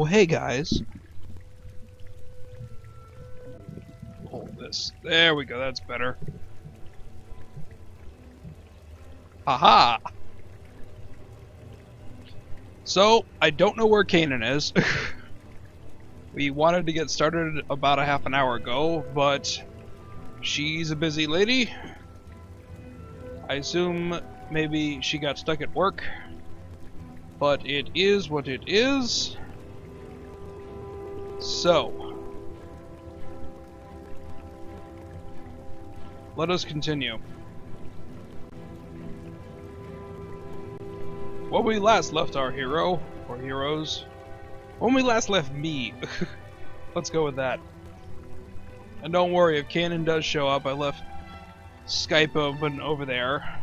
hey guys. Hold this. There we go, that's better. Haha! So, I don't know where Kanan is. We wanted to get started about a half an hour ago, but she's a busy lady. I assume maybe she got stuck at work. But it is what it is. So, let us continue. When we last left our hero, or heroes, when we last left me, let's go with that. And don't worry, if Kanan does show up, I left Skype open over there.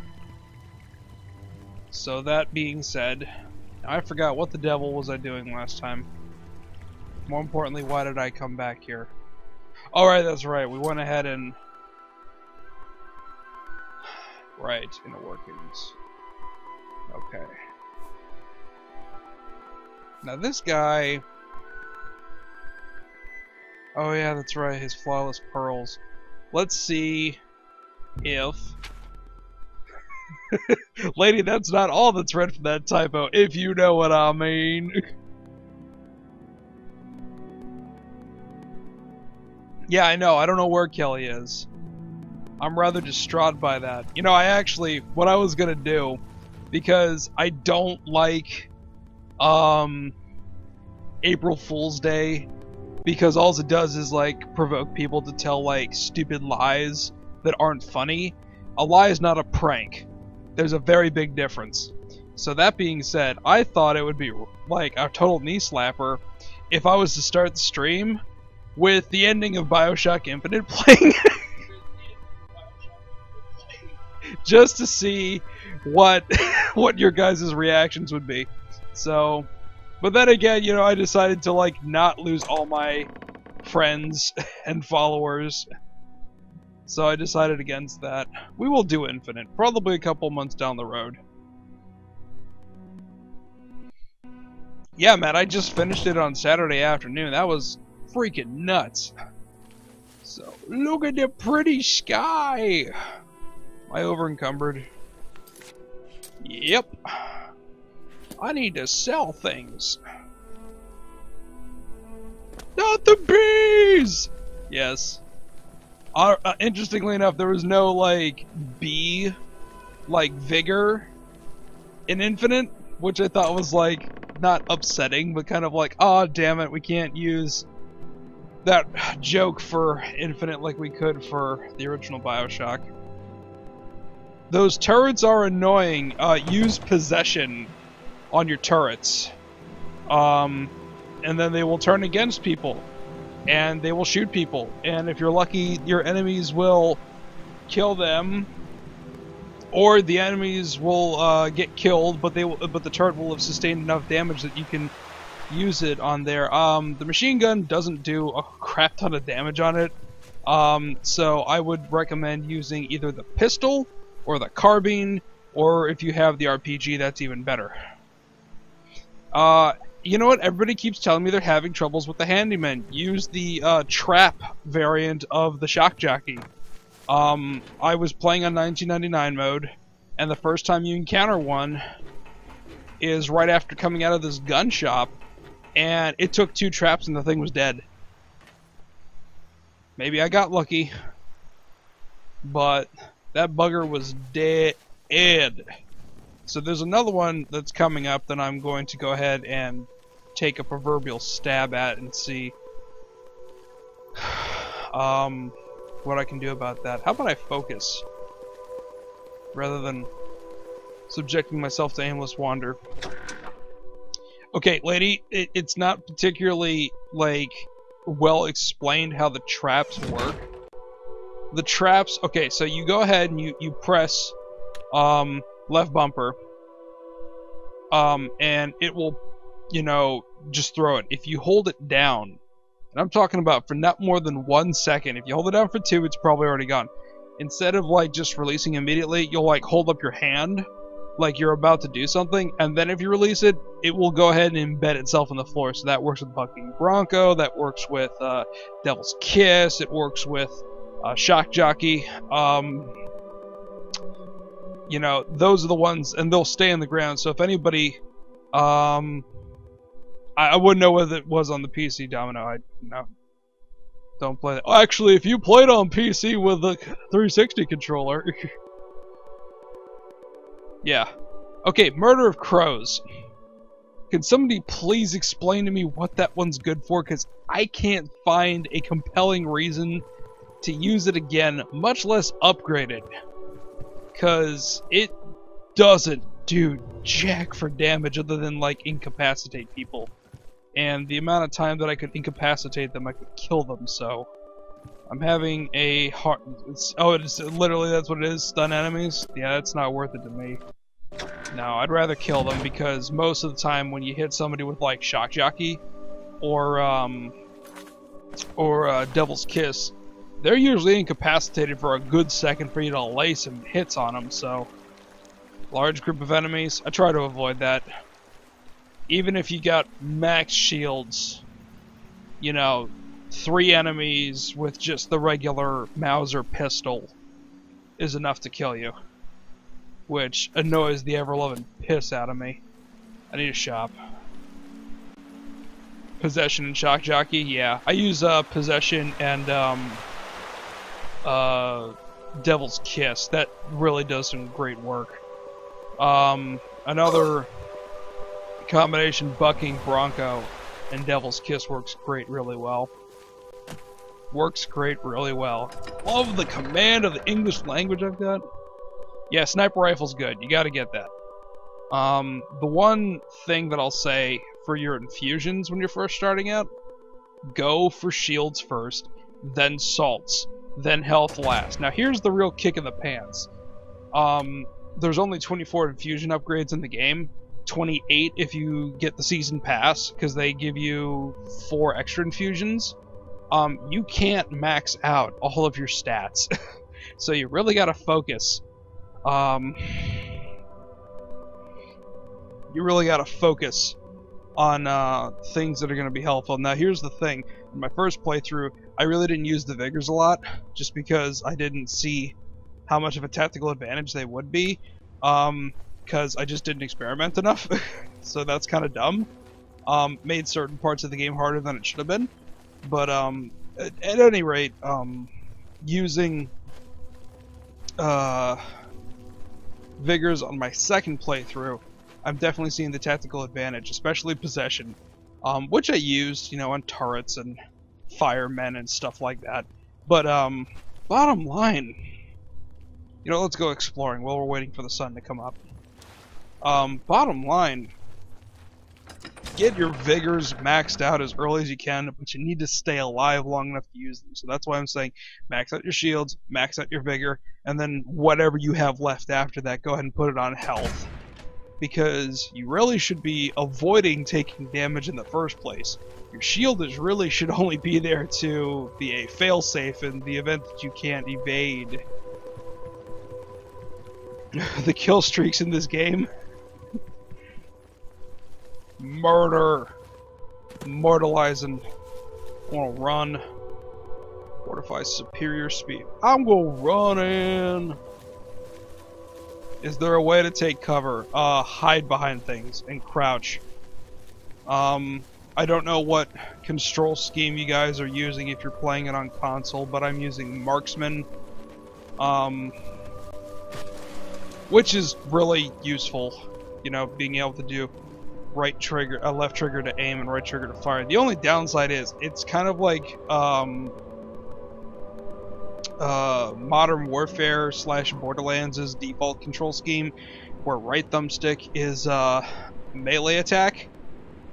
So that being said, I forgot what the devil was I doing last time. More importantly, why did I come back here? Alright, that's right, we went ahead and... Right, inner workings. Okay. Now this guy... Oh yeah, that's right, his flawless pearls. Let's see if... Lady, that's not all that's read from that typo, if you know what I mean. Yeah, I know, I don't know where Kelly is. I'm rather distraught by that. You know, I actually, what I was gonna do, because I don't like, April Fool's Day, because all it does is, like, provoke people to tell, like, stupid lies that aren't funny. A lie is not a prank. There's a very big difference. So that being said, I thought it would be, like, a total knee slapper if I was to start the stream with the ending of BioShock Infinite playing. Just to see what your guys' reactions would be. So, but then again, you know, I decided to, like, not lose all my friends and followers. So I decided against that. We will do Infinite, probably a couple months down the road. Yeah, man, I just finished it on Saturday afternoon. That was freaking nuts. So, look at the pretty sky! Am I over-encumbered? Yep. I need to sell things. Not the bees! Yes. Interestingly enough, there was no, like, bee, like, vigor in Infinite, which I thought was, like, not upsetting, but kind of like, oh, damn it, we can't use that joke for Infinite like we could for the original BioShock. Those turrets are annoying. Use possession on your turrets. And then they will turn against people. And they will shoot people. And if you're lucky, your enemies will kill them. Or the enemies will get killed, but the turret will have sustained enough damage that you can use it on there. The machine gun doesn't do a crap ton of damage on it. So I would recommend using either the pistol or the carbine, or if you have the RPG, that's even better. You know what? Everybody keeps telling me they're having troubles with the handyman. Use the trap variant of the shock jockey. I was playing on 1999 mode, and the first time you encounter one is right after coming out of this gun shop, and it took 2 traps and the thing was dead. Maybe I got lucky, but that bugger was dead. So there's another one that's coming up that I'm going to go ahead and take a proverbial stab at and see what I can do about that. How about I focus rather than subjecting myself to aimless wander? Okay, lady, it's not particularly, like, well explained how the traps work. The traps, okay, so you go ahead and you press left bumper, and it will, you know, just throw it. If you hold it down, and I'm talking about for not more than 1 second, if you hold it down for 2, it's probably already gone. Instead of, like, just releasing immediately, you'll, like, hold up your hand, like you're about to do something, and then if you release it, it will go ahead and embed itself in the floor. So that works with Bucking Bronco, that works with Devil's Kiss, it works with Shock Jockey. You know, those are the ones, and they'll stay in the ground. So if anybody, I wouldn't know whether it was on the PC, Domino. Don't play that. Actually, if you played on PC with the 360 controller. Yeah. Okay, Murder of Crows. Can somebody please explain to me what that one's good for? Because I can't find a compelling reason to use it again, much less upgrade it. Because it doesn't do jack for damage other than, like, incapacitate people. And the amount of time that I could incapacitate them, I could kill them, so... I'm having a hard... it's literally, that's what it is, stun enemies? Yeah, that's not worth it to me. No, I'd rather kill them, because most of the time when you hit somebody with, like, Shock Jockey, or Devil's Kiss, they're usually incapacitated for a good second for you to lay some hits on them, so... Large group of enemies, I try to avoid that. Even if you got max shields, you know, 3 enemies with just the regular Mauser pistol is enough to kill you. Which annoys the ever-loving piss out of me. I need a shop. Possession and Shock Jockey, yeah. I use Possession and Devil's Kiss. That really does some great work. Another combination, Bucking Bronco and Devil's Kiss works really well. Works great, really well. Love the command of the English language I've got. Yeah, sniper rifle's good. You gotta get that. The one thing that I'll say for your infusions when you're first starting out, go for shields first, then salts, then health last. Now here's the real kick in the pants. There's only 24 infusion upgrades in the game. 28 if you get the season pass, because they give you 4 extra infusions. You can't max out all of your stats. So you really gotta focus. You really gotta focus on things that are gonna be helpful. Now here's the thing. In my first playthrough, I really didn't use the Vigors a lot, just because I didn't see how much of a tactical advantage they would be. Because I just didn't experiment enough. So that's kind of dumb. Made certain parts of the game harder than it should have been. But at any rate, using Vigors on my second playthrough, I'm definitely seeing the tactical advantage, especially Possession, which I used, you know, on turrets and firemen and stuff like that. But bottom line, you know, let's go exploring while we're waiting for the sun to come up. Bottom line, get your Vigors maxed out as early as you can, but you need to stay alive long enough to use them. So that's why I'm saying max out your shields, max out your Vigor, and then whatever you have left after that, go ahead and put it on health. Because you really should be avoiding taking damage in the first place. Your shield really should only be there to be a failsafe in the event that you can't evade the kill streaks in this game. Murder. Mortalizing. I want to run. Fortify superior speed. I'm gonna run in. Is there a way to take cover? Hide behind things and crouch. I don't know what control scheme you guys are using if you're playing it on console, but I'm using Marksman. Which is really useful, you know, being able to do right trigger, left trigger to aim and right trigger to fire. The only downside is it's kind of like Modern Warfare / Borderlands' default control scheme, where right thumbstick is melee attack,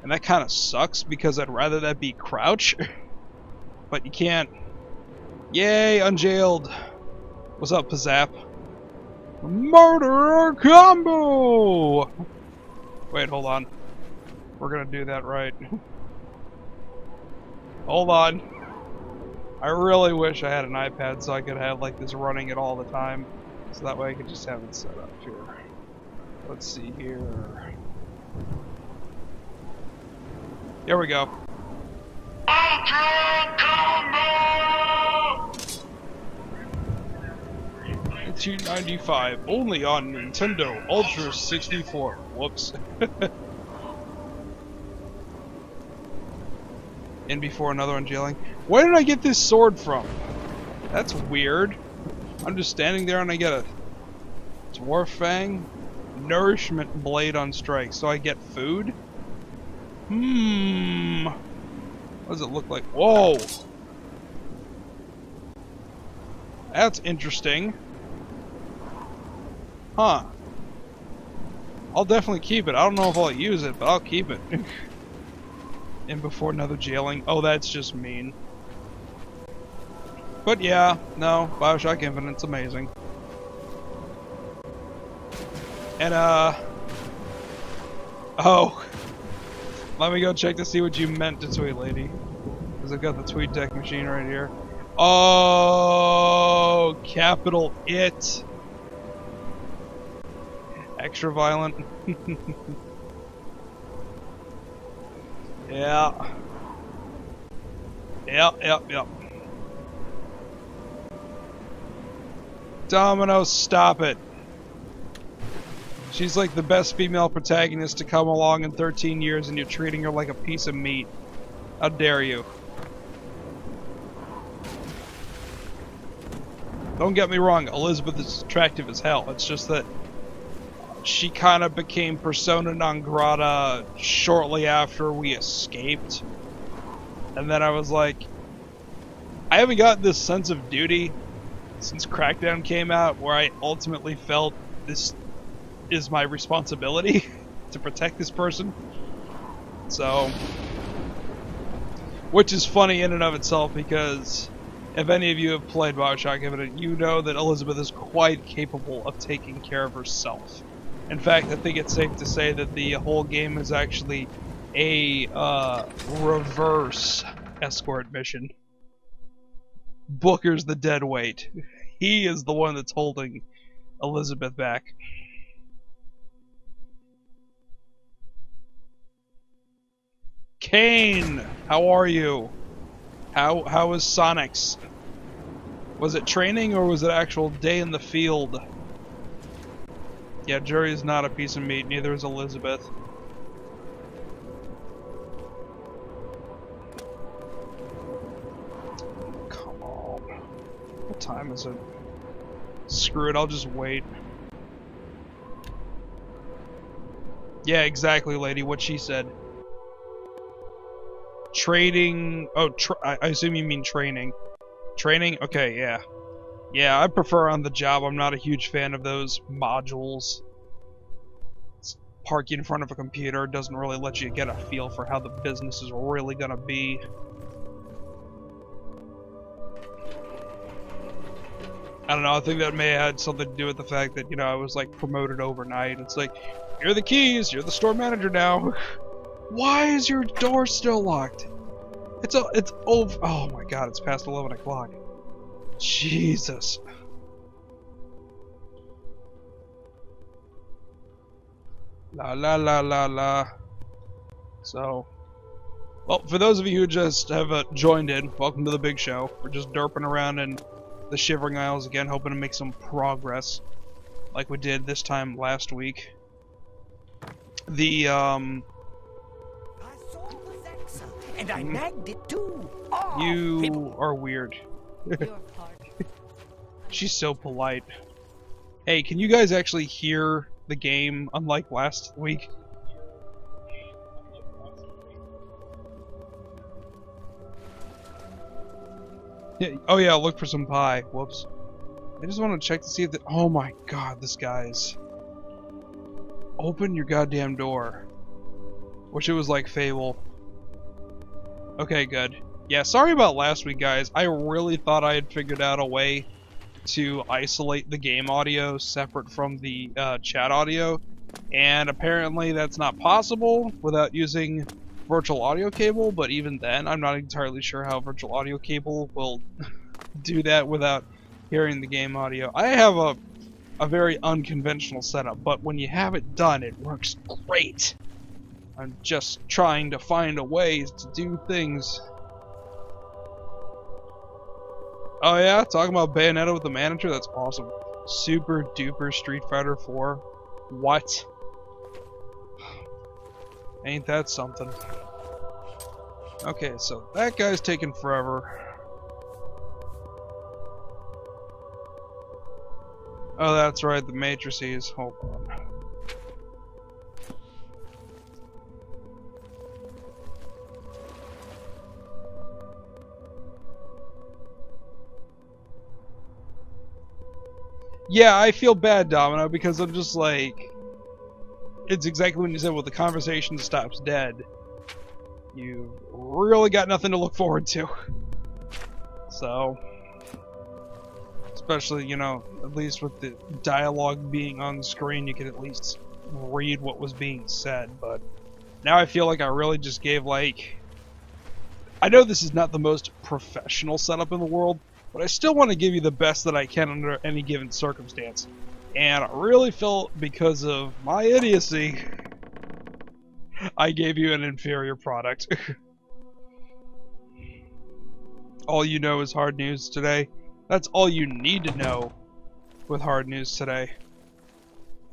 and that kind of sucks because I'd rather that be crouch, but you can't. Yay, unjailed. What's up, Pizzap? Murder combo! Wait, hold on. We're gonna do that right. Hold on. I really wish I had an iPad so I could have like this running it all the time. So that way I could just have it set up here. Let's see here. Here we go. 1995, only on Nintendo Ultra 64. Whoops. In before another unjailing. Where did I get this sword from? That's weird. I'm just standing there and I get a Dwarf Fang Nourishment Blade on strike, so I get food? What does it look like? Whoa! That's interesting. Huh. I'll definitely keep it. I don't know if I'll use it, but I'll keep it. And before another jailing. Oh, that's just mean. But yeah, no, Bioshock Infinite's amazing. And oh. Let me go check to see what you meant to tweet, lady. Because I've got the tweet deck machine right here. Oh, capital IT. Extra violent. Yeah. Yep. Domino, stop it. She's like the best female protagonist to come along in 13 years and you're treating her like a piece of meat. How dare you? Don't get me wrong, Elizabeth is attractive as hell. It's just that she kind of became persona non grata shortly after we escaped. And then I was like, I haven't gotten this sense of duty since Crackdown came out where I ultimately felt this is my responsibility to protect this person. So, which is funny in and of itself because if any of you have played Bioshock Infinite, you know that Elizabeth is quite capable of taking care of herself. In fact, I think it's safe to say that the whole game is actually a reverse escort mission. Booker's the dead weight. He is the one that's holding Elizabeth back. Kane, how are you? How was Sonic's? Was it training or was it actual day in the field? Yeah, Jury is not a piece of meat, neither is Elizabeth. Come on. What time is it? Screw it, I'll just wait. Yeah, exactly, lady, what she said. Trading... Oh, I assume you mean training. Training? Okay, yeah. Yeah, I prefer on the job. I'm not a huge fan of those modules. Park you in front of a computer doesn't really let you get a feel for how the business is really gonna be. I don't know, I think that may have had something to do with the fact that, you know, I was like promoted overnight. It's like, here are the keys, you're the store manager now. Why is your door still locked? It's over. Oh my god, it's past 11 o'clock. Jesus. La. So, well, for those of you who just have joined in, welcome to the big show. We're just derping around in the Shivering Isles again, hoping to make some progress, like we did this time last week. The and I nagged it too. Oh, you are weird. She's so polite. Hey, can you guys actually hear the game, unlike last week? Yeah, oh yeah, look for some pie. Whoops. I just want to check to see if the... Oh my god, this guy's... Open your goddamn door. Wish it was like Fable. Okay, good. Yeah, sorry about last week, guys. I really thought I had figured out a way to isolate the game audio separate from the chat audio, and apparently that's not possible without using virtual audio cable, but even then, I'm not entirely sure how virtual audio cable will do that without hearing the game audio. I have a a very unconventional setup, but when you have it done, it works great. I'm just trying to find a ways to do things. Oh yeah, talking about Bayonetta with the manager, that's awesome. Super duper Street Fighter 4. What? Ain't that something? Okay, so that guy's taking forever. Oh, that's right, the matrices. Hold on. Yeah, I feel bad, Domino, because I'm just like... It's exactly when you said, well, the conversation stops dead. You've really got nothing to look forward to. So... Especially, you know, at least with the dialogue being on the screen, you could at least read what was being said, but... Now I feel like I really just gave, like... I know this is not the most professional setup in the world, but I still want to give you the best that I can under any given circumstance. And I really felt, because of my idiocy, I gave you an inferior product. All you know is hard news today. That's all you need to know with hard news today.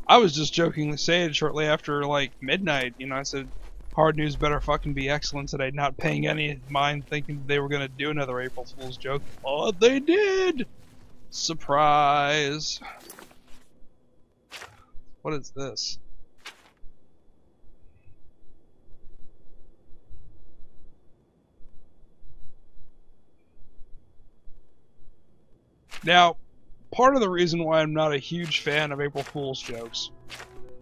I was just jokingly saying shortly after, like, midnight, you know, I said, hard news better fucking be excellent today, not paying any mind thinking they were gonna do another April Fool's joke. Oh, they did! Surprise! What is this? Now, part of the reason why I'm not a huge fan of April Fool's jokes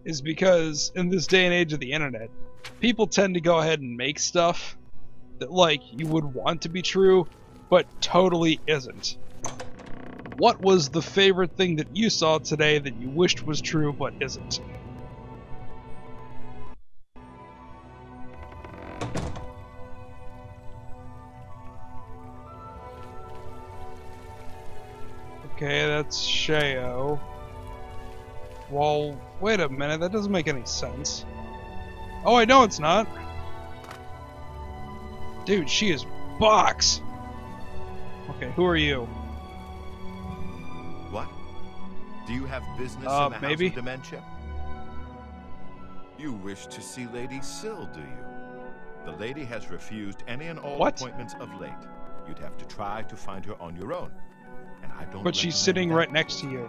is because in this day and age of the internet, people tend to go ahead and make stuff that, like, you would want to be true, but totally isn't. What was the favorite thing that you saw today that you wished was true, but isn't? Okay, that's Sheo. Well, wait a minute, that doesn't make any sense. Oh, I know it's not. Dude, she is box. Okay, who are you? What? Do you have business in the maybe? House of Dementia? You wish to see Lady Syl, do you? The lady has refused any and all appointments of late. You'd have to try to find her on your own. And I don't. But she's sitting right next to you.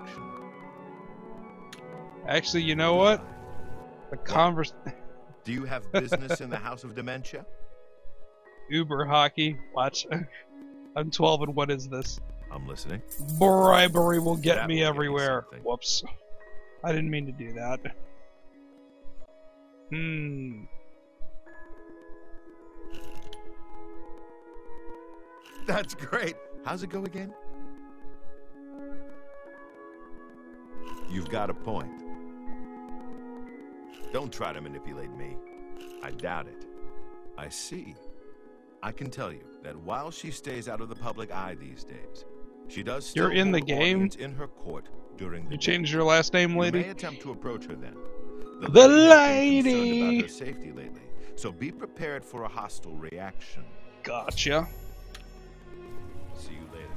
Actually, you know what? The Do you have business in the House of Dementia? Uber hockey. Watch. I'm 12 and what is this? I'm listening. Bribery will get That me will get everywhere. something. Whoops. I didn't mean to do that. That's great. How's it go again? You've got a point. Don't try to manipulate me. I doubt it. I see. I can tell you that while she stays out of the public eye these days, she does still You're in the hold game? audience in her court during the You day. changed your last name, You lady? may attempt to approach her then. The has been lady! concerned about her safety lately, so be prepared for a hostile reaction. Gotcha. See you later.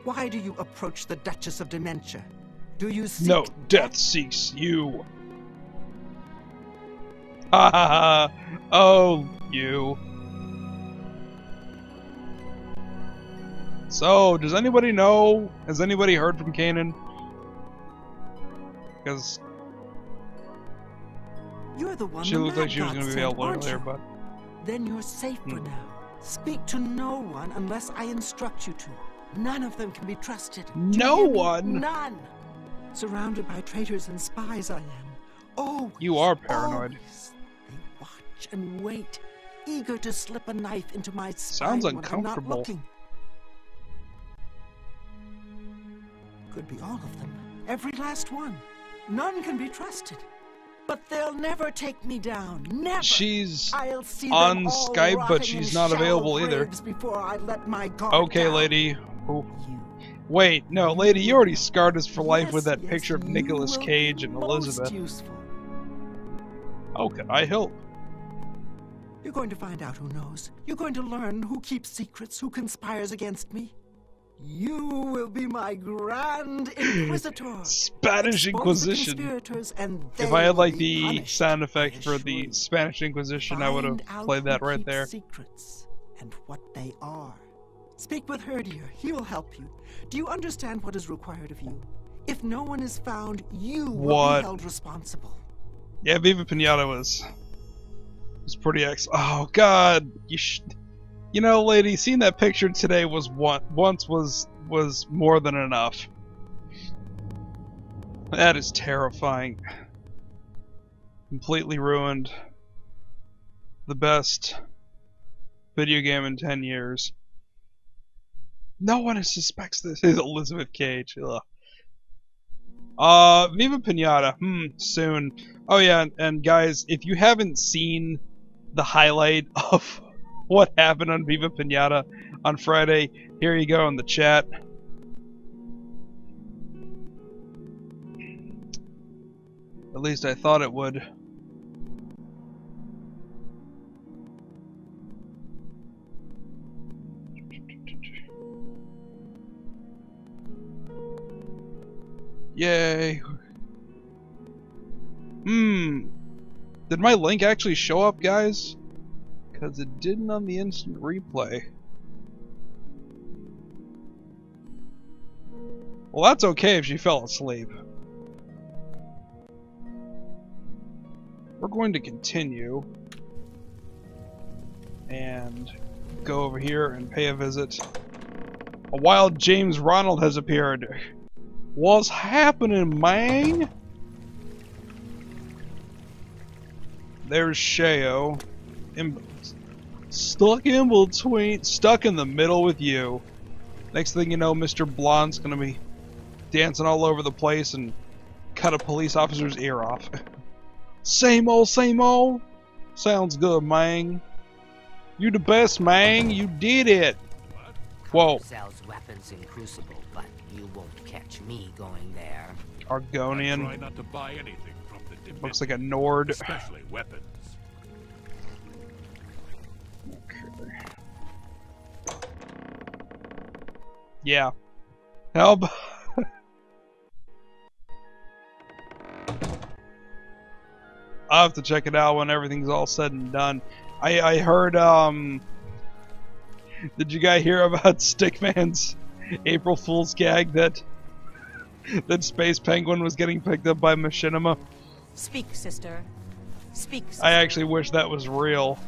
Why do you approach the Duchess of Dementia? Do you seek No, death seeks you. Ha ha ha. Oh, you. So, does anybody know? Has anybody heard from Kanan? Because You're the one she the looked like Mad she was God going to be sent, available aren't earlier, you? but... Then you're safe for now. Speak to no one unless I instruct you to. None of them can be trusted. Do you No hear me? one? None. Surrounded by traitors and spies I am. Oh, You are paranoid. always. They watch and wait, eager to slip a knife into my spine Sounds when I'm not uncomfortable. looking. Could be all of them. Every last one. None can be trusted. But they'll never take me down. Never. She's I'll see on them all Skype, but rotting she's in not shallow available either. graves before I let my guard Okay, down. lady. Who? You Wait, no, lady, you already scarred us for life with that Yes, picture of you Nicolas will Cage be and most Elizabeth. useful. How can I help? You're going to find out who knows. You're going to learn who keeps secrets, who conspires against me. You will be my Grand Inquisitor. Spanish Expose the Inquisition. conspirators, and they If I had will like be the punished, sound I effect for assure the you. Spanish Inquisition, I would have Find out played that who right keeps there. secrets and what they are. Speak with Herdier. He will help you. Do you understand what is required of you? If no one is found, you will What? be held responsible. Yeah, Viva Pinata was pretty Oh God, you know, lady, seeing that picture today was once was more than enough. That is terrifying. Completely ruined the best video game in 10 years. No one suspects this is Elizabeth Cage. Ugh. Viva Pinata. Soon. Oh yeah, and guys, if you haven't seen the highlight of what happened on Viva Pinata on Friday, here you go in the chat. At least I thought it would. Yay. Did my link actually show up, guys? Because it didn't on the instant replay. Well, that's okay if she fell asleep. We're going to continue and go over here and pay a visit. A wild James Ronald has appeared. What's happening, man? There's Shayo. Stuck in the middle with you. Next thing you know, Mr. Blonde's gonna be dancing all over the place and cut a police officer's ear off. Same old, same old. Sounds good, man. You the best, man. You did it. Whoa. Sells weapons in Crucible, but you won't catch me going there. Argonian. Try not to buy anything from the Demented, Looks like a Nord. especially weapons. Okay. Yeah. Help. I'll have to check it out when everything's all said and done. I heard, did you guys hear about Stickman's April Fool's gag that Space Penguin was getting picked up by Machinima? Speak, sister. Speak, sister. I actually wish that was real.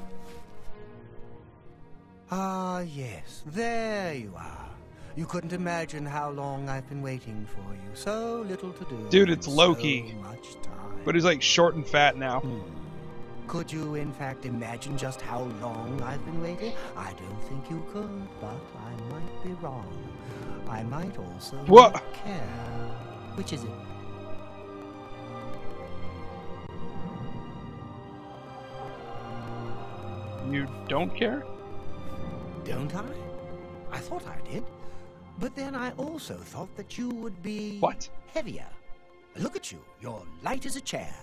Ah, yes. There you are. You couldn't imagine how long I've been waiting for you. So little to do. Dude, it's and Loki. So much time. But he's like short and fat now. Could you, in fact, imagine just how long I've been waiting? I don't think you could, but I might be wrong. I might also What? not care. Which is it? You don't care? Don't I? I thought I did. But then I also thought that you would be... What? Heavier. Look at you. You're light as a chair.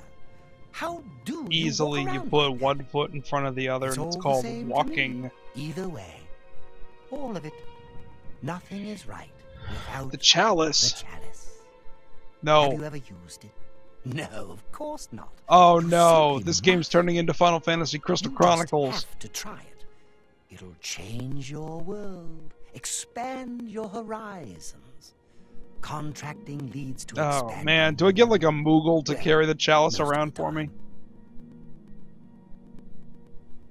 How do Easily, you walk you around put like one foot in front of the other, It's and it's all the called same to walking. me. Either way. All of it. Nothing is right without The chalice. the chalice. No. Have you ever used it? No, of course not. Oh You no, simply this game's must. turning into Final Fantasy Crystal You Chronicles. just have to try it. It'll change your world, expand your horizons. Contracting leads to Oh expanding. man, do I get like a Moogle to Well, carry the chalice most of around the for me? time.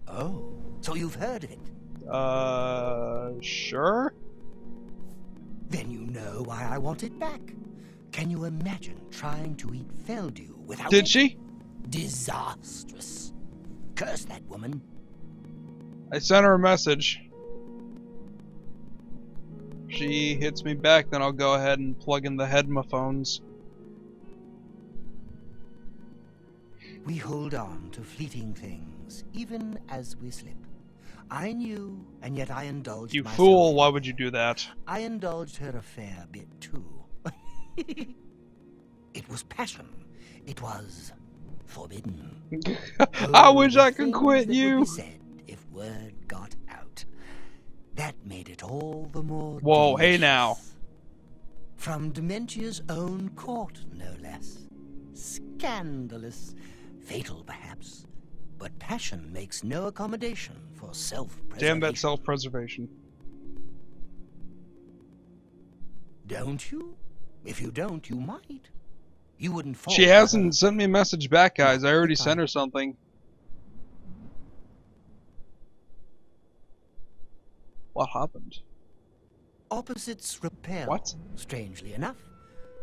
Oh, so you've heard of it? Sure? Then you know why I want it back. Can you imagine trying to eat Feldew without Did it? she? Disastrous. Curse that woman. I sent her a message. She hits me back, then I'll go ahead and plug in the headphones. We hold on to fleeting things, even as we slip. I knew, and yet I indulged You myself. fool, why would you do that? I indulged her a fair bit, too. It was passion. It was forbidden. I Oh, wish the I could things quit that you. would be said if word got out. That made it all the more Whoa, hey delicious. now. From Dementia's own court, no less. Scandalous. Fatal, perhaps. But passion makes no accommodation for self-preservation. Damn that self-preservation. Don't you? If you don't, you might. You wouldn't fall. She for hasn't her. sent me a message back, guys. I already sent her something. What happened? Opposites repel. What? Strangely enough.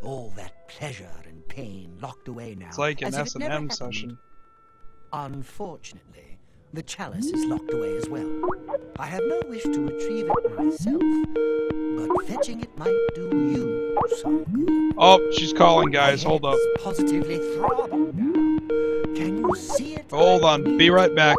All that pleasure and pain locked away now. It's like an as if it never S&M happened. session. Unfortunately, the chalice is locked away as well. I have no wish to retrieve it myself, but fetching it might do you some good. Oh, she's calling, guys. My Hold up. head's positively throbbing now. Can you see it? Hold on. Be right back.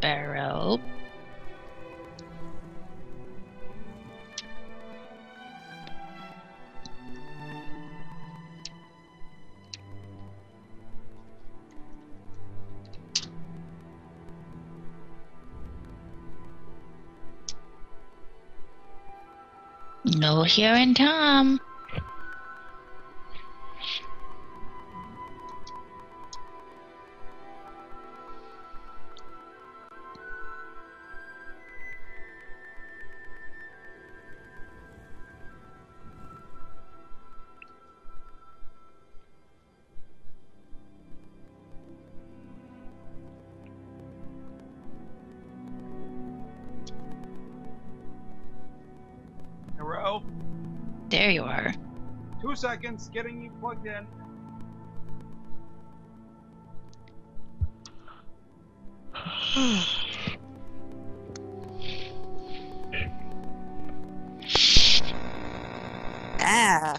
Barrel. No hearing Tom. Hello? There you are. 2 seconds. Getting you plugged in. Ah.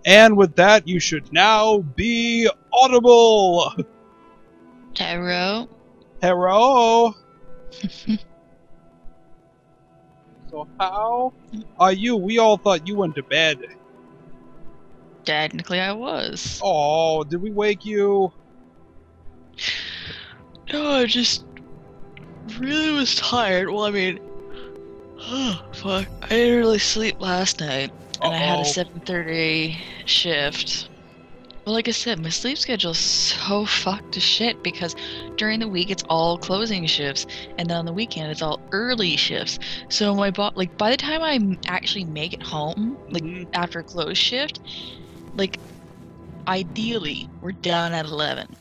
And with that, you should now be audible. Tarot. Hello. So how are you? We all thought you went to bed. Technically, I was. Oh, did we wake you? No, I just really was tired. Well, I mean, fuck. I didn't really sleep last night, and I had a 7:30 shift. Well, like I said, my sleep schedule's so fucked to shit because during the week it's all closing shifts, and then on the weekend it's all early shifts. So my like by the time I actually make it home, like after a close shift, like ideally we're done at 11.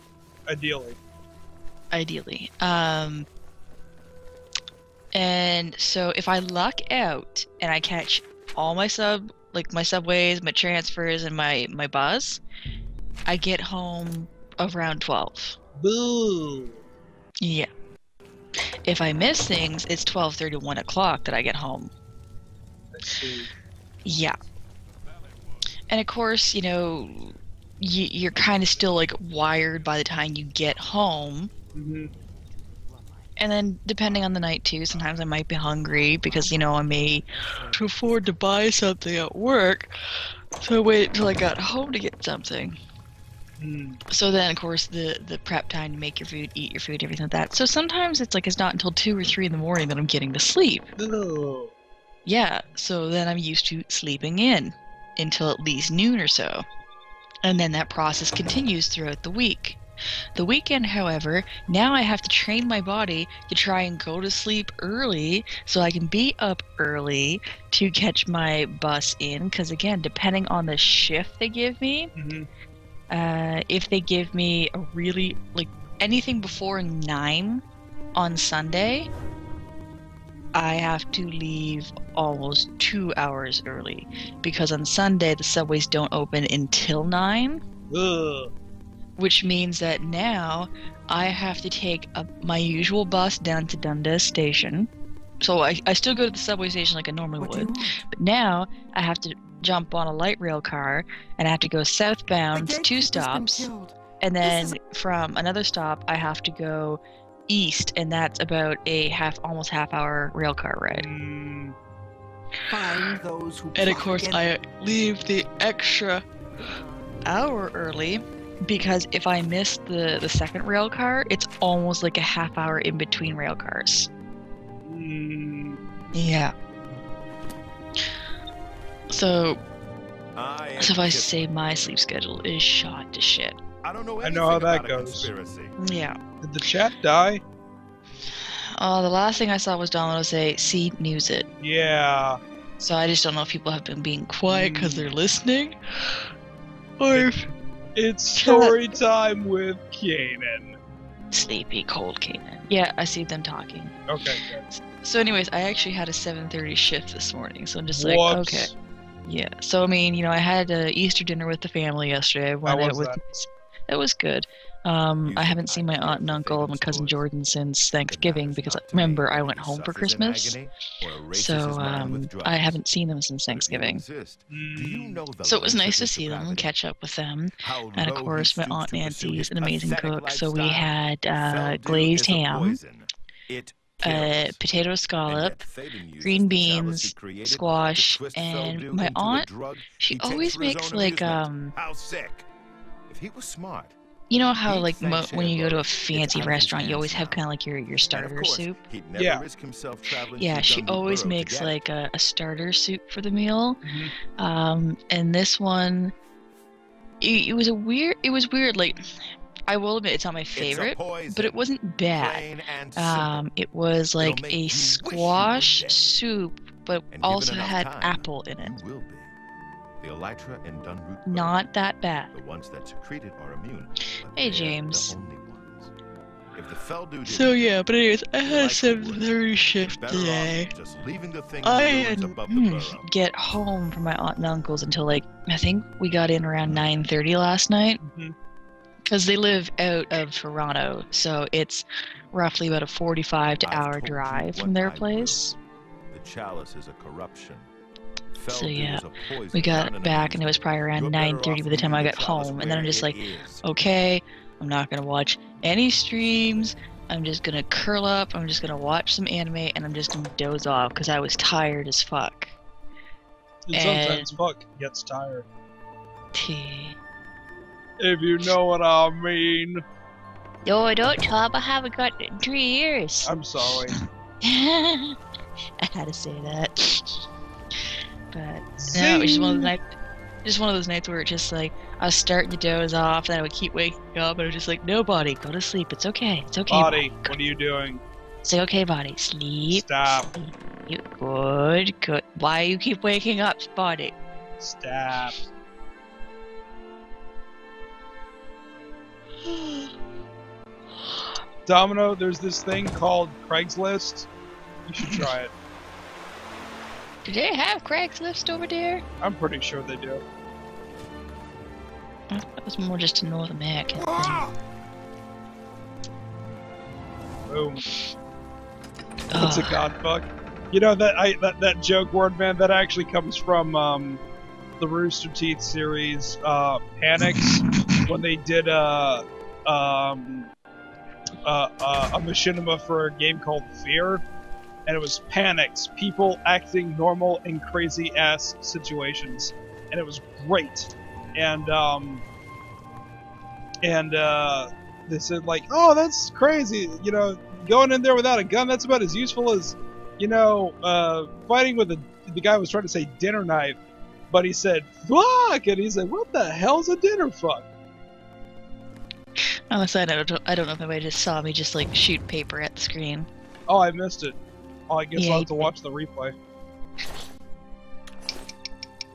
Ideally. And so if I luck out and I catch all my my subways, my transfers, and my bus, I get home around 12. Boo. Yeah. If I miss things, it's 12:30, 1 o'clock that I get home. I see. Yeah. And of course, you know, you're kind of still like wired by the time you get home. Mm-hmm. And then depending on the night too, sometimes I might be hungry because, you know, I may to afford to buy something at work. So I wait until I got home to get something. So then, of course, the prep time to make your food, eat your food, everything like that. So sometimes it's like it's not until 2 or 3 in the morning that I'm getting to sleep. Ugh. Yeah, so then I'm used to sleeping in until at least noon or so. And then that process continues throughout the week. The weekend, however, now I have to train my body to try and go to sleep early so I can be up early to catch my bus in. Because again, depending on the shift they give me, if they give me a really, like, anything before 9 on Sunday, I have to leave almost 2 hours early. Because on Sunday, the subways don't open until 9. Ugh. Which means that now I have to take my usual bus down to Dundas Station. So I still go to the subway station like I normally would. But now I have to jump on a light rail car and I have to go southbound 2 stops. And then from another stop I have to go east, and that's about a almost half hour rail car ride. Find those who And of course I leave the extra hour early because if I miss the second rail car, it's almost like a half hour in between rail cars. Yeah. So if I say my sleep schedule is shot to shit. I don't know I know how that about a goes. conspiracy. Yeah. Did the chat die? The last thing I saw was Domino say, "See, news it." Yeah. So I just don't know if people have been being quiet because they're listening, or if It's story time with Kanan. sleepy cold Kanan. Yeah, I see them talking. Okay, good. So anyways, I actually had a 7:30 shift this morning, so I'm just like, Whoops. okay. Yeah, so I mean, you know, I had Easter dinner with the family yesterday. How was with, that? It was good. I haven't seen my aunt and uncle and my cousin Jordan since Thanksgiving because remember I went home for Christmas, so I haven't seen them since Thanksgiving. So it was nice to see them and catch up with them. And of course, my aunt Nancy is an amazing cook, so we had glazed ham, potato scallop, green beans, squash, and my aunt, she always makes like How sick. If he was smart. you know how like when you go to a fancy restaurant, you always have kind of like your starter soup. Yeah. Yeah, she always makes like a starter soup for the meal. And this one, it was weird. Like, I will admit it's not my favorite, but it wasn't bad. It was like a squash soup, but also had apple in it. The elytra and Dunroot Not that bad. the ones that secreted are immune. but Hey, they're James. The only ones. If the Feldu didn't, So yeah, but anyways, I had a likely would. 7:30 shift better off today. just leaving the thing I in the ruins didn't above the burrow. get home from my aunt and uncle's until like I think we got in around 9:30 last night. Because they live out of Toronto, so it's roughly about a 45 to I've hour told you drive what from their I will. place. The chalice is a corruption. So Feldu yeah, is a poison we got down back in and it was probably around You're better 9:30 off by the time I leaving got the chalice home, and then I'm where just like, it is. okay, I'm not gonna watch any streams. I'm just gonna curl up. I'm just gonna watch some anime, and I'm just gonna doze off because I was tired as fuck. And sometimes fuck gets tired. Tea. If you know what I mean. Yo, I don't, Tom. I haven't got 3 years. I'm sorry. I had to say that. But no, it was just one of those nights where it just like I was starting to doze off, and I would keep waking up, and I was just like, "No, body, go to sleep. It's okay. It's okay, Body, what are you doing? Say okay, body. Sleep. Stop. Good, good. Why you keep waking up, body? Stop. Domino, there's this thing called Craigslist. You should try it. Do they have Craigslist over there? I'm pretty sure they do. That was more just a North American thing. Boom. That's a god fuck. You know that joke word, man, that actually comes from the Rooster Teeth series, Panics, when they did a machinima for a game called Fear, and it was panics, people acting normal in crazy ass situations, and it was great. And they said like, oh, that's crazy, you know, going in there without a gun, that's about as useful as, you know, fighting with the guy was trying to say dinner knife, but he said fuck, and he said, what the hell's a dinner fuck? On the side, I don't know if anybody just saw me just like shoot paper at the screen. Oh, I missed it. Oh, I guess Yeah, I'll you have to did. watch the replay.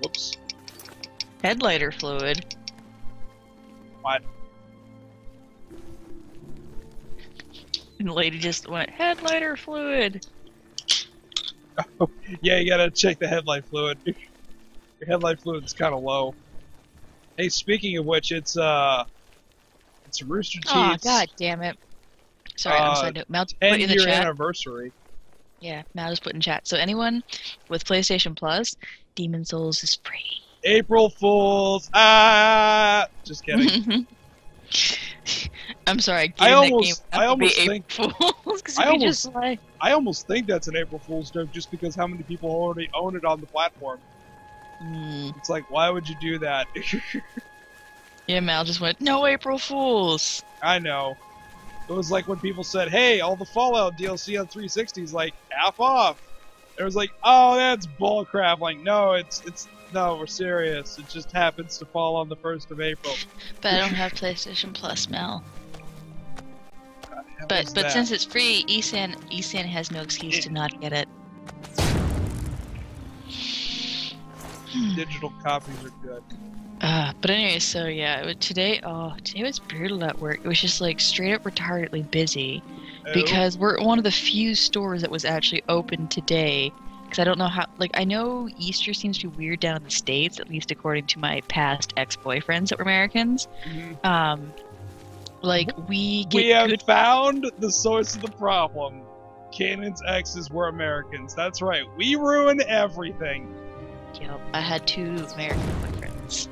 Whoops. Headlighter fluid. What? And the lady just went, headlighter fluid. Oh, yeah, you gotta check the headlight fluid. Your headlight fluid's kind of low. Hey, speaking of which, it's Rooster Teeth's Oh, god damn it. Sorry, I'm sorry. Mal put in the 10-year chat. anniversary. Yeah, Mal just put in chat. So anyone with PlayStation Plus, Demon Souls is free. April Fools! Ah! Just kidding. I'm sorry. I getting almost that game think April Fools, 'cause I we almost- just like I almost think that's an April Fool's joke just because how many people already own it on the platform. It's like, why would you do that? Yeah, Mal just went, no April Fools. I know. It was like when people said, hey, all the Fallout DLC on 360 is like half off. It was like, oh, that's bullcrap. Like, no, no, we're serious. It just happens to fall on the 1st of April. But I don't have PlayStation Plus, Mal. How But was that? since it's free, Esan has no excuse to not get it. Digital copies are good. But anyway, so yeah, today was brutal at work. It was just like straight up retardedly busy because we're one of the few stores that was actually open today. Because I don't know how, like, I know Easter seems to be weird down in the States, at least according to my past ex-boyfriends that were Americans. Like, we have found the source of the problem. Kanan's exes were Americans. That's right. We ruin everything. Yep, I had 2 American boyfriends.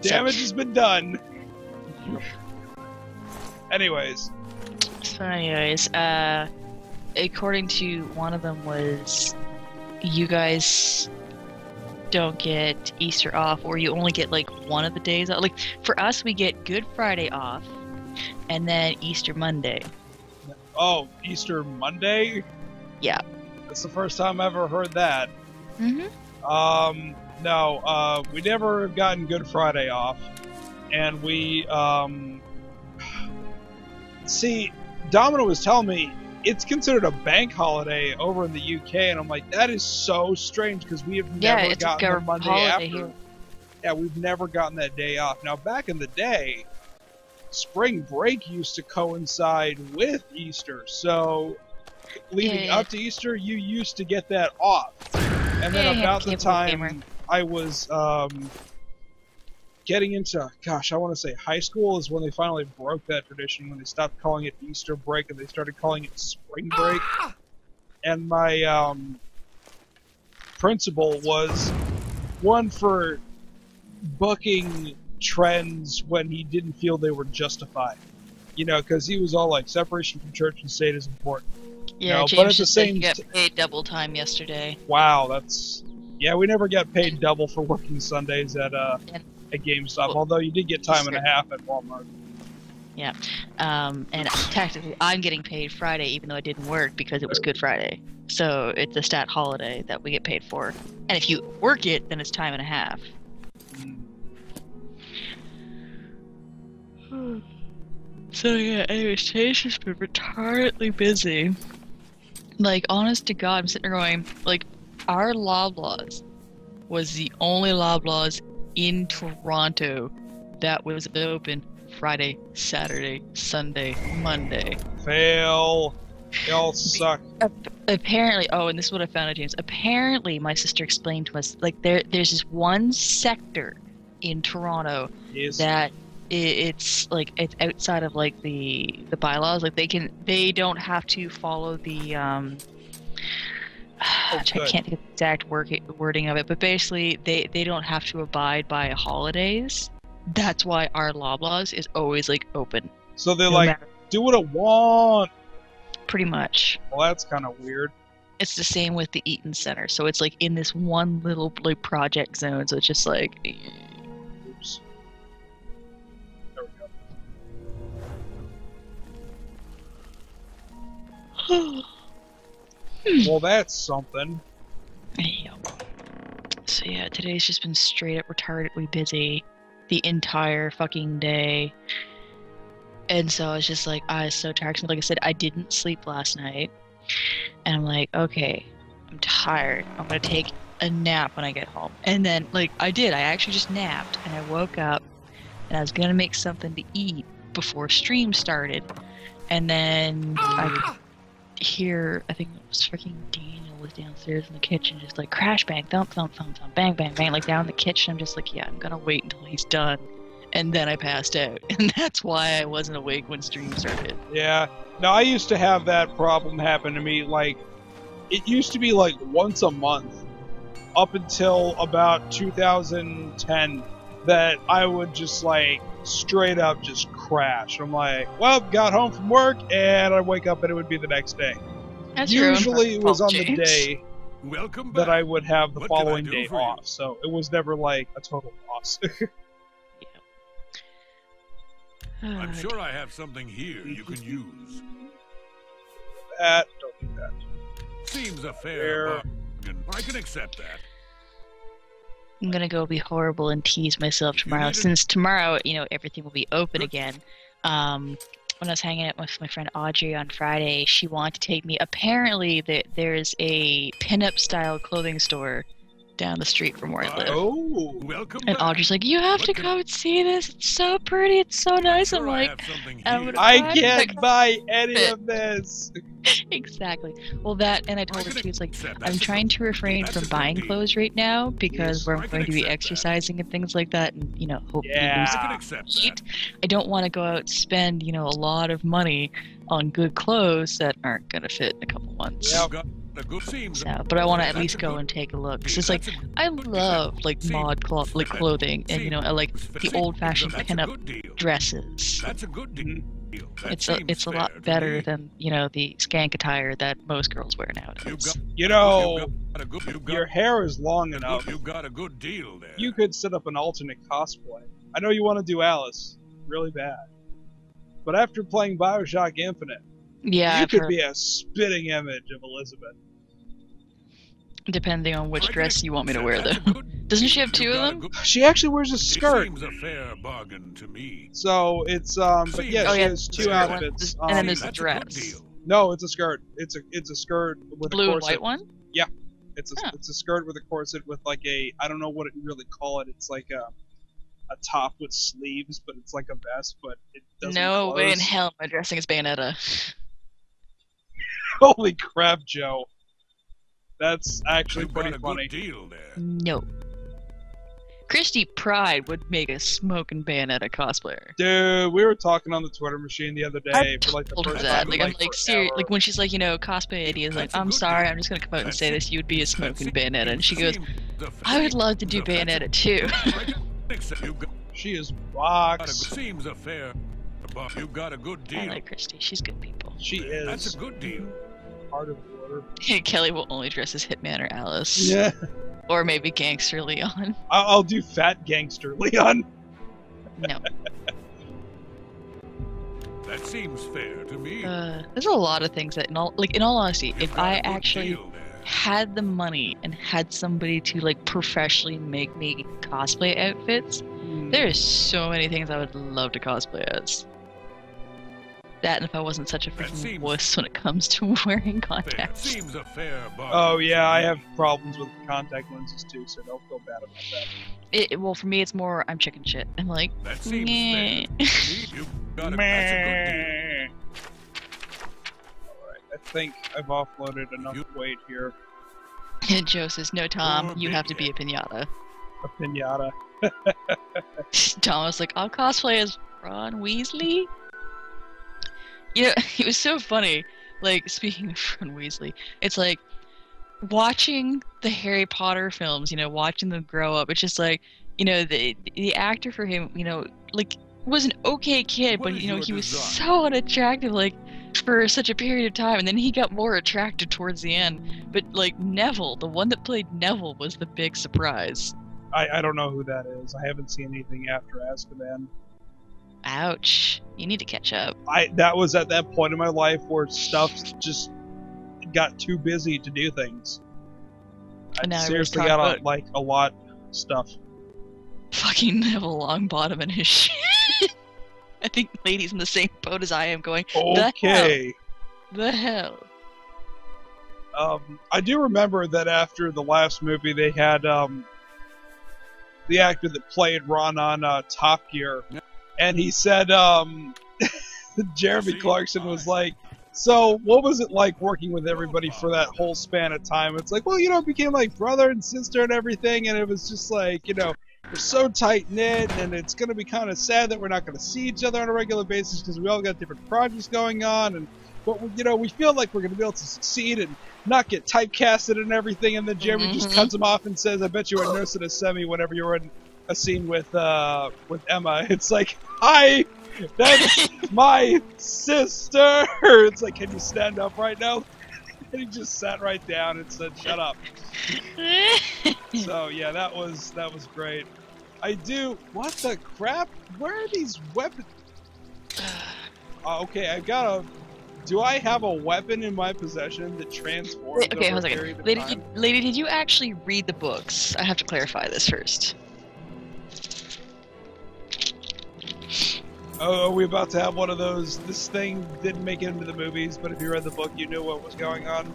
Damage has been done. Anyways. So anyways, according to one of them was, you guys don't get Easter off, or you only get like one of the days off. Like, for us, we get Good Friday off, and then Easter Monday. Oh, Easter Monday? Yeah. That's the first time I've ever heard that. Mm-hmm. No, we never have gotten Good Friday off. And we, see, Domino was telling me it's considered a bank holiday over in the UK, and I'm like, that is so strange, because we have never gotten the Monday after. Here. Yeah, we've never gotten that day off. Now, back in the day, spring break used to coincide with Easter, so leading up to Easter, you used to get that off. And then about the time I was getting into, gosh, I want to say high school is when they finally broke that tradition, when they stopped calling it Easter break and they started calling it spring break. And my principal was one for booking trends when he didn't feel they were justified. You know, because he was all like, separation from church and state is important. Yeah, no, James but at the just said same he got paid double time yesterday. Wow, that's... Yeah, we never got paid double for working Sundays at GameStop, although you did get time and a half at Walmart. Yeah, and technically I'm getting paid Friday even though I didn't work because it was Good Friday. So it's a stat holiday that we get paid for. And if you work it, then it's time and a half. So yeah, anyways, today's just been retardedly busy. Like, honest to God, I'm sitting there going, like, our Loblaws was the only Loblaws in Toronto that was open Friday, Saturday, Sunday, Monday. Fail. They all suck. Apparently, oh, and this is what I found out, James. Apparently, my sister explained to us, like, there's this one sector in Toronto that it's like it's outside of like the bylaws. Like they don't have to follow the I can't think of the exact wording of it, but basically they don't have to abide by holidays. That's why our Loblaws is always like open. So they're like do what I want. Pretty much. Well, that's kind of weird. It's the same with the Eaton Center. So it's like in this one little like project zone. So it's just like. Oops. There we go. Well, that's something. Yep. So yeah, today's just been straight up retardedly busy the entire fucking day. And so I was just like, I was so tired. Like I said, I didn't sleep last night. And I'm like, okay, I'm tired. I'm gonna take a nap when I get home. And then, like, I did. I actually just napped. And I woke up and I was gonna make something to eat before stream started. And then I could hear, I think it was freaking Daniel was downstairs in the kitchen, just like crash bang, thump, thump, thump, thump, bang, bang, bang, like down in the kitchen. I'm just like, yeah, I'm gonna wait until he's done. And then I passed out. And that's why I wasn't awake when stream started. Yeah. No, I used to have that problem happen to me. Like, it used to be like once a month up until about 2010 that I would just like straight up just crash. I'm like, well, got home from work, and I'd wake up and it would be the next day. That's Usually it was on the James. day Welcome that back. I would have the What can I following do day for you? off, so it was never like a total loss. I'm sure I have something here you can use. Don't do that. Seems a Fair. fair bargain. I can accept that. I'm gonna go be horrible and tease myself tomorrow, since tomorrow, you know, everything will be open again. When I was hanging out with my friend Audrey on Friday, she wanted to take me. Apparently, there's a pinup style clothing store down the street from where I live. Oh, Welcome And back. Audrey's like, you have to come and see this. It's so pretty. It's so nice. I'm Sure I like, have something I'm here. gonna I buy can't it. buy any of this. Exactly. Well, that, and I told her too, it's like, accept. I'm That's a trying good- to refrain that's from a good buying deal. clothes right now because Yes, we're I can going to be accept that. exercising and things like that, and, you know, hopefully Yeah. lose I can accept that. weight. I don't want to go out and spend, you know, a lot of money on good clothes that aren't going to fit in a couple months. Yep. You got a good seems. So, but I want to at That's least a go good and take a look. 'Cause deal. it's like, That's a good I deal. love, like, See, mod like that- clothing and, you know, I like the see, old-fashioned that's a pinup good deal. dresses. That's a good deal. That It's seems a fair lot to better me. than, you know, the skank attire that most girls wear You nowadays. got, You know, you got a good, you got, your hair is long enough. you got a good deal there. You could set up an alternate cosplay. I know you want to do Alice really bad, but after playing Bioshock Infinite, Yeah, you I've could heard, be a spitting image of Elizabeth. depending on which I can dress you want me to wear, accept though. that's a good Doesn't deal. she have two You of got a them? good- She actually wears a It skirt, seems a fair bargain to me. so it's but yeah, Oh, she yeah, has the two skirt one. outfits. And then there's the That's a good dress. deal. No, it's a skirt. It's a skirt with Blue a and corset. white one? It's Huh. a skirt with a corset with like a, I don't know what it really call it. It's like a top with sleeves, but it's like a vest, but it doesn't No way in close. hell am I dressing as Bayonetta. Holy crap, Joe. That's actually You got pretty a funny. good deal there. No. Christy Pride would make a smoking Bayonetta cosplayer. Dude, we were talking on the Twitter machine the other day for like the Told her first that. time Like, in I'm like, serious. forever. Like, when she's like, you know, cosplay ideas, like, That's a I'm good sorry, deal. I'm just gonna come out and That's say it. this, you'd be a smoking Bayonetta. And she goes, Seems a I would love to do fair- Bayonetta too. I can accept you got She is a good, box. seems a fair, but you got a good I deal. like Christy. She's good people. She That's is a good deal. part of order. Kelly will only dress as Hitman or Alice. Yeah, Or maybe Gangster Leon. I'll do Fat Gangster Leon. No. That seems fair to me. There's a lot of things that, in all honesty, You've if got a I good actually deal there. had the money and had somebody to like professionally make me cosplay outfits, there's so many things I would love to cosplay as. That, and if I wasn't such a That freaking seems wuss when it comes to wearing Fair. contacts. Seems a fair bargain. Oh yeah, I have problems with contact lenses too, so don't feel bad about that. Well, for me, it's more I'm chicken shit. I'm like, That seems meh. fair. You got a, that's a Alright, I think I've offloaded enough weight here. And Joe says, no, Tom, Poor you have to be a pinata. A pinata. Tom was like, I'll cosplay as Ron Weasley. You know, it was so funny. Like, speaking of Ron Weasley, it's like watching the Harry Potter films, you know, watching them grow up. It's just like, you know, the actor for him, you know, like was an okay kid, What but is you know, your he was design? so unattractive, like, for such a period of time, and then he got more attractive towards the end. But, like, Neville, the one that played Neville, was the big surprise. I don't know who that is. I haven't seen anything after Azkaban. Ouch. You need to catch up. That was at that point in my life where stuff just got too busy to do things. And now I everybody's seriously talking got about like a lot of stuff. fucking Neville Longbottom and his shit. I think ladies in the same boat as I am going, Okay. the hell? I do remember that after the last movie, they had the actor that played Ron on Top Gear, and he said Jeremy Clarkson was like, so what was it like working with everybody for that whole span of time? It's like, well, you know, it became like brother and sister and everything, and it was just like, you know, we're so tight-knit, and it's going to be kind of sad that we're not going to see each other on a regular basis because we all got different projects going on, but you know, we feel like we're going to be able to succeed and not get typecasted and everything, and then Jeremy just cuts him off and says, I bet you were nursing a semi whenever you were in a scene with Emma. It's like, hi, that's my sister! It's like, can you stand up right now? And he just sat right down and said, shut up. So yeah, that was great. What the crap? Where are these weapons? Okay, do I have a weapon in my possession that transforms Okay, hold over on a a period second. of time? Lady, did you actually read the books? I have to clarify this first. Oh, are we about to have one of those, this thing didn't make it into the movies, but if you read the book, you knew what was going on?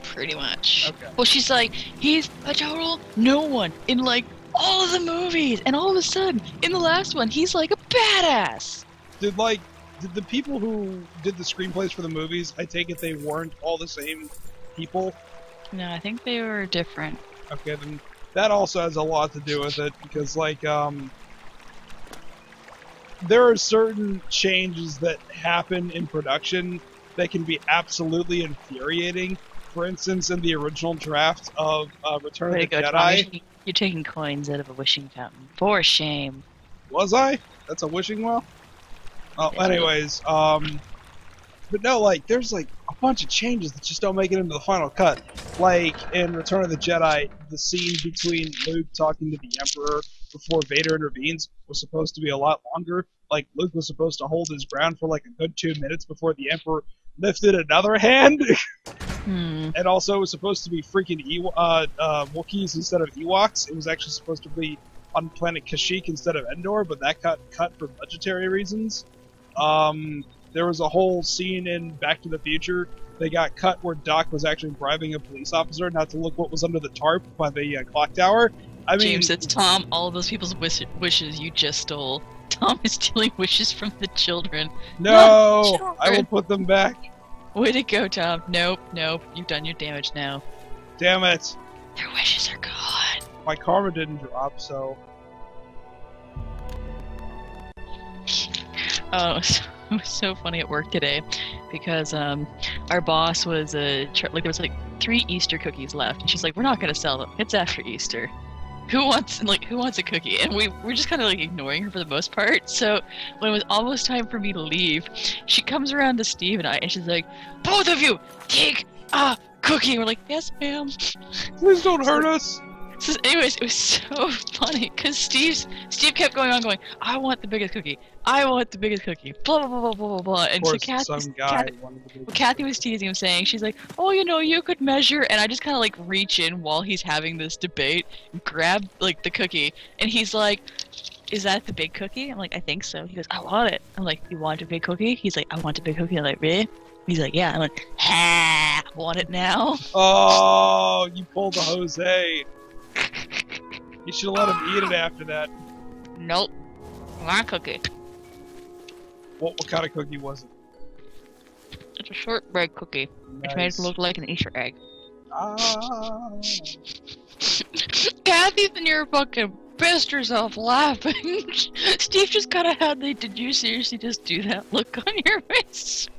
Pretty much. Okay. Well, she's like, he's a total no one in, like, all of the movies, and all of a sudden, in the last one, he's like a badass! Did the people who did the screenplays for the movies, I take it they weren't all the same people? No, I think they were different. Okay, then that also has a lot to do with it, because, like, there are certain changes that happen in production that can be absolutely infuriating. For instance, in the original draft of Return of the Jedi... Tommy. You're taking coins out of a wishing fountain. For shame. Was I? That's a wishing well? Well, anyways, but no, like, there's, like, a bunch of changes that just don't make it into the final cut. Like, in Return of the Jedi, the scene between Luke talking to the Emperor before Vader intervenes was supposed to be a lot longer. Like, Luke was supposed to hold his ground for, like, a good 2 minutes before the Emperor lifted another hand. And also, it was supposed to be freaking Wookiees instead of Ewoks. It was actually supposed to be on planet Kashyyyk instead of Endor, but that got cut for budgetary reasons. There was a whole scene in Back to the Future they got cut where Doc was actually bribing a police officer not to look what was under the tarp by the clock tower. I mean, James, it's Tom. All of those people's wishes you just stole. Tom is stealing wishes from the children. No! I will put them back. Way to go, Tom. Nope, nope. You've done your damage now. Damn it. Their wishes are gone. My karma didn't drop, so... Oh, it was so funny at work today because our boss was there was like 3 Easter cookies left, and she's like, "We're not gonna sell them. It's after Easter. Who wants a cookie?" And we're just kind of like ignoring her for the most part. So when it was almost time for me to leave, she comes around to Steve and I, and she's like, "Both of you, take a cookie." And we're like, "Yes, ma'am." Please don't hurt us. So anyways, it was so funny because Steve kept going on, going, "I want the biggest cookie. I want the biggest cookie." Blah blah blah blah blah blah. And so Kathy was teasing him, saying, she's like, "Oh, you know, you could measure." And I just kind of like reach in while he's having this debate, grab like the cookie, and he's like, "Is that the big cookie?" I'm like, "I think so." He goes, "I want it." I'm like, "You want a big cookie?" He's like, "I want a big cookie." I'm like, "Really?" He's like, "Yeah." I'm like, "Ha! Want it now?" Oh, you pulled a Jose. You should have let him eat it after that. Nope. My cookie. What kind of cookie was it? It's a shortbread cookie. Nice. It's made to look like an Easter egg. Ah. Kathy's in here fucking pissed herself laughing. Steve just kind of had the "did you seriously just do that" look on your face.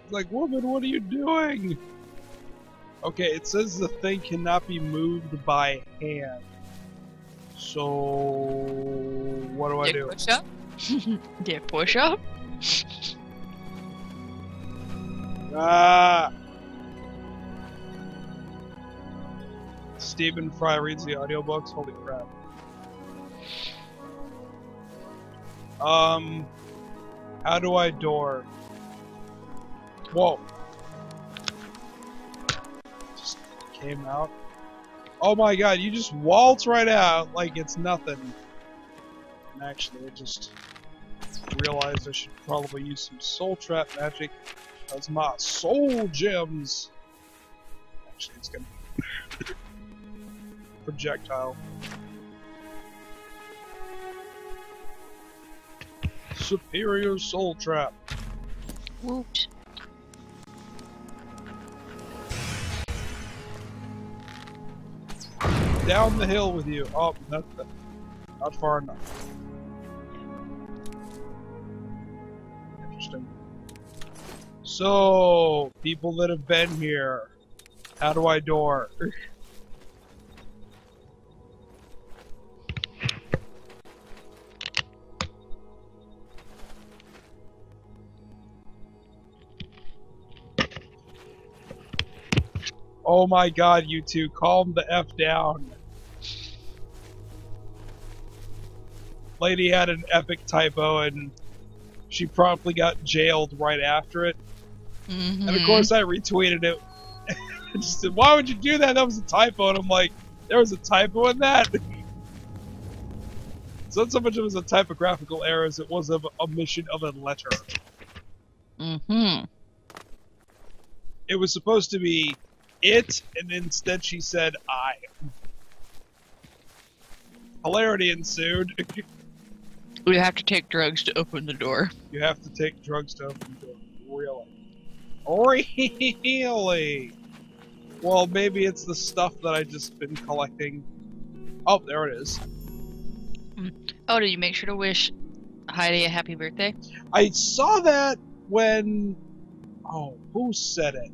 Like, woman, what are you doing? Okay, it says the thing cannot be moved by hand. So, what do I do? Push up? Der Porsche? Ah! Stephen Fry reads the audiobooks. Holy crap. How do I door? Whoa. Just came out. Oh my god, you just waltz right out like it's nothing. And actually, I just realized I should probably use some soul trap magic because my soul gems. Actually, it's gonna be projectile. Superior soul trap. Woot. Down the hill with you. Oh, not far enough. Interesting. So, people that have been here, how do I door? Oh my god, you two, calm the F down. Lady had an epic typo and she promptly got jailed right after it. And of course I retweeted it. Just said, why would you do that? That was a typo. And I'm like, there was a typo in that? It's not so much it was a typographical error as it was an omission of a letter. It was supposed to be it, and instead she said I. Hilarity ensued. We have to take drugs to open the door. You have to take drugs to open the door. Really? Really? Well, maybe it's the stuff that I just been collecting. Oh, there it is. Oh, did you make sure to wish Heidi a happy birthday? I saw that when... Oh, who said it?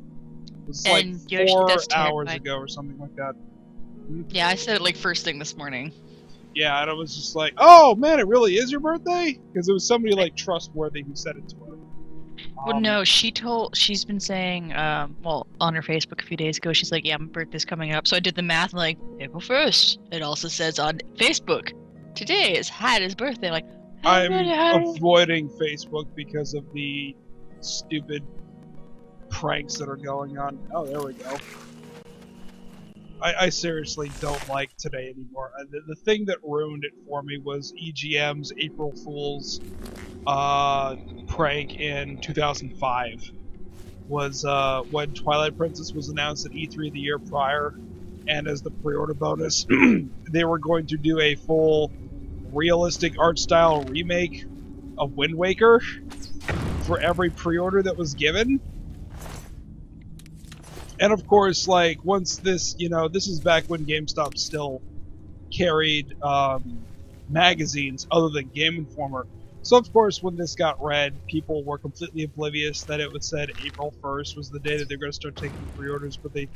It was like And Yoshi, 4 that's hours terrifying. ago or something like that. Yeah, I said it like first thing this morning. Yeah, and I was just like, oh man, it really is your birthday? Because it was somebody like trustworthy who said it to her. Well, no, she's been saying, well, on her Facebook a few days ago, she's like, yeah, my birthday's coming up. So I did the math, like, April 1st. It also says on Facebook, today is Heidi's birthday. Like, I'm Heidi. avoiding Facebook because of the stupid pranks that are going on. Oh, there we go. I seriously don't like today anymore. The thing that ruined it for me was EGM's April Fool's prank in 2005. Was when Twilight Princess was announced at E3 the year prior, and as the pre-order bonus, they were going to do a full realistic art style remake of Wind Waker for every pre-order that was given. And of course, like, once this, you know, this is back when GameStop still carried magazines other than Game Informer. So of course, when this got read, people were completely oblivious that it was said April 1st was the day that they're going to start taking pre-orders, but they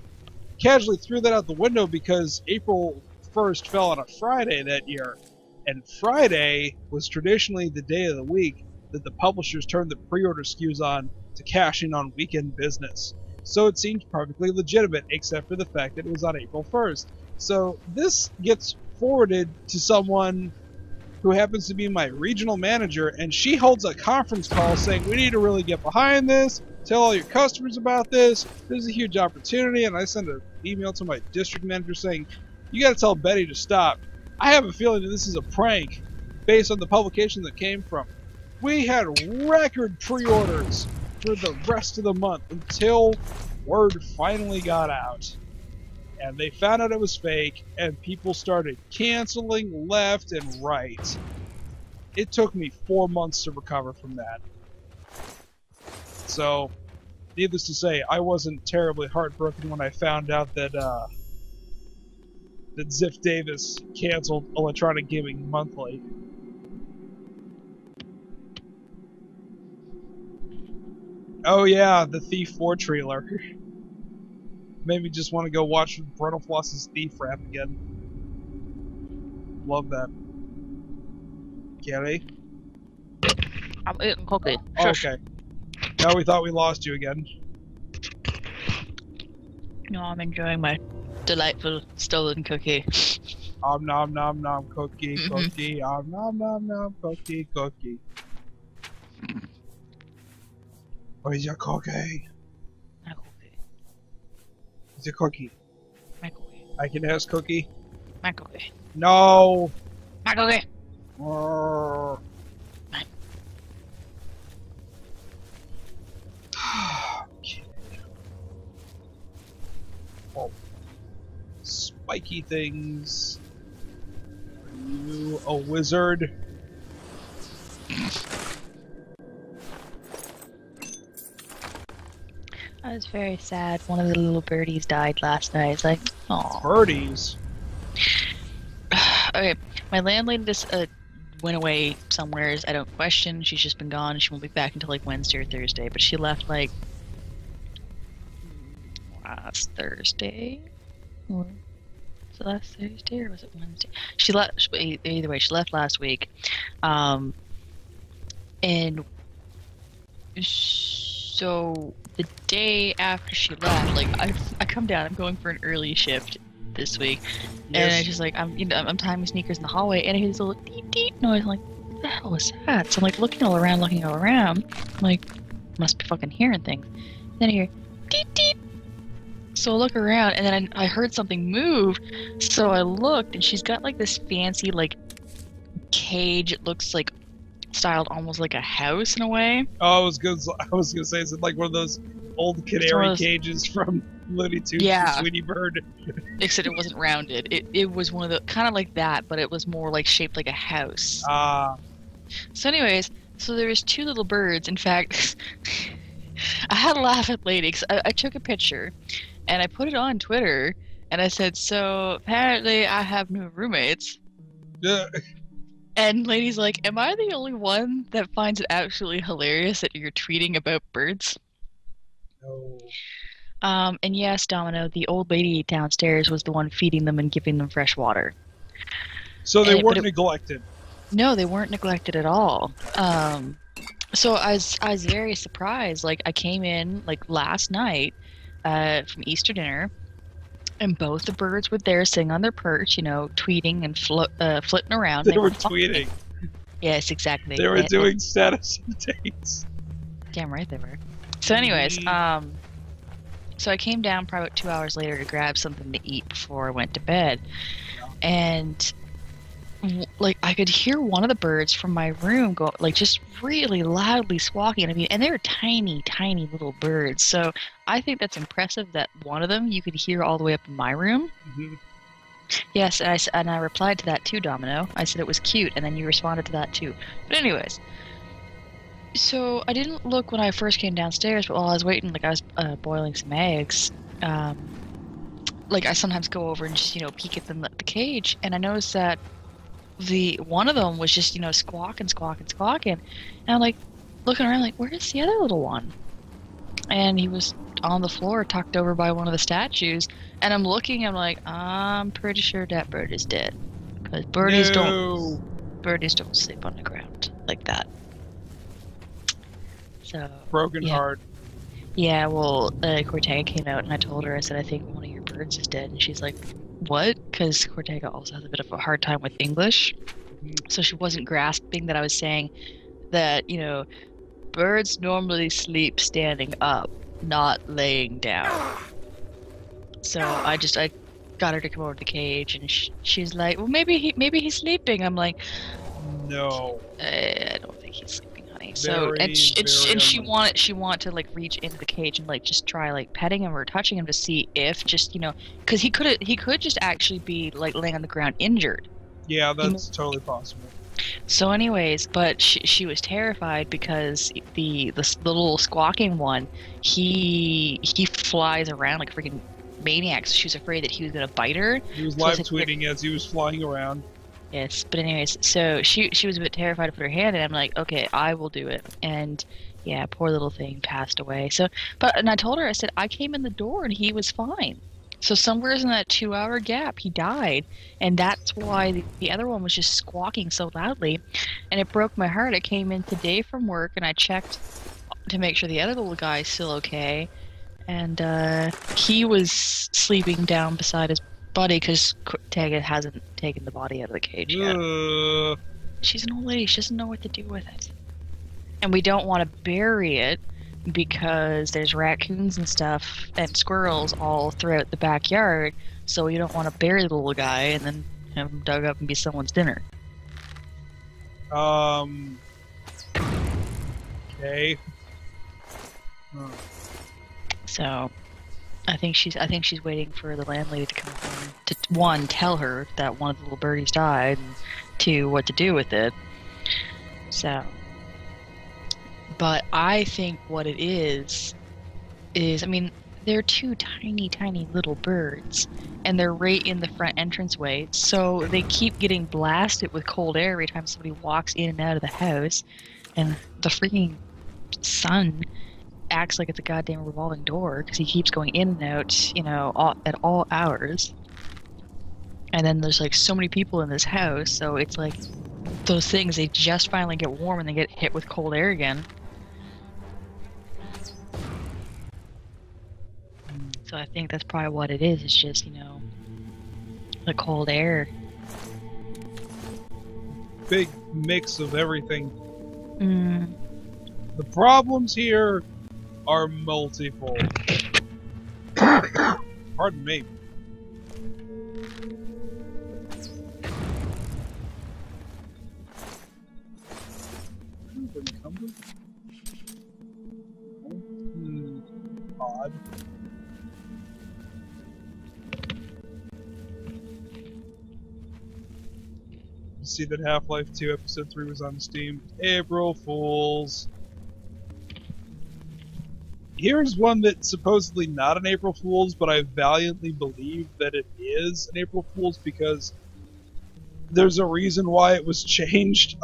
casually threw that out the window because April 1st fell on a Friday that year. And Friday was traditionally the day of the week that the publishers turned the pre-order SKUs on to cash in on weekend business. So it seemed perfectly legitimate, except for the fact that it was on April 1st. So this gets forwarded to someone who happens to be my regional manager, and she holds a conference call saying, we need to really get behind this, tell all your customers about this, there's a huge opportunity, and I send an email to my district manager saying, you gotta tell Betty to stop. I have a feeling that this is a prank, based on the publication that came from. We had record pre-orders for the rest of the month until word finally got out. And they found out it was fake, and people started canceling left and right. It took me 4 months to recover from that. So, needless to say, I wasn't terribly heartbroken when I found out that that Ziff Davis canceled Electronic Gaming Monthly. Oh yeah, the Thief 4 trailer. Made me just want to go watch Bruno Floss's Thief rap again. Love that. Gary? I'm eating cookie. Okay. Now we thought we lost you again. No, I'm enjoying my delightful stolen cookie. Om nom nom nom cookie Mhm. cookie. Om nom nom nom cookie cookie. Where's your cookie? My cookie. Where's your cookie? My cookie. I can ask cookie. My cookie. No. My cookie. Brrr. Okay. Oh. Spiky things. Are you a wizard? I was very sad. One of the little birdies died last night. It's like, oh. Birdies. Okay, my landlady just went away somewhere. I don't question. She's just been gone. She won't be back until like Wednesday or Thursday. But she left like last Thursday. Or was it last Thursday or was it Wednesday? She left. Either way, she left last week. And so the day after she left, like I come down. I'm going for an early shift this week. And I just like I'm tying my sneakers in the hallway, and I hear this little deep deep noise. I'm like, what the hell was that? So I'm like looking all around. I'm like, must be fucking hearing things. Then I hear deep deep. So I look around, and then I heard something move. So I looked, and she's got like this fancy like cage. It looks like styled almost like a house in a way. Oh, I was gonna say, is it like one of those old canary cages from Looney Tunes Yeah. for Sweetie Bird? Except it wasn't rounded. It was one of the kind of like that, but it was more like shaped like a house. So anyways, so there was two little birds. In fact, I had to laugh at lady because I took a picture and I put it on Twitter and I said, so apparently I have new roommates. Yeah. And lady's like, am I the only one that finds it absolutely hilarious that you're tweeting about birds? No. And yes, Domino, the old lady downstairs was the one feeding them and giving them fresh water. So they weren't neglected. No, they weren't neglected at all. So I was very surprised. Like I came in like last night from Easter dinner, and both the birds were there sitting on their perch, you know, tweeting and flitting around. They were tweeting. Yes, exactly. They were doing status updates. Damn right they were. So anyways, so I came down probably about 2 hours later to grab something to eat before I went to bed. And like I could hear one of the birds from my room go like just really loudly squawking. I mean, and they were tiny, tiny little birds. So I think that's impressive that one of them you could hear all the way up in my room. Mm-hmm. Yes, and I replied to that too, Domino. I said it was cute, and then you responded to that too. But anyways, so I didn't look when I first came downstairs, but while I was waiting, like I was boiling some eggs, like I sometimes go over and just, you know, peek at them at the cage, and I noticed that one of them was just, you know, squawking, and I'm like looking around like, where's the other little one? And he was on the floor tucked over by one of the statues, and I'm looking, I'm like, I'm pretty sure that bird is dead, because birdies don't sleep on the ground like that. So Broken heart. Yeah, well, Cortega came out and I told her, I said, I think one of your birds is dead. And she's like, what? Because Cortega also has a bit of a hard time with English. So she wasn't grasping that I was saying that, you know, birds normally sleep standing up, not laying down. So I got her to come over to the cage, and she's like, well, maybe he's sleeping. I'm like, no, I don't think he's sleeping, honey. So she wanted to like reach into the cage and like just try like petting him or touching him to see if just, you know, because he could just actually be like laying on the ground injured. Yeah, that's totally possible. So anyways, but she was terrified because the little squawking one, he flies around like a freaking maniac. So she was afraid that he was gonna bite her. He was live tweeting as he was flying around. Yes, but anyways, so she was a bit terrified to put her hand in. I'm like, okay, I will do it. And yeah, poor little thing passed away. So, and I told her, I said, I came in the door and he was fine. So somewhere in that 2-hour gap, he died, and that's why the other one was just squawking so loudly, and it broke my heart. I came in today from work, and I checked to make sure the other little guy's still okay, and he was sleeping down beside his buddy because Tega hasn't taken the body out of the cage yet. She's an old lady. She doesn't know what to do with it, and we don't want to bury it because there's raccoons and stuff and squirrels all throughout the backyard, so you don't want to bury the little guy and then have him dug up and be someone's dinner. Okay. So, I think she's waiting for the landlady to come home to, one, tell her that one of the little birdies died, and two, what to do with it. So, but I think what it is, I mean, they're two tiny, tiny little birds, and they're right in the front entranceway, so they keep getting blasted with cold air every time somebody walks in and out of the house, and the freaking sun acts like it's a goddamn revolving door, because he keeps going in and out, you know, at all hours. And then there's like so many people in this house, so it's like those things, they just finally get warm and they get hit with cold air again. So I think that's probably what it is. It's just, you know, the cold air. Big mix of everything. Mm. The problems here are multiple. Pardon me. Odd. See that Half-Life 2 Episode 3 was on Steam. April Fools. Here's one that's supposedly not an April Fool's, but I valiantly believe that it is an April Fool's because there's a reason why it was changed.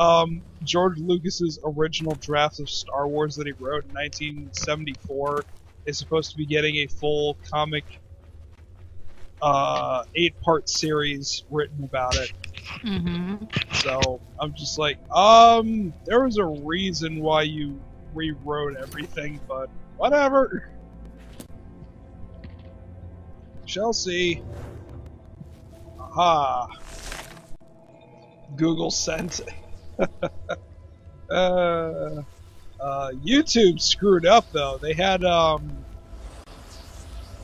George Lucas's original draft of Star Wars that he wrote in 1974 is supposed to be getting a full comic 8-part series written about it. Mm-hmm. So I'm just like, there was a reason why you rewrote everything, but whatever. Shall see. Aha. Google sent. YouTube screwed up though. They had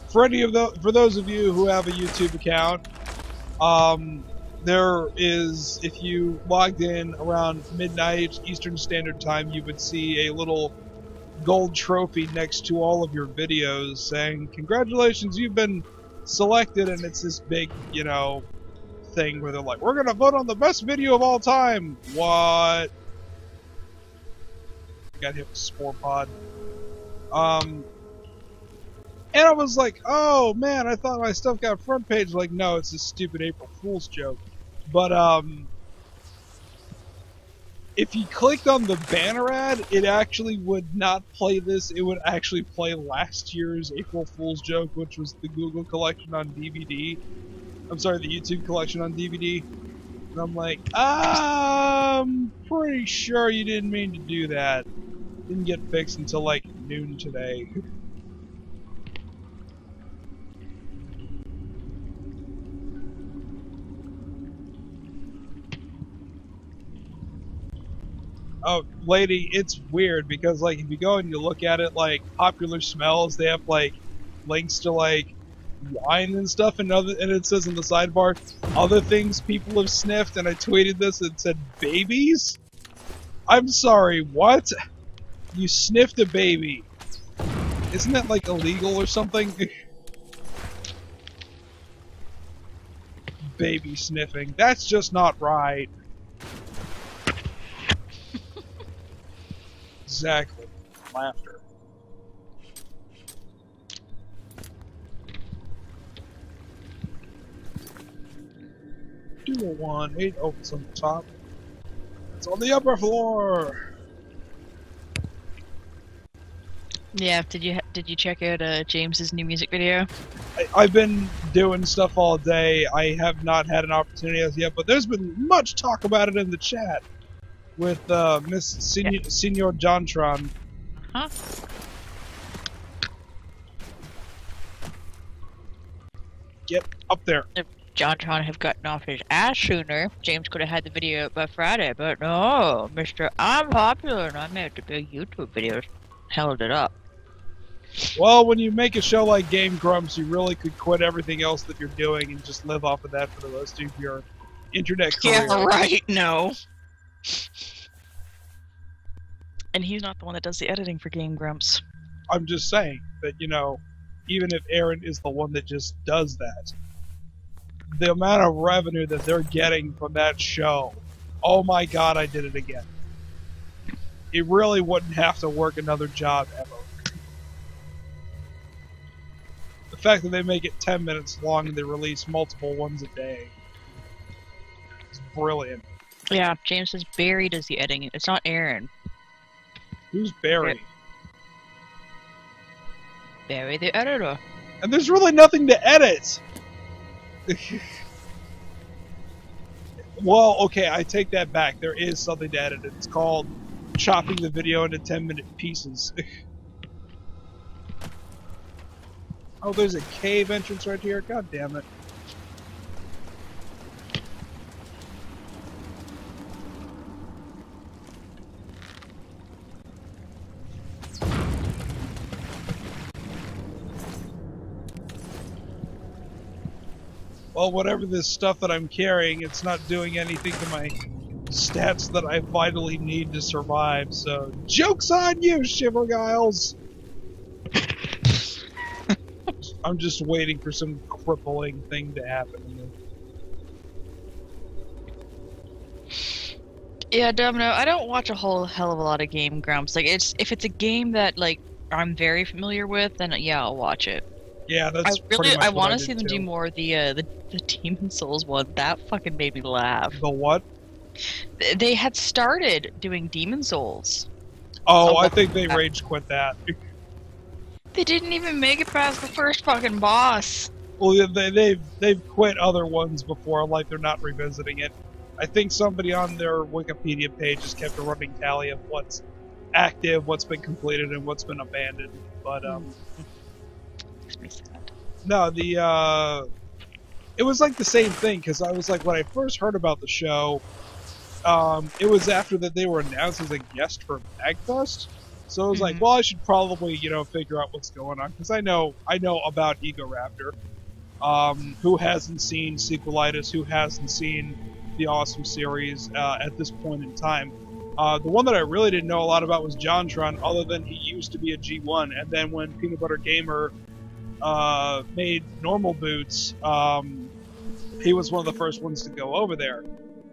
for those of you who have a YouTube account, there is, if you logged in around midnight Eastern Standard Time, you would see a little gold trophy next to all of your videos saying, "Congratulations, you've been selected," and it's this big, you know, thing where they're like, "We're gonna vote on the best video of all time." What? Got hit with Spore Pod. And I was like, oh man, I thought my stuff got front page. Like, no, it's a stupid April Fool's joke. But, if you clicked on the banner ad, it actually would not play this. It would actually play last year's April Fool's joke, which was the Google collection on DVD. I'm sorry, the YouTube collection on DVD. And I'm like, I'm pretty sure you didn't mean to do that. Didn't get fixed until like noon today. Oh, lady, it's weird because, like, if you go and you look at it, like, popular smells, they have, like, links to, like, wine and stuff, and it says in the sidebar, other things people have sniffed, and I tweeted this and said, babies? I'm sorry, what? You sniffed a baby. Isn't that, like, illegal or something? Baby sniffing. That's just not right. Exactly. Laughter. Do a 1-8 opens on the top. It's on the upper floor. Yeah. Did you check out James's new music video? I've been doing stuff all day. I have not had an opportunity as yet, but there's been much talk about it in the chat with Miss Senor Jontron. Huh? Get up there. If Jontron have gotten off his ass sooner, James could have had the video up by Friday, but no, Mr. I'm popular and I made the big YouTube videos. Held it up. Well, when you make a show like Game Grumps, you really could quit everything else that you're doing and just live off of that for the rest of your internet career. Yeah, right, no. And he's not the one that does the editing for Game Grumps. I'm just saying that, you know, even if Aaron is the one that just does that, the amount of revenue that they're getting from that show, oh my god, I did it again. It really wouldn't have to work another job ever. The fact that they make it 10 minutes long and they release multiple ones a day is brilliant. Yeah, James says Barry does the editing. It's not Aaron. Who's Barry? Barry the editor. And there's really nothing to edit! Well, okay, I take that back. There is something to edit. It's called chopping the video into 10-minute pieces. Oh, there's a cave entrance right here. God damn it. Well, whatever this stuff that I'm carrying, it's not doing anything to my stats that I vitally need to survive, so joke's on you, Shivering Isles! I'm just waiting for some crippling thing to happen. Yeah, Domino, I don't watch a whole hell of a lot of Game Grumps. Like, if it's a game that, like, I'm very familiar with, then yeah, I'll watch it. Yeah, that's pretty much I what want I to see did them too. do more of the Demon Souls one. That fucking made me laugh. The what? They had started doing Demon Souls. Oh, I think they rage quit that. They didn't even make it past the first fucking boss. Well, they've quit other ones before, like they're not revisiting it. I think somebody on their Wikipedia page just kept a running tally of what's active, what's been completed, and what's been abandoned. But Makes me sad. no, it was like the same thing, because I was like, when I first heard about the show, it was after that they were announced as a guest for Magfest. So I was like, well, I should probably, you know, figure out what's going on, because I know about Ego Raptor. Who hasn't seen Sequelitis? Who hasn't seen the Awesome series at this point in time? The one that I really didn't know a lot about was Jontron, other than he used to be a G1, and then when Peanut Butter Gamer made normal boots, he was one of the first ones to go over there.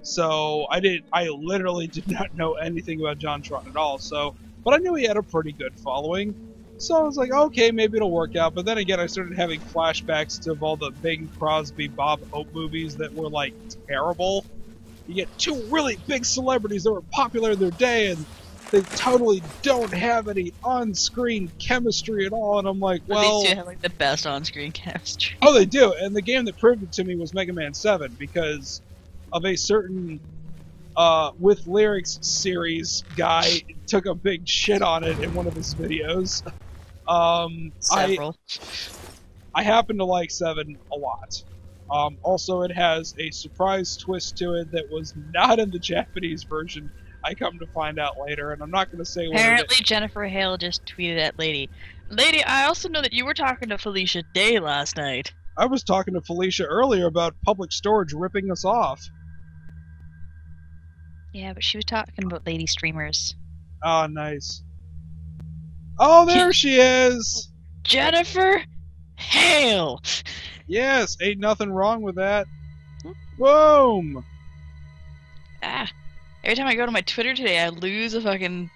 So I literally did not know anything about Jontron at all. So, but I knew he had a pretty good following. So I was like, okay, maybe it'll work out. But then again, I started having flashbacks to all the Bing Crosby, Bob Hope movies that were like terrible. You get two really big celebrities that were popular in their day, and they totally don't have any on-screen chemistry at all. And I'm like, well, these two have like the best on-screen chemistry. Oh, they do. And the game that proved it to me was Mega Man 7, because of a certain with lyrics series guy took a big shit on it in one of his videos. Several. I happen to like 7 a lot. Also, it has a surprise twist to it that was not in the Japanese version. I come to find out later, and I'm not going to say what Apparently, it is. Jennifer Hale just tweeted at Lady. Lady, I also know that you were talking to Felicia Day last night. I was talking to Felicia earlier about public storage ripping us off. Yeah, but she was talking about lady streamers. Oh, nice. Oh, there she is! Jennifer Hale! Yes, ain't nothing wrong with that. Boom! Ah. Every time I go to my Twitter today, I lose a fucking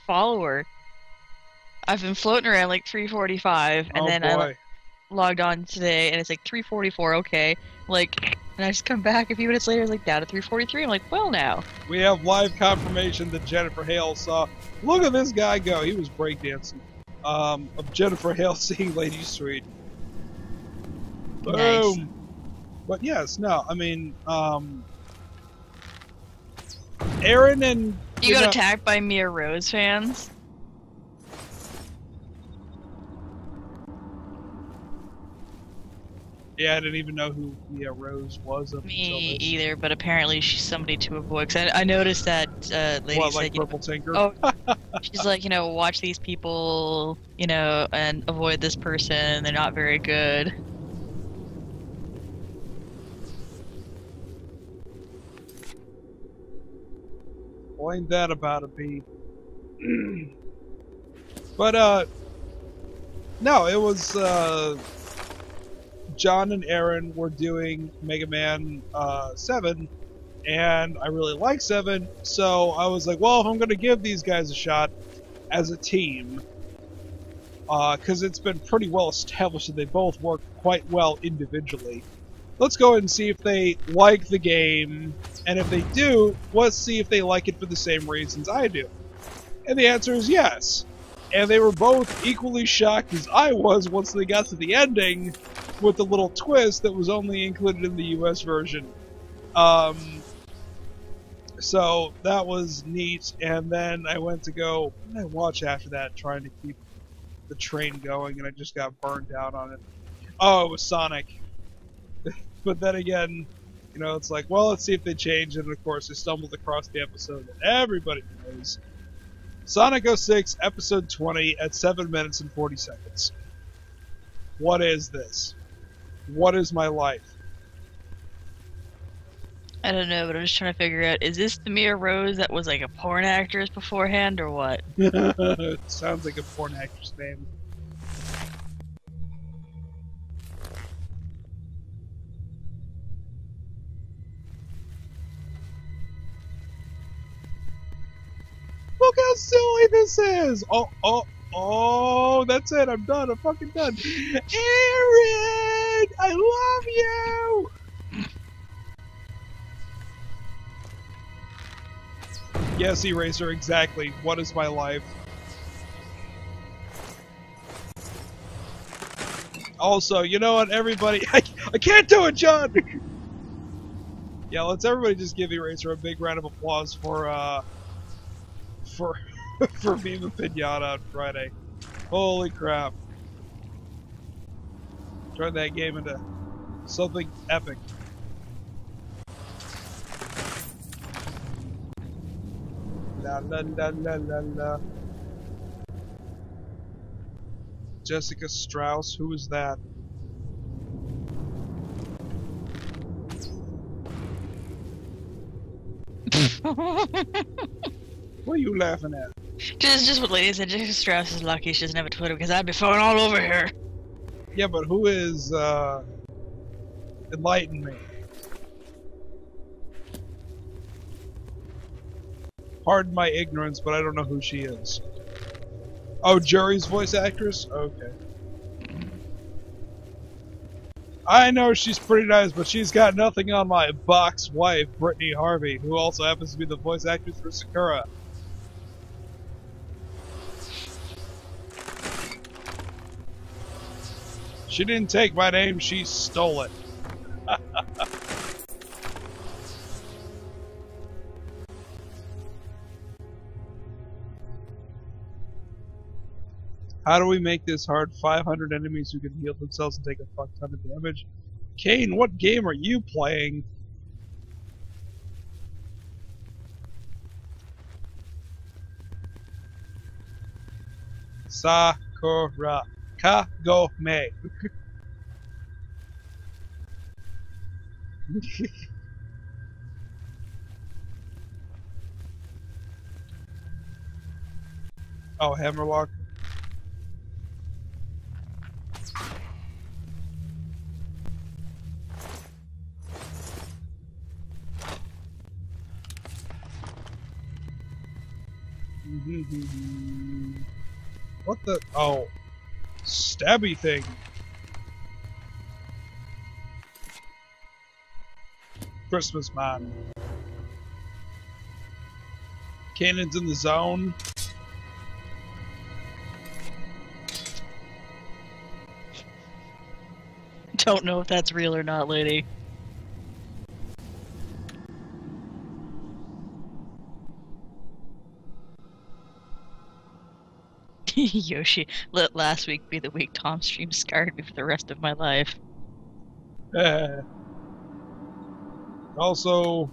follower. I've been floating around like 345, and then I logged on today, and it's like 344, okay. Like, and I just come back a few minutes later, like down to 343. I'm like, well, now. We have live confirmation that Jennifer Hale saw. Look at this guy go. He was breakdancing. Of Jennifer Hale seeing Lady Sweet. Nice. Boom. But yes, no, I mean, Aaron and You got know, attacked by Mia Rose fans? yeah, I didn't even know who Mia Rose was up until Me this. either, but apparently she's somebody to avoid. Cause I noticed that lady What, said, like Purple Tinker? oh, she's like, watch these people, and avoid this person. They're not very good. Well, ain't that about a bee? But, no, it was, John and Aaron were doing Mega Man, 7, and I really like 7, so I was like, well, if I'm gonna give these guys a shot as a team, because it's been pretty well established that they both work quite well individually, let's go ahead and see if they like the game, and if they do, let's see if they like it for the same reasons I do. And the answer is yes. And they were both equally shocked as I was once they got to the ending with the little twist that was only included in the US version. So that was neat, and then I went to go, what did I watch after that, trying to keep the train going, and I just got burned out on it. Oh, it was Sonic. But then again, it's like, well, let's see if they change, and of course I stumbled across the episode that everybody knows. Sonic 06, episode 20, at 7 minutes and 40 seconds. What is this? What is my life? I don't know, but I'm just trying to figure out, is this the Mia Rose that was like a porn actress beforehand, or what? It sounds like a porn actress name. Look how silly this is! Oh, that's it, I'm done, I'm fucking done. Aaron! I love you! Yes, Eraser, exactly. What is my life? Also, you know what, everybody... I can't do it, John! Yeah, let's everybody just give Eraser a big round of applause for being a pinata on Friday. Holy crap. Turn that game into something epic. La la la la la la. Jessica Strauss, who is that? What are you laughing at? Just what lady said, Jessica Strauss is lucky she doesn't have a Twitter, because I'd be falling all over her. Yeah, but who is, enlighten me. Pardon my ignorance, but I don't know who she is. Oh, Jury's voice actress? Okay. I know she's pretty nice, but she's got nothing on my box wife, Brittany Harvey, who also happens to be the voice actress for Sakura. She didn't take my name, she stole it. How do we make this hard? 500 enemies who can heal themselves and take a fuck ton of damage. Kane, what game are you playing? Sakura Kagome. Oh, Hammerlock. What the? Oh. Stabby thing. Christmas man. Cannon's in the zone. don't know if that's real or not, lady. Yoshi, let last week be the week Tom stream scarred me for the rest of my life. Also,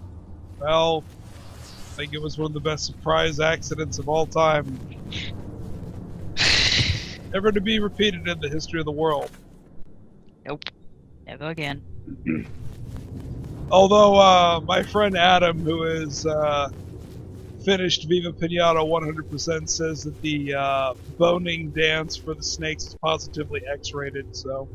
well, I think it was one of the best surprise accidents of all time. Never to be repeated in the history of the world. Nope. Never again. Although, my friend Adam, who is, finished Viva Pinata 100%, says that the, boning dance for the snakes is positively X-rated, so...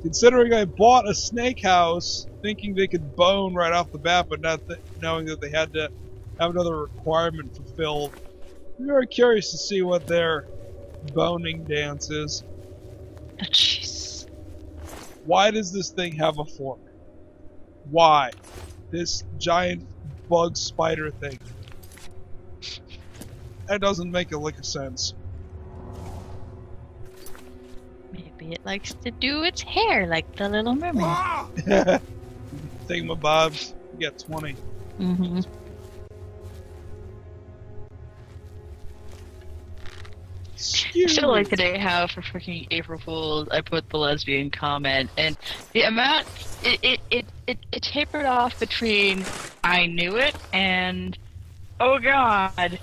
Considering I bought a snake house, thinking they could bone right off the bat, but not knowing that they had to have another requirement fulfilled, I'm very curious to see what their boning dance is. Oh, jeez. Why does this thing have a fork? Why? This giant bug spider thing. That doesn't make a lick of sense. Maybe it likes to do its hair like the Little Mermaid. Thingamabobs, you get 20. Mm-hmm. I feel like today how for freaking April Fools I put the lesbian comment, and the amount it tapered off between I knew it and oh god,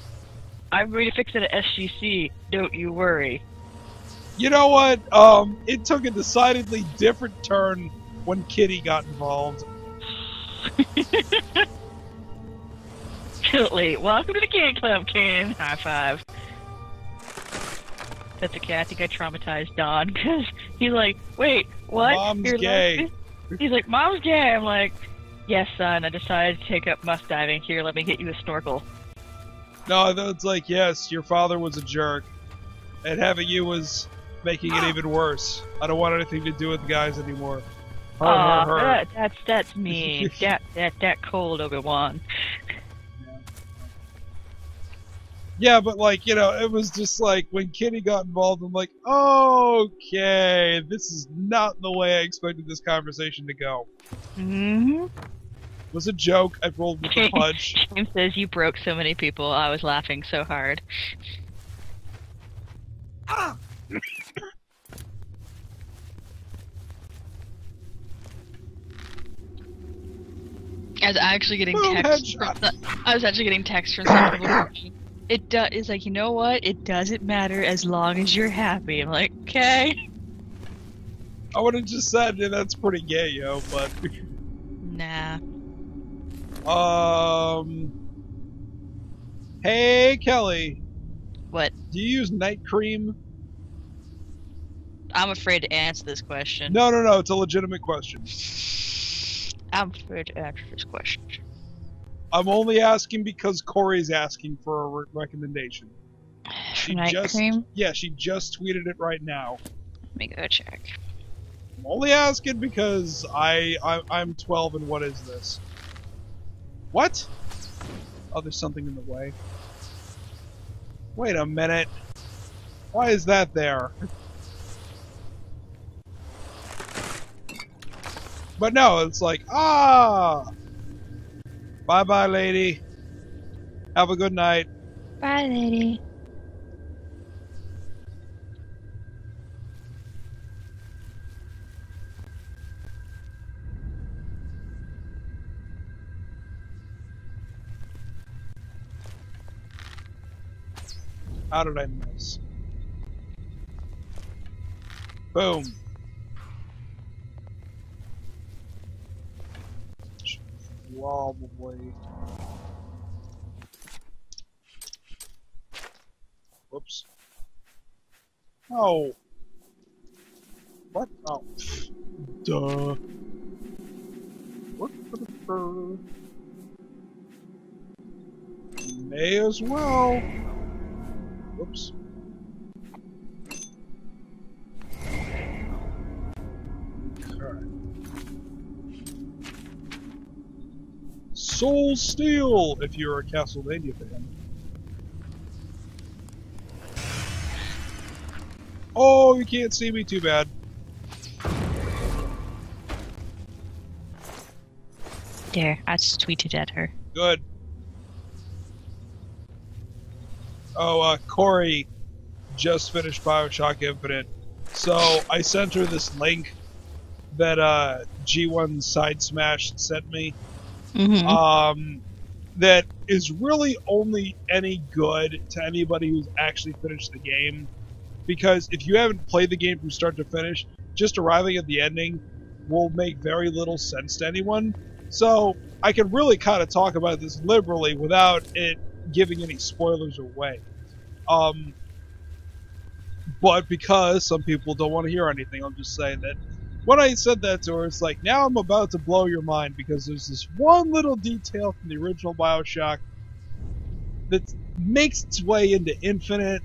I'm going to fix it at SGC, don't you worry. You know what? It took a decidedly different turn when Kitty got involved. Absolutely. Welcome to the King Club, King. High five. That's okay. I think I traumatized Don because he's like, "Wait, what? Mom's You're gay." lesbian?" He's like, "Mom's gay." I'm like, "Yes, son. I decided to take up must diving. Here, let me get you a snorkel." No, it's like, yes, your father was a jerk, and having you was making it even worse. I don't want anything to do with guys anymore. Her. That's me. that cold Obi-Wan. Yeah, but like, you know, it was just like when Kitty got involved, I'm like, okay, this is not the way I expected this conversation to go. Mm-hmm. It was a joke. I rolled with the punch. James says you broke so many people. I was laughing so hard. I was actually getting text. I was actually getting text from some people. It's like, you know what? It doesn't matter as long as you're happy. I'm like, okay. I would have just said, yeah, that's pretty gay, yo, but... Nah. Hey, Kelly. What? Do you use night cream? I'm afraid to answer this question. No, it's a legitimate question. I'm afraid to answer this question. I'm only asking because Corey's asking for a recommendation. Night cream? Yeah, she just tweeted it right now. Let me go check. I'm only asking because I'm 12 and what is this? What? Oh, there's something in the way. Wait a minute. Why is that there? But no, it's like, bye-bye, lady. Have a good night. Bye, lady. How did I miss? Boom. Probably. Whoops. Oh. What? Oh. Duh. What the May as well. Whoops. Soul Steel, if you're a Castlevania fan. Oh, you can't see me, too bad. There, I just tweeted at her. Good. Oh, Corey just finished Bioshock Infinite. So I sent her this link that G1 Side Smash sent me. Mm-hmm. That is really only any good to anybody who's actually finished the game. Because if you haven't played the game from start to finish, just arriving at the ending will make very little sense to anyone. So I can really kind of talk about this liberally without it giving any spoilers away. But because some people don't want to hear anything, I'm just saying that when I said that to her, it's like, now I'm about to blow your mind because there's this one little detail from the original Bioshock that makes its way into Infinite,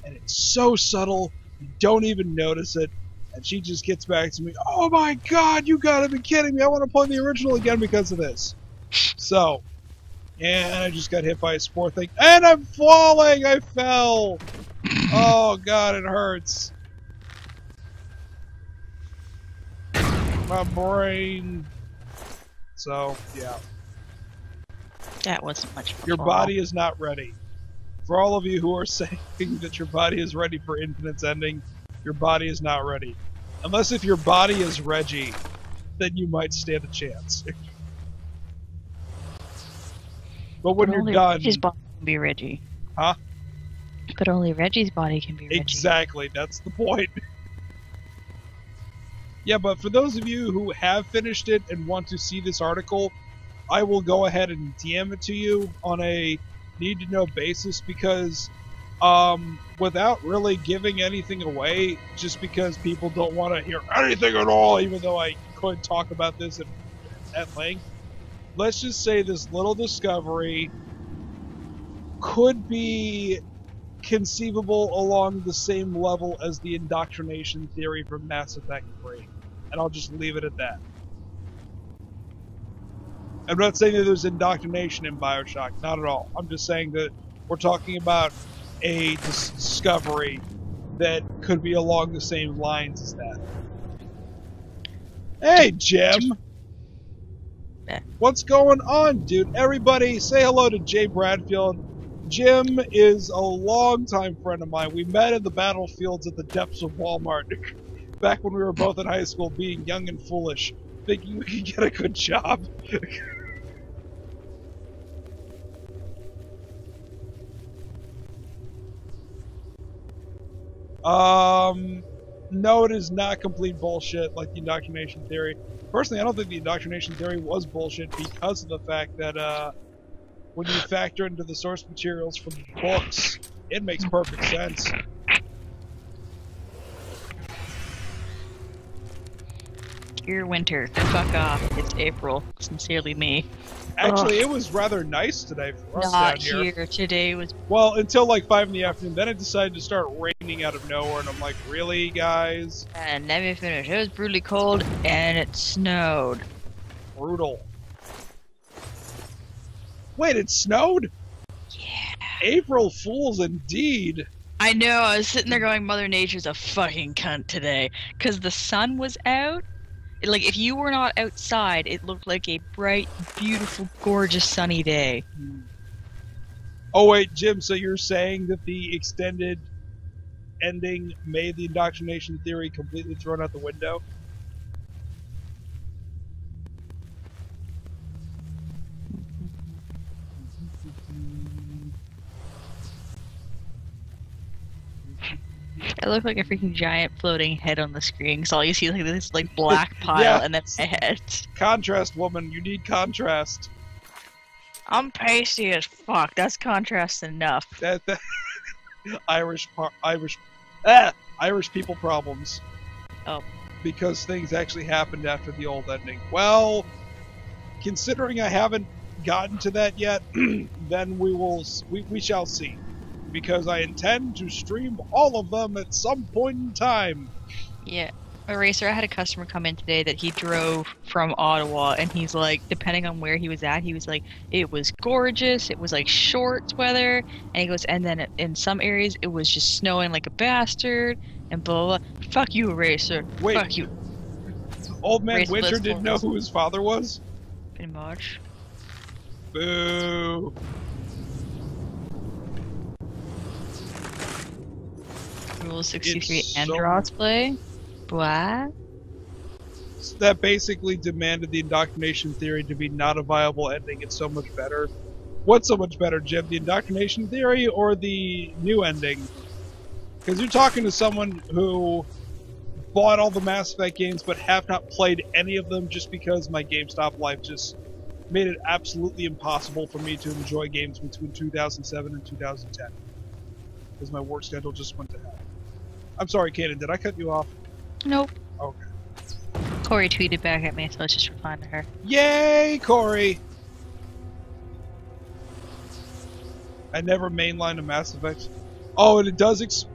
and it's so subtle, you don't even notice it, and she just gets back to me, oh my god, you gotta be kidding me, I want to play the original again because of this. So, and I just got hit by a spore thing, and I'm falling! I fell! Oh god, it hurts. My brain. So, yeah. That wasn't much of a Your fall. body is not ready. For all of you who are saying that your body is ready for Infinite's ending, your body is not ready. Unless if your body is Reggie, then you might stand a chance. But when you're done... His body can be Reggie. Huh? But only Reggie's body can be Reggie. Exactly, that's the point. Yeah, but for those of you who have finished it and want to see this article, I will go ahead and DM it to you on a need-to-know basis because without really giving anything away, just because people don't want to hear anything at all, even though I could talk about this at length, let's just say this little discovery could be conceivable along the same level as the indoctrination theory from Mass Effect 3. And I'll just leave it at that. I'm not saying that there's indoctrination in Bioshock, not at all. I'm just saying that we're talking about a discovery that could be along the same lines as that. Hey, Jim! What's going on, dude? Everybody, say hello to Jay Bradfield. Jim is a longtime friend of mine. We met in the battlefields at the depths of Walmart back when we were both in high school, being young and foolish, thinking we could get a good job. No, it is not complete bullshit like the indoctrination theory. Personally, I don't think the indoctrination theory was bullshit because of the fact that, when you factor into the source materials from the books, it makes perfect sense. Dear winter, fuck off. It's April. Sincerely me. Actually, it was rather nice today for us Not down here. Today was... Well, until like 5 in the afternoon. Then it decided to start raining out of nowhere, and I'm like, really, guys? And let me finish. It was brutally cold, and it snowed. Brutal. Wait, it snowed? Yeah. April Fools indeed. I know, I was sitting there going, Mother Nature's a fucking cunt today. Because the sun was out. Like, if you were not outside, it looked like a bright, beautiful, gorgeous, sunny day. Oh wait, Jim, so you're saying that the extended ending made the indoctrination theory completely thrown out the window? I look like a freaking giant floating head on the screen, because all you see is like this like black pile and then my head. Contrast, woman. You need contrast. I'm pasty as fuck. That's contrast enough. That Irish people problems. Oh. Because things actually happened after the old ending. Well, considering I haven't gotten to that yet, then we shall see. Because I intend to stream all of them at some point in time. Yeah. Eraser, I had a customer come in today that he drove from Ottawa, and he's like, depending on where he was at, he was like, it was gorgeous, it was like shorts weather, and he goes, and then in some areas, it was just snowing like a bastard, and blah, blah, blah. Fuck you, Eraser. Wait. Fuck you. Old Man Eraser, Winter let's didn't know who his father was? Pretty much. Boo. Rule 63 It's and so- crossplay? What? That basically demanded the indoctrination theory to be not a viable ending. It's so much better. What's so much better, Jim? The indoctrination theory or the new ending? Because you're talking to someone who bought all the Mass Effect games but have not played any of them just because my GameStop life just made it absolutely impossible for me to enjoy games between 2007 and 2010. Because my work schedule just went to hell. I'm sorry, Kaden, did I cut you off? Nope. Okay. Corey tweeted back at me, so I just replied to her. Yay, Corey! I never mainlined a Mass Effect. Oh, and it does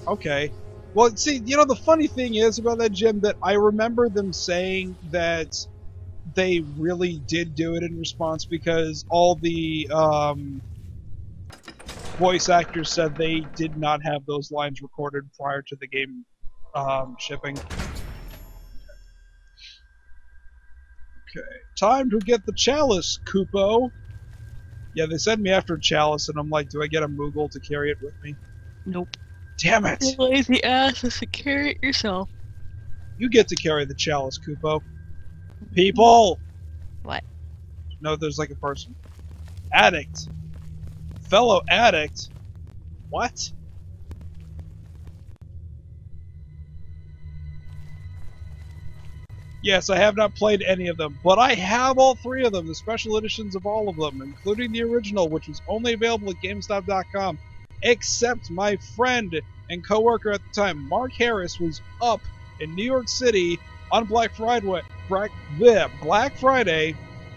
okay. Well, see, you know, the funny thing is about that, Jim, that I remember them saying that they really did do it in response because all the voice actors said they did not have those lines recorded prior to the game shipping. Okay, time to get the chalice, Kupo. Yeah, they sent me after a chalice, and I'm like, do I get a Moogle to carry it with me? Nope. Damn it! You lazy ass is to carry it yourself. You get to carry the chalice, Kupo. People! What? No, there's like a person. Addict. Fellow addict? What? Yes, I have not played any of them, but I have all three of them, the special editions of all of them, including the original, which was only available at GameStop.com, except my friend and co-worker at the time, Mark Harris, was up in New York City on Black Friday,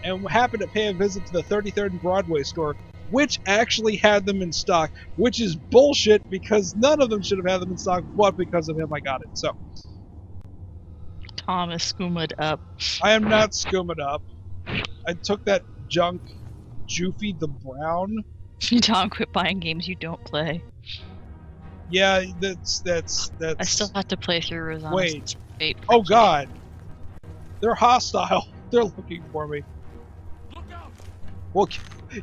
and happened to pay a visit to the 33rd and Broadway store, which actually had them in stock, which is bullshit because none of them should have had them in stock, but because of him I got it. So Tom is skooma'd up. I am not skooma'd up. I took that junk, Joofy the Brown. Tom, quit buying games you don't play. Yeah, that's. I still have to play through Rosanna's Wait. Fate. Oh God, they're hostile. They're looking for me. Look out! Well,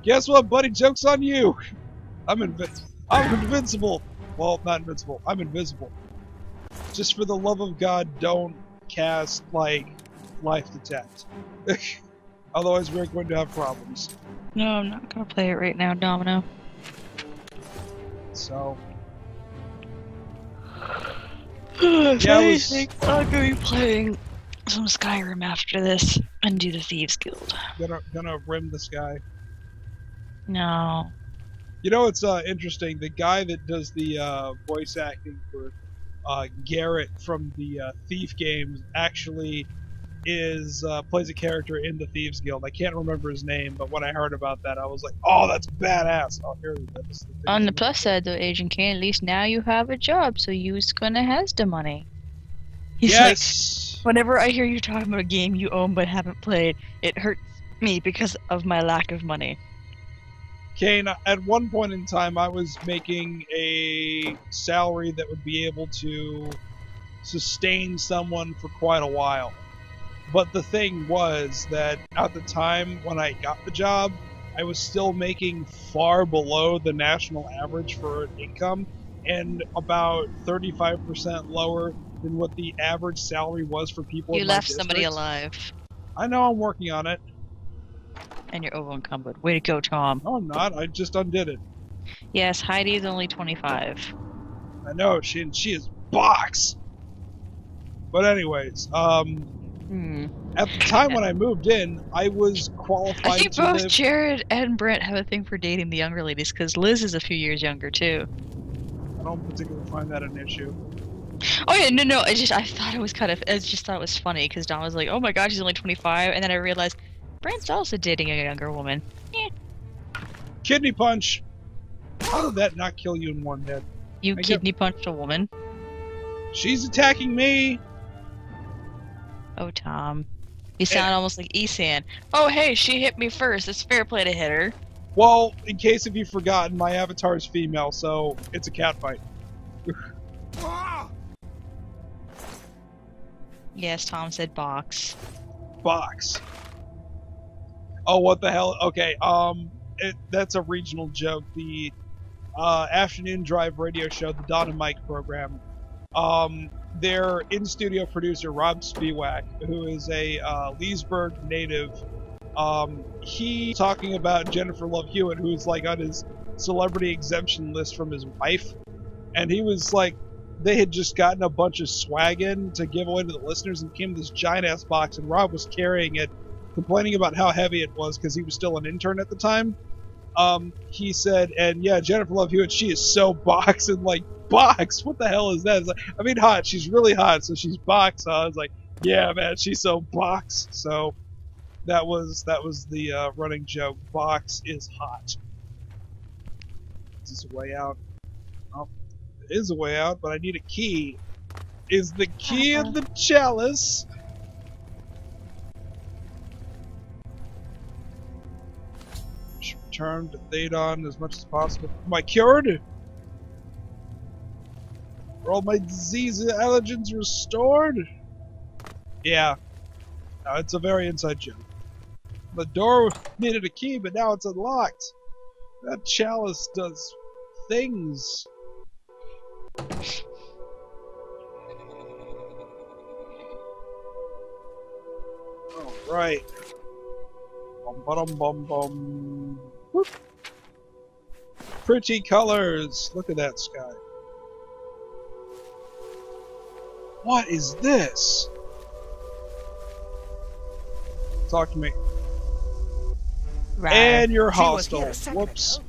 guess what, buddy? Joke's on you. I'm invincible. Well, not invincible. I'm invisible. Just for the love of God, don't cast, like, life detect. Otherwise, we're going to have problems. No, I'm not gonna play it right now, Domino. So. If Yeah, anything, I'm gonna be playing some Skyrim after this and do the Thieves Guild. Gonna rim the sky. No. You know, it's interesting. The guy that does the voice acting for Garrett from the Thief games actually plays a character in the Thieves Guild. I can't remember his name, but when I heard about that, I was like, "Oh, that's badass!" Oh, here we go. On the plus side, though, Agent K, at least now you have a job, so you's gonna has the money. He's yes. like, whenever I hear you talking about a game you own but haven't played, it hurts me because of my lack of money. Kane, at one point in time, I was making a salary that would be able to sustain someone for quite a while. But the thing was that at the time when I got the job, I was still making far below the national average for income and about 35% lower than what the average salary was for people You in my left somebody district. alive, I know, I'm working on it. and you're over encumbered. Way to go, Tom. No, I'm not. I just undid it. Yes, Heidi's only 25. I know, she is box! But anyways, at the time when I moved in, I was qualified I think to both live... Jared and Brent have a thing for dating the younger ladies, because Liz is a few years younger, too. I don't particularly find that an issue. Oh yeah, no, I thought it was I just thought it was funny, because Don was like, oh my god, she's only 25, and then I realized, Brent's also dating a younger woman. Eh. Kidney punch! How did that not kill you in one hit? You kidney punched a woman? She's attacking me! Oh, Tom. You sound almost like Esan. Oh, hey, she hit me first. It's fair play to hit her. Well, in case if you've forgotten, my avatar is female, so it's a cat fight. Yes, Tom said box. Box. Oh, what the hell? Okay, that's a regional joke. The afternoon drive radio show, the Don and Mike program. Their in-studio producer, Rob Spiewak, who is a Leesburg native, he talking about Jennifer Love Hewitt, who's like on his celebrity exemption list from his wife, and he was like, they had just gotten a bunch of swag in to give away to the listeners, and came this giant-ass box, and Rob was carrying it, complaining about how heavy it was because he was still an intern at the time. He said, and yeah, Jennifer Love Hewitt, she is so box, and like, box? What the hell is that? It's like, I mean, hot. She's really hot, so she's box. So I was like, yeah, man, she's so box. So that was the running joke. Box is hot. Is this a way out? Oh, it is a way out, but I need a key. Is the key in the chalice? Should return to Thadon as much as possible. Am I cured? Are all my disease allergens restored? Yeah. No, it's a very inside joke. The door needed a key, but now it's unlocked. That chalice does things. Alright. Bum-ba-dum-bum-bum. Whoop. Pretty colors. Look at that sky. What is this? Talk to me. Right. And you're She was here hostile. a second Whoops. ago.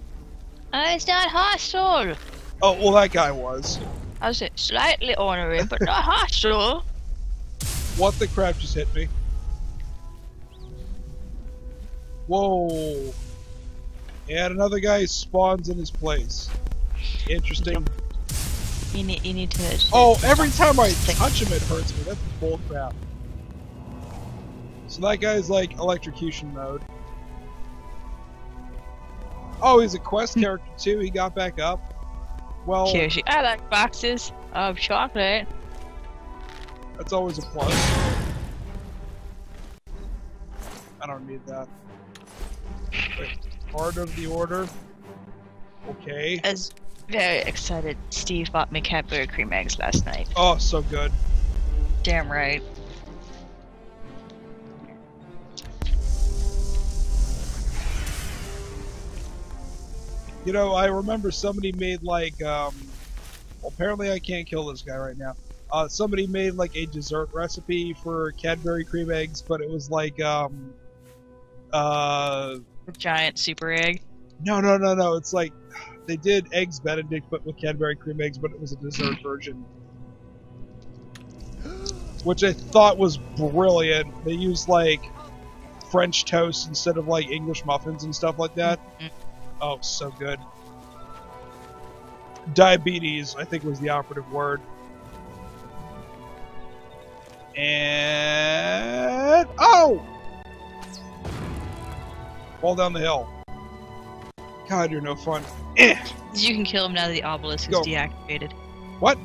It's not hostile. Oh, well, that guy was. I was slightly ornery, but not hostile. What the crap just hit me? Whoa. And another guy spawns in his place. Interesting. You need to. Oh, every time I touch him, it hurts me. That's bull crap. So that guy's like electrocution mode. Oh, he's a quest character too. He got back up. Well, Seriously, I like boxes of chocolate. that's always a plus. I don't need that. Wait, part of the order. Okay. I was very excited. Steve bought me Cadbury cream eggs last night. Oh, so good. Damn right. You know, I remember somebody made like, well, apparently I can't kill this guy right now. Somebody made like a dessert recipe for Cadbury cream eggs, but it was like, A giant super egg. no. It's like, they did Eggs Benedict, but with Cadbury cream eggs, but it was a dessert version. Which I thought was brilliant. They used like French toast instead of like English muffins and stuff like that. Oh, so good. Diabetes, I think, was the operative word. And... oh! Fall down the hill. God, you're no fun. Eh. You can kill him now that the obelisk is Go. deactivated. What?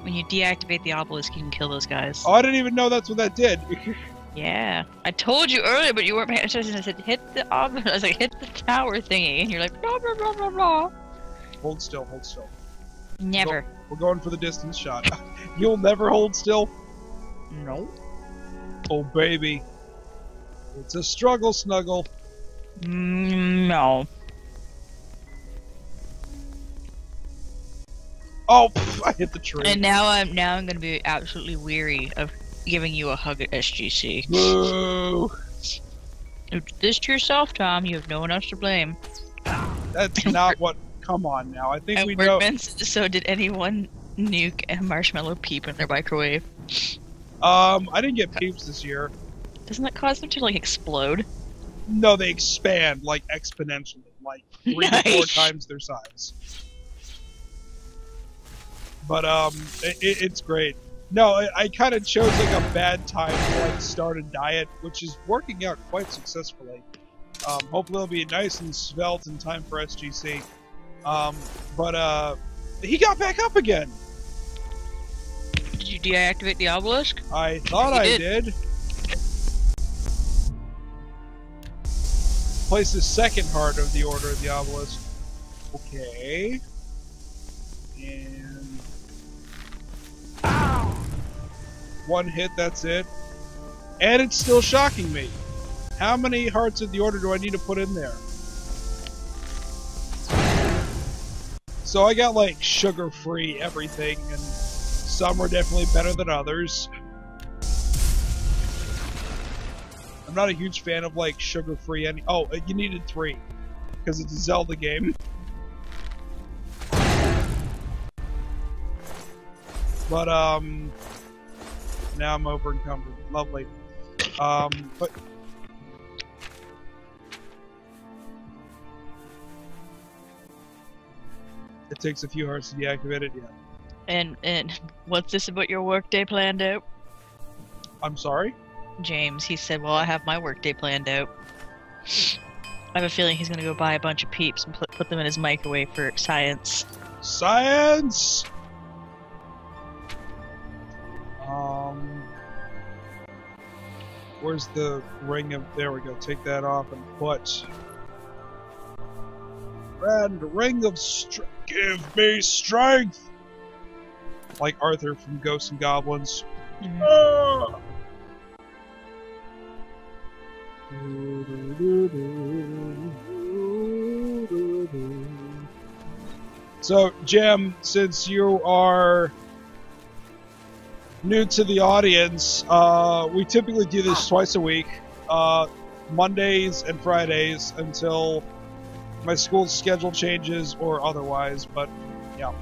When you deactivate the obelisk, you can kill those guys. Oh, I didn't even know that's what that did. Yeah. I told you earlier, but you weren't paying attention. I said, hit the obelisk. I was like, hit the tower thingy. And you're like, blah, blah, blah, blah, blah. Hold still, hold still. Never. We're going for the distance shot. You'll never hold still? No. Oh, baby. It's a struggle, Snuggle. No. Oh, pff, I hit the tree. And now I'm gonna be absolutely weary of giving you a hug at SGC. Woo! Do this to yourself, Tom. You have no one else to blame. That's not what... Come on now. I think And we know... so did anyone nuke a marshmallow peep in their microwave? I didn't get peeps this year. Doesn't that cause them to, like, explode? No, they expand, like, exponentially. Like, 3 to 4 Nice. times their size. But, it's great. No, I kind of chose, like, a bad time to, like, start a diet, which is working out quite successfully. Hopefully it'll be nice and svelte in time for SGC. But, he got back up again! Did you deactivate the obelisk? I thought I did. Place the second heart of the Order of the Obelisk. Okay. And... one hit, that's it. And it's still shocking me. How many hearts of the Order do I need to put in there? So I got like sugar-free everything, and some are definitely better than others. I'm not a huge fan of like sugar-free any. Oh, you needed 3 because it's a Zelda game. But now I'm over encumbered. Lovely. But it takes a few hearts to deactivate it. Yeah. And what's this about your workday planned out? I'm sorry? James, he said, well, I have my workday planned out. I have a feeling he's gonna go buy a bunch of peeps and put them in his microwave for science. Science! Where's the ring of... there we go. Take that off and put... Grand ring of strength. Give me strength! Like Arthur from Ghosts and Goblins. Mm-hmm. Ah! So, Jim, since you are new to the audience, we typically do this twice a week, Mondays and Fridays, until my school's schedule changes or otherwise, but yeah.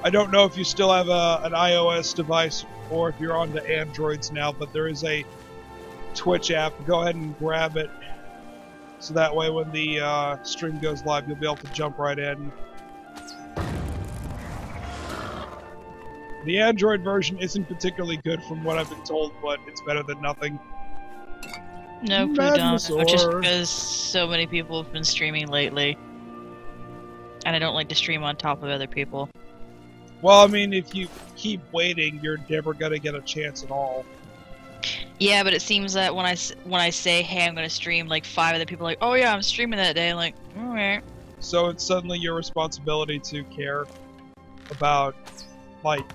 I don't know if you still have an iOS device or if you're on the Androids now, but there is a Twitch app. Go ahead and grab it, so that way when the stream goes live, you'll be able to jump right in. The Android version isn't particularly good from what I've been told, but it's better than nothing. No, please don't. Just because so many people have been streaming lately. And I don't like to stream on top of other people. Well, I mean, if you keep waiting, you're never gonna get a chance at all. Yeah, but it seems that when I say, hey, I'm gonna stream, like 5 other people are like, oh yeah, I'm streaming that day. I'm like, alright. So it's suddenly your responsibility to care about, like...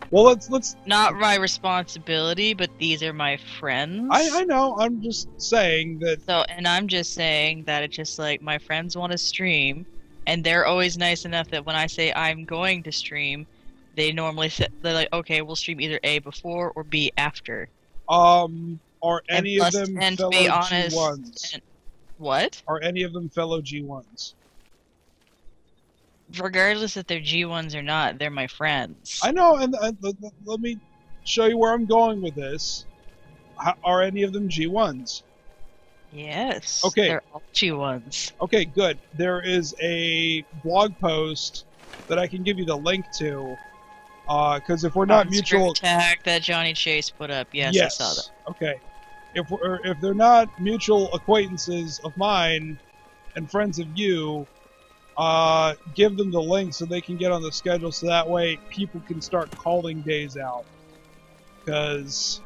Well, let's... Not my responsibility, but these are my friends. I know, I'm just saying that... So, and I'm just saying that it's just like, my friends want to stream, and they're always nice enough that when I say I'm going to stream, they normally say, they're like, okay, we'll stream either A before or B after. Are any of them fellow G1s? What? Are any of them fellow G1s? Regardless if they're G1s or not, they're my friends. I know, and let me show you where I'm going with this. Are any of them G1s? Yes. Okay. They're all G1s. Okay, good. There is a blog post that I can give you the link to. Because if we're not mutual... tag that Johnny Chase put up. Yes, I saw that. Okay. If they're not mutual acquaintances of mine and friends of you, give them the link so they can get on the schedule, so that way people can start calling days out. Because,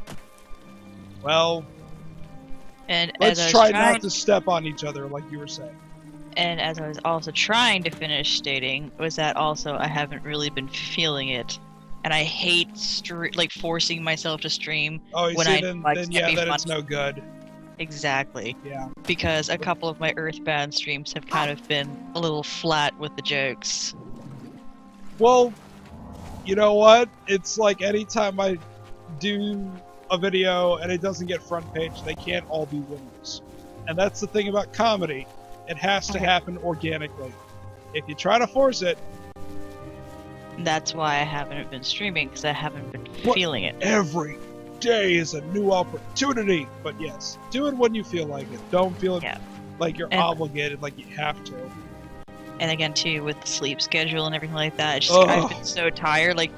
well, and let's try not to step on each other, like you were saying. And as I was also trying to finish stating, was that also I haven't really been feeling it. And I hate like forcing myself to stream when then it's no good. Exactly. Yeah. Because a couple of my Earthbound streams have kind of been a little flat with the jokes. Well, you know what? It's like anytime I do a video and it doesn't get front page, they can't all be winners. And that's the thing about comedy. It has to happen organically. If you try to force it... That's why I haven't been streaming, because I haven't been feeling it. Every day is a new opportunity! But yes, do it when you feel like it. Don't feel like you're obligated, like you have to. And again, too, with the sleep schedule and everything like that, it's just, I've been so tired, like...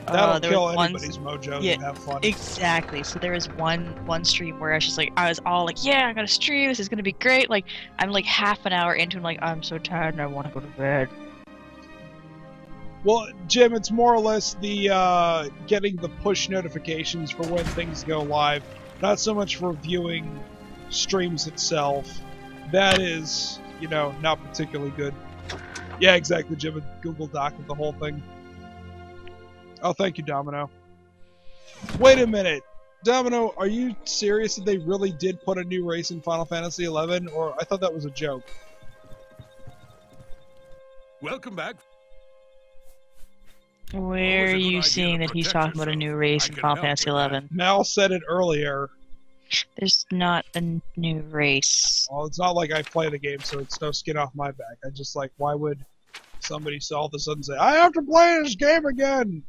That'll kill anybody's mojo to have fun. Exactly. So there was one stream where I was just like, I was all like, yeah, I'm gonna stream, this is gonna be great. Like, I'm like half an hour into it, I'm like, I'm so tired and I want to go to bed. Well, Jim, it's more or less the getting the push notifications for when things go live. Not so much for viewing streams itself. That is, you know, not particularly good. Yeah, exactly, Jim. A Google Doc of the whole thing. Oh, thank you, Domino. Wait a minute. Domino, are you serious that they really did put a new race in Final Fantasy XI? Or I thought that was a joke. Welcome back. Where are you seeing that he's talking about a new race in Final Fantasy XI? Mal said it earlier. There's not a new race. Well, it's not like I play the game, so it's no skin off my back. I just like, why would somebody all of a sudden say, I have to play this game again?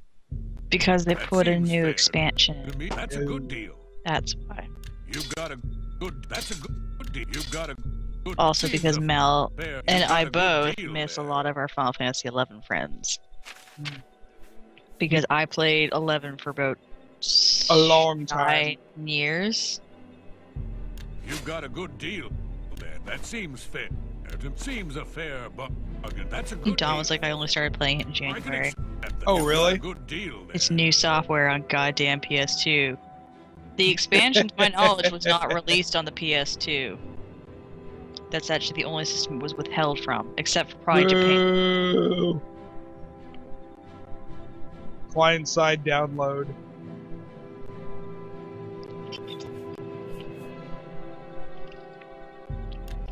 Because they put a new fair. expansion. To me, that's a good deal. That's why. You've got a good. That's a good deal. You've got a good. Also because Mel Fair. and You've I got a good both deal miss a there. lot of our Final Fantasy XI friends. Because I played 11 for about A long time. 9 years. You've got a good deal there. That seems fair. It seems a fair bargain. That's a good Don deal. was like, I only started playing it in I can January. accept that. Oh, You've got really? a good deal there. It's new software on goddamn PS2. The expansion, to my knowledge, was not released on the PS2. That's actually the only system it was withheld from, except for probably Japan. Boo. Client-side download.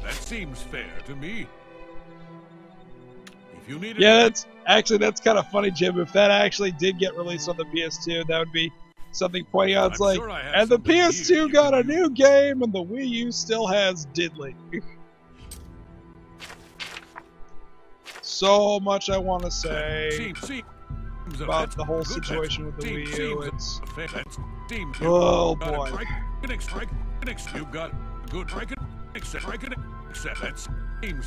That seems fair to me. If you need Yeah, that's kind of funny, Jim. If that actually did get released on the PS2, that would be something pointing out. It's I'm like, sure I have and the something here PS2 you got a can use. new game, and the Wii U still has diddly. So much I want to say seems about the whole good. situation with the Seems- Wii U. seems It's fair. Seems Oh, you've got a boy. You've got a good accept that seems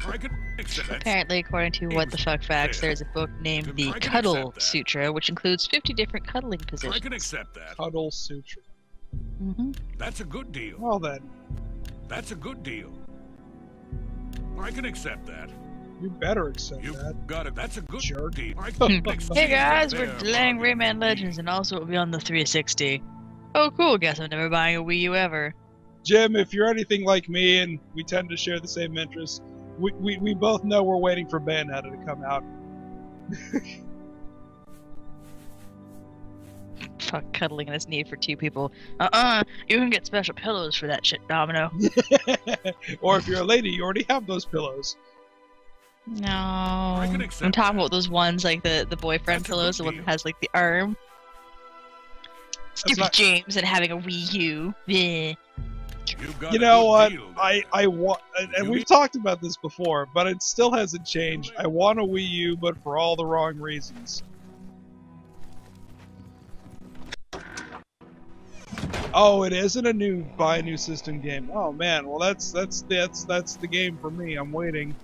accept that. Apparently, according to What the Fuck Facts, there's a book named The I can Cuddle accept that. Sutra, which includes 50 different cuddling I can positions. accept that. Cuddle Sutra. That's a good deal. Well then, That's a good deal. I can accept that. you better accept You've that. got it. That's a good Jerk. deal. I can accept Hey guys, we're fair delaying bargain. Rayman Legends, and also it will be on the 360. Oh cool, guess I'm never buying a Wii U ever. Jim, if you're anything like me, and we tend to share the same interests, we both know we're waiting for Bayonetta to come out. Fuck, cuddling in this need for 2 people. You can get special pillows for that shit, Domino. Or if you're a lady, you already have those pillows. No. can I'm accept talking that. about those ones, like the boyfriend That's a pillows, good the one that deal. has like the arm. Stupid not- James and having a Wii U. Bleh. You've got You a know good what? deal there. I want, and You we've need- talked about this before, but it still hasn't changed. I want a Wii U, but for all the wrong reasons. Oh, it isn't a new buy a new system game. Oh man, well that's the game for me. I'm waiting.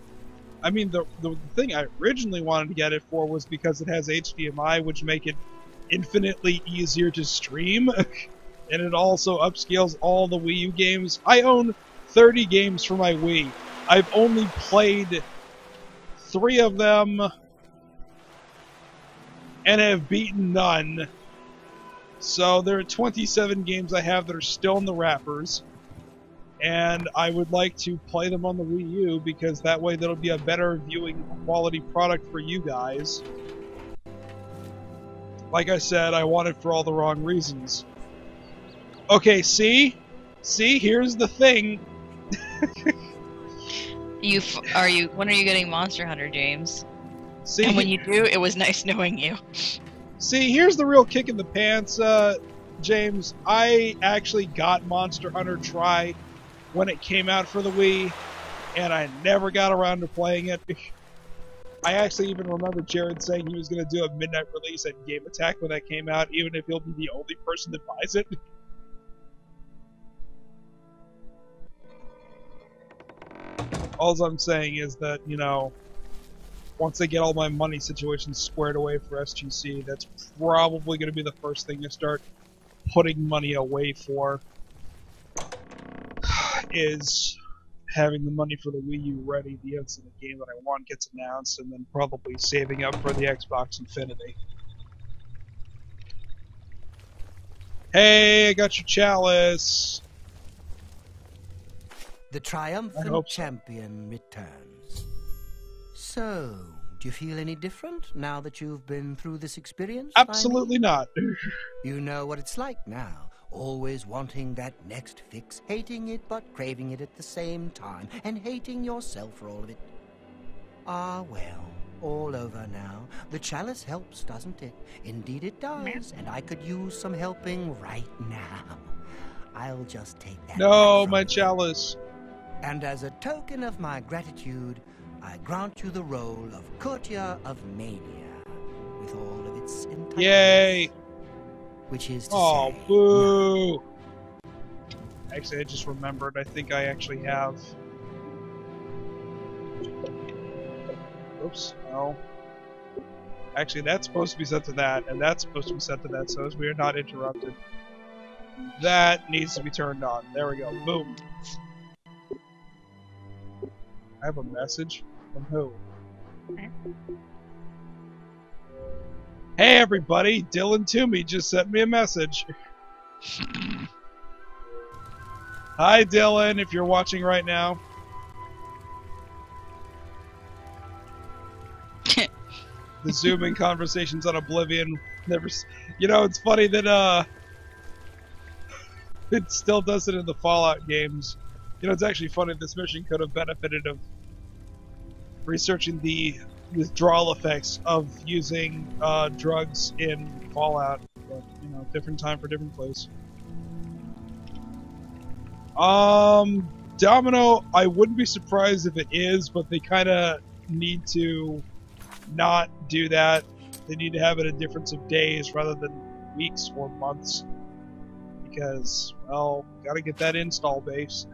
I mean, the thing I originally wanted to get it for was because it has HDMI, which make it infinitely easier to stream, and it also upscales all the Wii U games. I own 30 games for my Wii. I've only played 3 of them and have beaten none. So there are 27 games I have that are still in the wrappers, and I would like to play them on the Wii U because that way that'll be a better viewing quality product for you guys. Like I said, I want it for all the wrong reasons. Okay, see? See, here's the thing. When are you getting Monster Hunter, James? See, And when you do, it was nice knowing you. See, here's the real kick in the pants, James. I actually got Monster Hunter Tri when it came out for the Wii, and I never got around to playing it. I actually even remember Jared saying he was going to do a midnight release at Game Attack when that came out, even if he'll be the only person that buys it. All I'm saying is that, you know, once I get all my money situations squared away for SGC, that's probably going to be the first thing I start putting money away for, is having the money for the Wii U ready the instant the game that I want gets announced, and then probably saving up for the Xbox Infinity. Hey, I got your chalice. The triumphant hope so. champion returns. So, do you feel any different now that you've been through this experience? Absolutely not. You know what it's like now. Always wanting that next fix, hating it but craving it at the same time, and hating yourself for all of it. Ah, well, all over now. The chalice helps, doesn't it? Indeed it does, and I could use some helping right now. I'll just take that. No, back from my you. chalice. And as a token of my gratitude, I grant you the role of Courtier of Mania, with all of its entitlements. Yay! Which is to Oh, say, boo! Actually, I just remembered. I think I actually have. Oops, no. Actually, that's supposed to be set to that, and that's supposed to be set to that, so as we are not interrupted. That needs to be turned on. There we go. Boom. I have a message from who? Hey everybody, Dylan Toomey just sent me a message. Hi Dylan, if you're watching right now. The Zooming conversations on Oblivion never. You know, it's funny that it still does it in the Fallout games. You know, it's actually funny. This mission could have benefited of researching the withdrawal effects of using drugs in Fallout. But, you know, different time for different place. Domino, I wouldn't be surprised if it is, but they kind of need to not do that. They need to have it a difference of days rather than weeks or months. Because, well, gotta get that install base.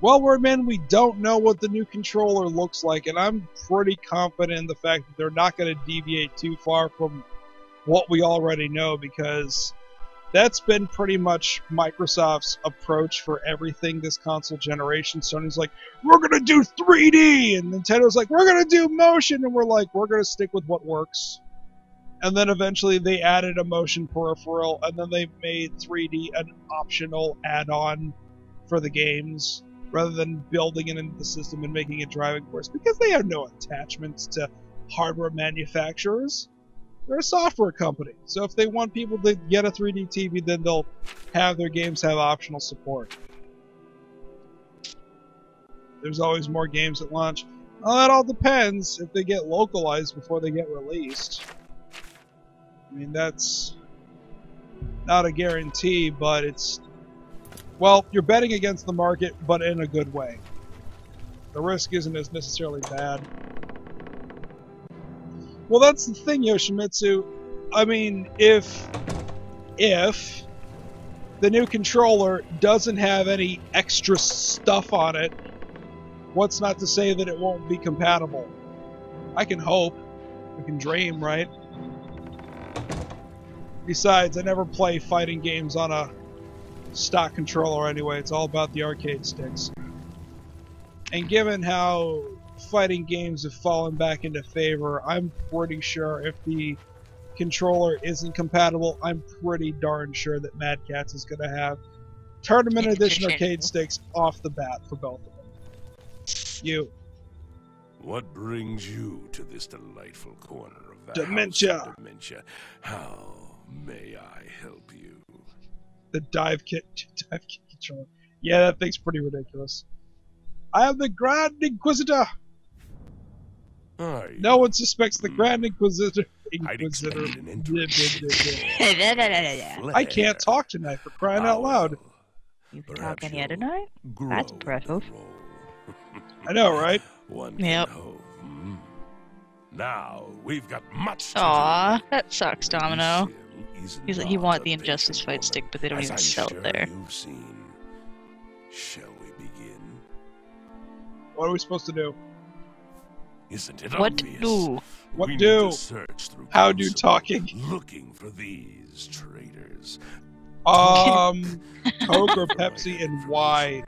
Well, Wordman, we don't know what the new controller looks like, and I'm pretty confident in the fact that they're not going to deviate too far from what we already know, because that's been pretty much Microsoft's approach for everything this console generation. Sony's like, we're going to do 3D, and Nintendo's like, we're going to do motion, and we're like, we're going to stick with what works. And then eventually they added a motion peripheral, and then they made 3D an optional add-on for the games, rather than building it into the system and making it driving force, because they have no attachments to hardware manufacturers. They're a software company, so if they want people to get a 3D TV, then they'll have their games have optional support. There's always more games at launch. Well, that all depends if they get localized before they get released. I mean, that's not a guarantee, but it's... Well, you're betting against the market, but in a good way. The risk isn't as necessarily bad. Well, that's the thing, Yoshimitsu. I mean, if the new controller doesn't have any extra stuff on it, what's not to say that it won't be compatible? I can hope. I can dream, right? Besides, I never play fighting games on a stock controller anyway. It's all about the arcade sticks. And given how fighting games have fallen back into favor, I'm pretty sure if the controller isn't compatible, I'm pretty darn sure that Mad Catz is going to have Tournament Edition arcade sticks off the bat for both of them. You. What brings you to this delightful corner of the Dementia. House of Dementia? How may I help you? The dive kit controller. Yeah, that thing's pretty ridiculous. I am the Grand Inquisitor! No one suspects the Grand Inquisitor. I can't talk tonight, for crying out loud. You can talk any other night? That's impressive. I know, right? Yep. Now we've got much to Aw, do. that sucks, Domino. He's like, he wanted the Injustice fight stick, but they don't even sell it there. You've seen. Shall we begin? What are we supposed to do? Isn't it What obvious? do? What We do? need to search through How do council, talking? looking for these traitors. Coke or Pepsi, and why?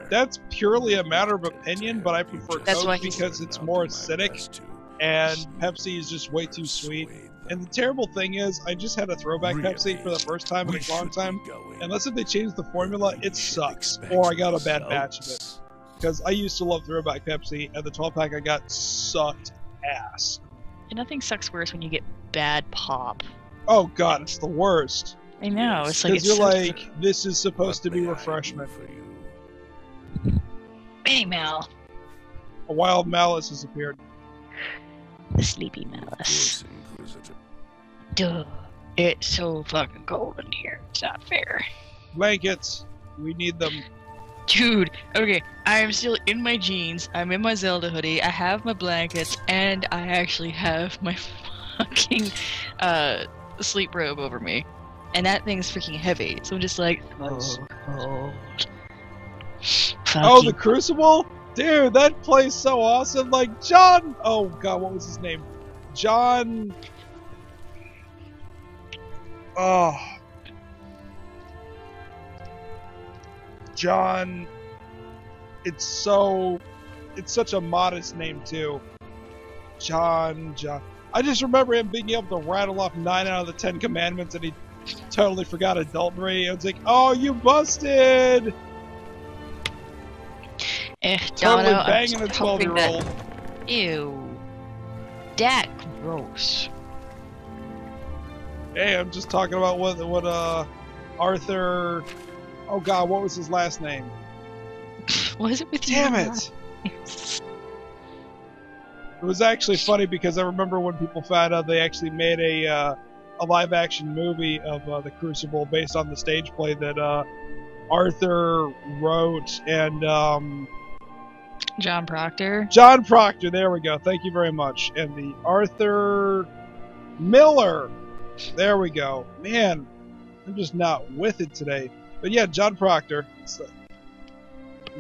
That's purely a matter of opinion, but I prefer That's why Coke he's- because it's more acidic. and Pepsi is just way too sweet. And the terrible thing is, I just had a throwback Pepsi for the first time in a long time. Unless if they change the formula, it sucks. Or I got a bad batch of it. Because I used to love throwback Pepsi, and the 12-pack I got sucked ass. And nothing sucks worse when you get bad pop. Oh god, it's the worst. I know, it's like... Because you're like, this is supposed to be refreshment. Hey, Mal. A wild malice has appeared. The sleepy malice. Duh. It's so fucking cold in here. It's not fair. Blankets. We need them. Dude, okay, I am still in my jeans, I'm in my Zelda hoodie, I have my blankets, and I actually have my fucking, sleep robe over me. And that thing's freaking heavy, so I'm just like, oh. Oh, the Crucible? Dude, that place so awesome, like, John... Oh, God, what was his name? John... Oh... John... It's such a modest name, too. John... I just remember him being able to rattle off 9 out of the 10 commandments, and he totally forgot adultery. It was like, oh, you busted! Totally banging a 12-year-old. Ew. That gross. Hey, I'm just talking about what Arthur... Oh god, what was his last name? What is it with you? Damn it! It was actually funny because I remember when people found out they actually made a live-action movie of the Crucible based on the stage play that Arthur wrote and John Proctor. John Proctor, there we go. Thank you very much. And the Arthur Miller. There we go. Man, I'm just not with it today. But yeah, John Proctor.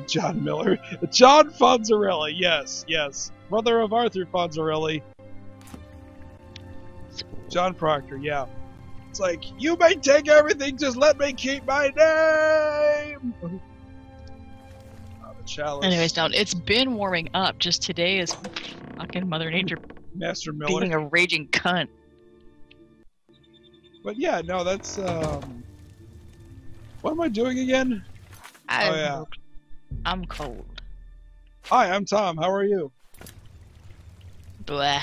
John Miller. John Fonzarelli. Yes, yes. Brother of Arthur Fonzarelli. John Proctor, yeah. It's like, you may take everything, just let me keep my name! Chalice. Anyways, down. It's been warming up. Just today is fucking Mother Nature Master Miller being a raging cunt. But yeah, no, that's what am I doing again? I'm cold. Hi, I'm Tom. How are you? Blah.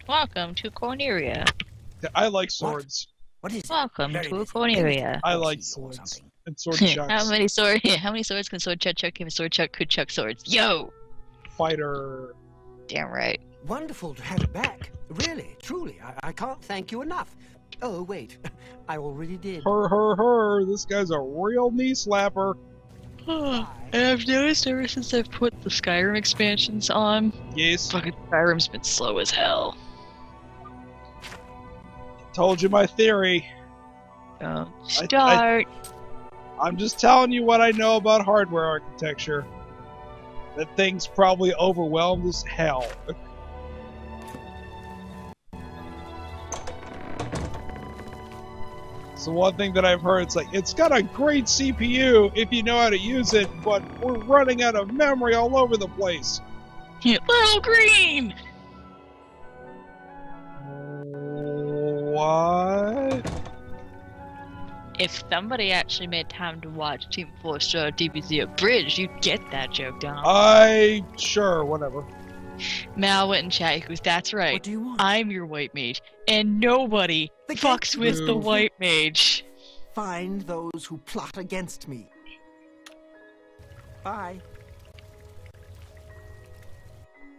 Welcome to Corneria. I like swords. What is it? Welcome to Corneria. I like swords. And sword chucks. How many swords can Sword Chuck chuck if a Sword Chuck could chuck swords? Yo! Fighter. Damn right. Wonderful to have you back. Really, truly, I can't thank you enough. Oh, wait. I already did. Her. This guy's a real knee slapper. And I've noticed ever since I've put the Skyrim expansions on, yes, fucking Skyrim's been slow as hell. Told you my theory. Don't start. I'm just telling you what I know about hardware architecture. That thing's probably overwhelmed as hell. So one thing that I've heard, it's like, it's got a great CPU if you know how to use it, but we're running out of memory all over the place. Little green! What? If somebody actually made time to watch Team 4-Star DBZ Abridged, you'd get that joke down. Sure, whatever. Mal went in chat, he goes, that's right, What do you want? I'm your white mage, and nobody fucks with the white mage. Find those who plot against me. Bye.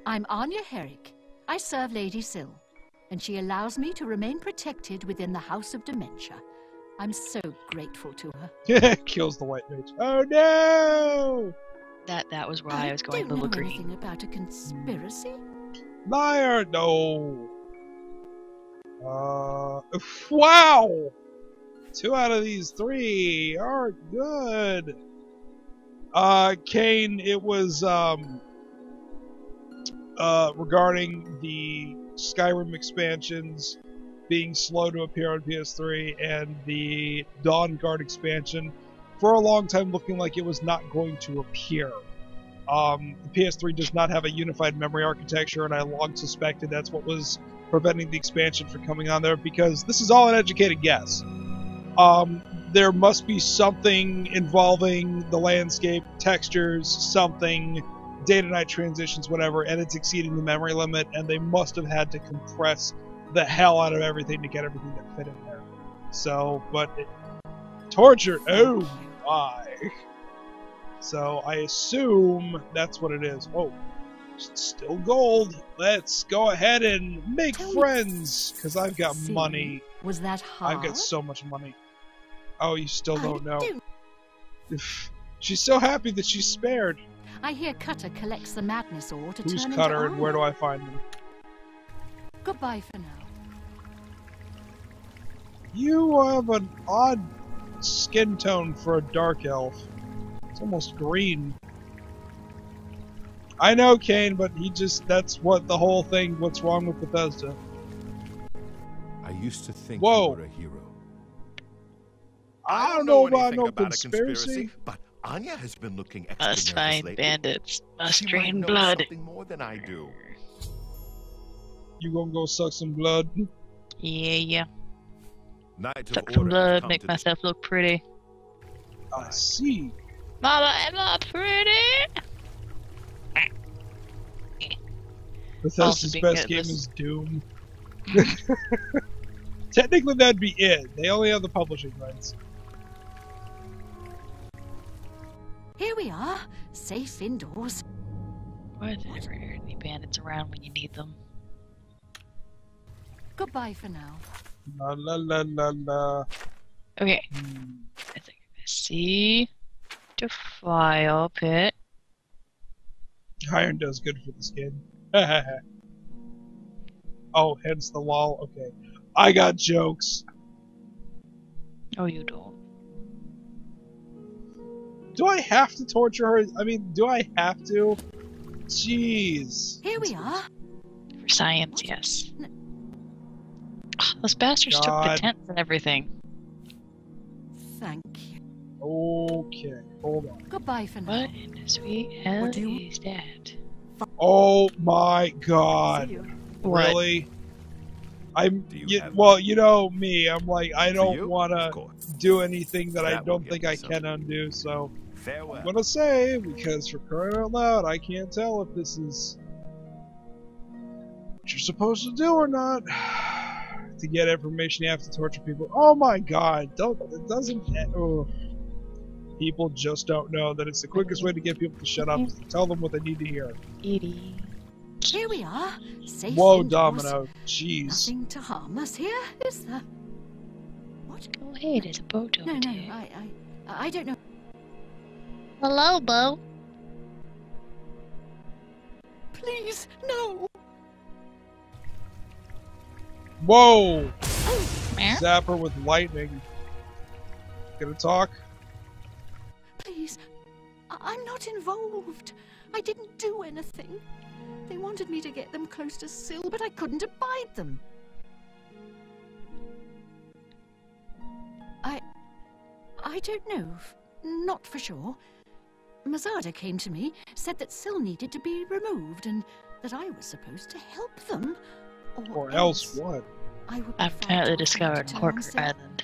I'm Anya Herrick. I serve Lady Syl, and she allows me to remain protected within the House of Dementia. I'm so grateful to her. Kills the white mage. Oh no! That was why I was going don't little know green. anything about a conspiracy. Liar! No! Wow! 2 out of these 3 are good. Kane, it was, regarding the Skyrim expansions being slow to appear on PS3 and the Dawn Guard expansion for a long time looking like it was not going to appear. The PS3 does not have a unified memory architecture, and I long suspected that's what was preventing the expansion from coming on there, because this is all an educated guess. There must be something involving the landscape, textures, something, day-to-night transitions, whatever, and it's exceeding the memory limit, and they must have had to compress the hell out of everything to get everything that fit in there. So, but torture, oh my. So I assume that's what it is. Oh, still gold. Let's go ahead and make friends, because I've got money. Was that hard? I've got so much money. Oh, you still don't know. She's so happy that she's spared. I hear Cutter collects the madness ore to Who's turn Cutter, into and where do I find them? Goodbye for now. You have an odd skin tone for a dark elf. It's almost green. I know, Kane, but that's what the whole thing, what's wrong with Bethesda. I used to think Whoa. you were a hero. I don't know about no anything conspiracy. But Anya has been looking extra Must nervous find lately. bandits. Must She might drain know blood. something more than I do. You gonna go suck some blood? Yeah. Knight of Suck some Order has blood, come make to myself look pretty. I see. Mama, am I pretty? Bethesda's being best game headless. is Doom. Technically, that'd be it. They only have the publishing rights. Here we are, safe indoors. Why are there never any bandits around when you need them? Goodbye for now. La la la la la. Okay. I think I see the fire pit. Iron does good for this game. Oh, hence the lol. Okay. I got jokes. Oh, you don't. Do I have to torture her? I mean, do I have to? Jeez. Here we are. For science, yes. Those bastards took the God. tents and everything. Thank you. Okay, hold on. Goodbye for now. What in the sweet hell What do you- is that? Oh my god. See you. What? Really? Do you have Well, you know me. I'm like, I For don't you? want Of to course. do anything that I That will don't give think me I something. can undo, so Farewell. I'm gonna say, because for crying out loud, I can't tell if this is what you're supposed to do or not. To get information, you have to torture people. Oh my god, it doesn't. Oh. People just don't know that it's the quickest way to get people to shut up is to tell them what they need to hear. Edie. Here we are, safe Whoa, indoors. Domino, jeez. Nothing to harm us here, is there? What? Oh, hey, there's a boat over No, no, there. I don't know. Hello, Bo. Please, no. Whoa! Where? Zapper with lightning. Gonna talk? Please, I'm not involved. I didn't do anything. They wanted me to get them close to Syl, but I couldn't abide them. I don't know. Not for sure. Mazada came to me, said that Syl needed to be removed, and that I was supposed to help them. Or else what? I would be I've far apparently too discovered afraid to turn Corker Syl. Island.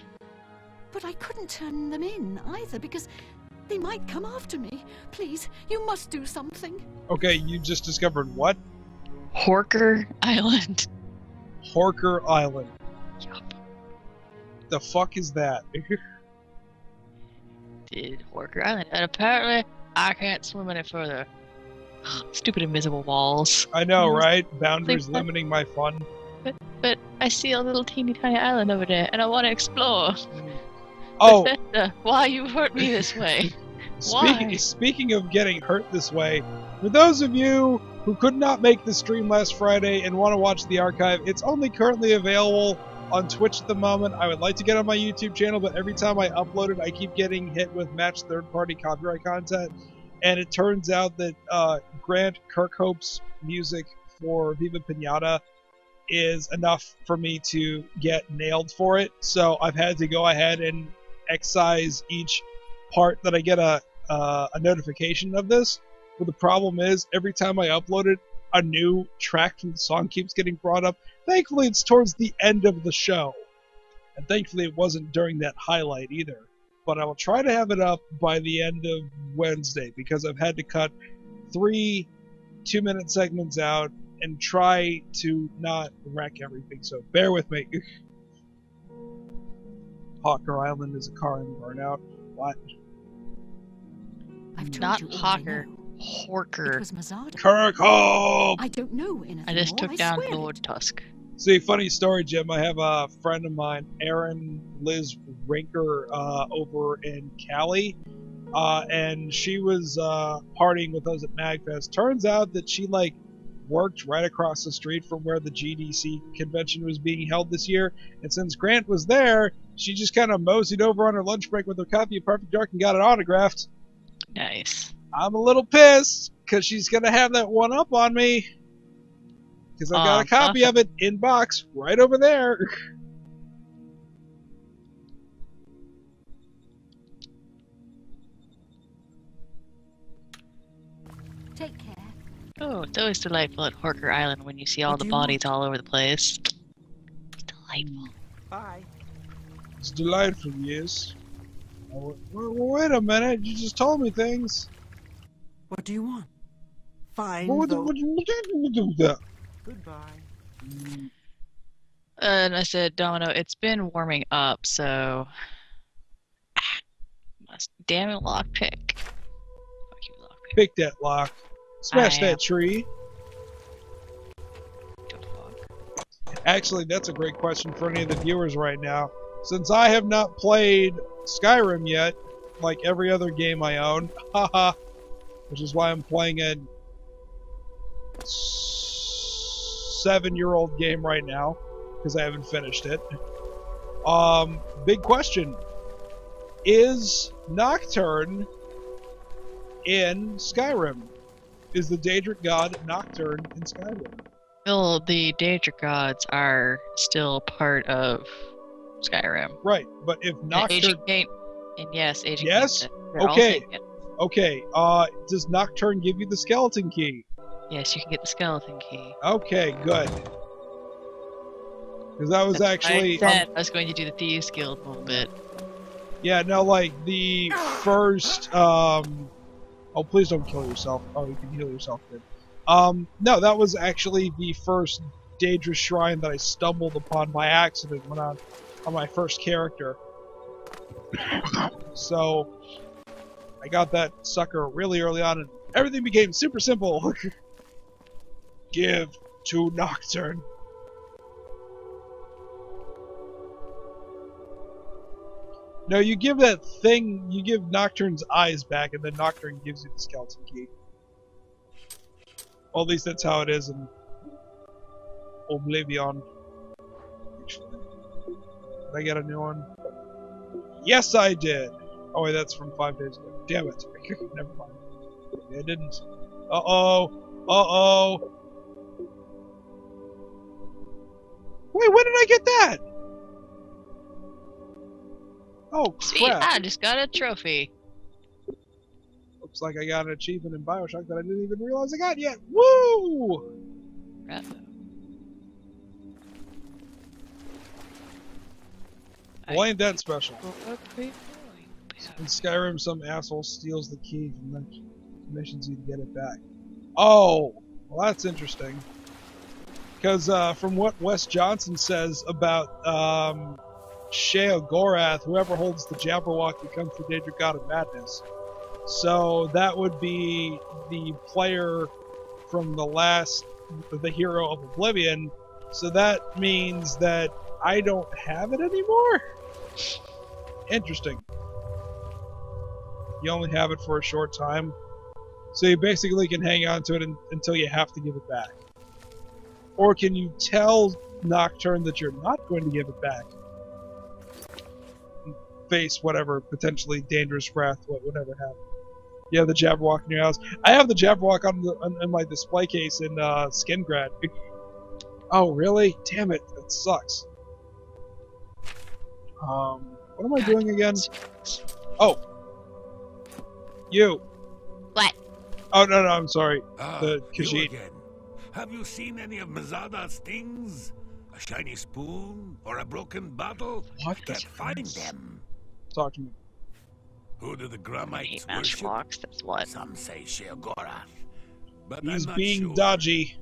But I couldn't turn them in either because they might come after me. Please, you must do something. Okay, you just discovered what? Horker Island. Horker Island. Yup. The fuck is that? Did Horker Island. And apparently, I can't swim any further. Stupid invisible walls. I know, Yes. right? Boundaries Think that- limiting my fun. But I see a little teeny tiny island over there, and I want to explore. Oh, Bethesda, why you hurt me this way? Why? speaking of getting hurt this way, for those of you who could not make the stream last Friday and want to watch the archive, it's only currently available on Twitch at the moment. I would like to get on my YouTube channel, but every time I upload it, I keep getting hit with match third-party copyright content. And it turns out that Grant Kirkhope's music for Viva Pinata is enough for me to get nailed for it. So I've had to go ahead and excise each part that I get a notification of this. But the problem is, every time I upload it, a new track from the song keeps getting brought up. Thankfully, it's towards the end of the show. And thankfully, it wasn't during that highlight either. But I will try to have it up by the end of Wednesday, because I've had to cut 3 2-minute segments out and try to not wreck everything. So bear with me. Hawker Island is a car in burnout. What? I've told Not you all I Hawker. know. It Horker. was Mazada. Kirkhope! I don't know anything I just more, took down swear Lord it. Tusk. See, funny story, Jim. I have a friend of mine, Erin Liz Rinker, over in Cali, and she was partying with us at MagFest. Turns out that she worked right across the street from where the GDC convention was being held this year, and since Grant was there, she just kind of moseyed over on her lunch break with her copy of Perfect Dark and got it autographed. Nice. I'm a little pissed because she's gonna have that one up on me. Because I've got a copy of it in box right over there. Take care. Oh, it's always delightful at Horker Island when you see all What the do you bodies all over the place. It's delightful. Bye. It's delightful, yes. Oh, wait a minute, you just told me things. What do you want? Fine. What though. do Goodbye. And I said, Domino, it's been warming up, so... Damn it, lockpick. Fuck you, lockpick. Pick that lock. Smash I am. that tree. Good fuck. Actually, that's a great question for any of the viewers right now. Since I have not played Skyrim yet, like every other game I own, haha, which is why I'm playing a 7-year-old game right now, because I haven't finished it. Big question. Is Nocturne in Skyrim? Is the Daedric god Nocturne in Skyrim? Still, the Daedric gods are still part of Skyrim. Right, but if Nocturne... Agent Kate, and yes, Agent Yes? Kate, they're all Okay. taken. Okay, does Nocturne give you the skeleton key? Yes, you can get the skeleton key. Okay, good. Because that was actually... I said I was going to do the Thieves Guild a little bit. yeah, no, like, the first, oh, please don't kill yourself. Oh, you can heal yourself, good. No, that was actually the first Daedra shrine that I stumbled upon by accident when on my first character. So, I got that sucker really early on, and everything became super simple. Give to Nocturne. No, you give that thing, you give Nocturne's eyes back, and then Nocturne gives you the skeleton key. Well, at least that's how it is in Oblivion. Actually. Did I get a new one? Yes, I did! Oh, wait, that's from 5 days ago. Damn it. Never mind. I didn't. Uh-oh. Uh-oh. Wait, when did I get that? Oh, Sweet, crap. I just got a trophy. Looks like I got an achievement in Bioshock that I didn't even realize I got yet. Woo! Bravo. Well, ain't that special? In Skyrim, some asshole steals the key from the missions you to get it back. Oh, well, that's interesting. Because from what Wes Johnson says about Shea Gorath, whoever holds the Jabberwock becomes the Daedric God of Madness. So that would be the player from the hero of Oblivion. So that means that I don't have it anymore? Interesting. You only have it for a short time. So you basically can hang on to it until you have to give it back. Or can you tell Nocturne that you're not going to give it back? Face whatever potentially dangerous wrath, whatever happened. You have the Jabberwock in your house. I have the Jabberwock on my display case in Skingrad. Oh, really? Damn it. That sucks. What am I doing again? Oh. You. What? Oh, no, I'm sorry. Ah, The you Khajiit. again. Have you seen any of Mazada's things? A shiny spoon or a broken bottle? What I can't the find fuck? them. Talk to me. Who do the I Gramites hate master worship? locks, that's what. Some say Sheogorath, but He's I'm not being sure. dodgy.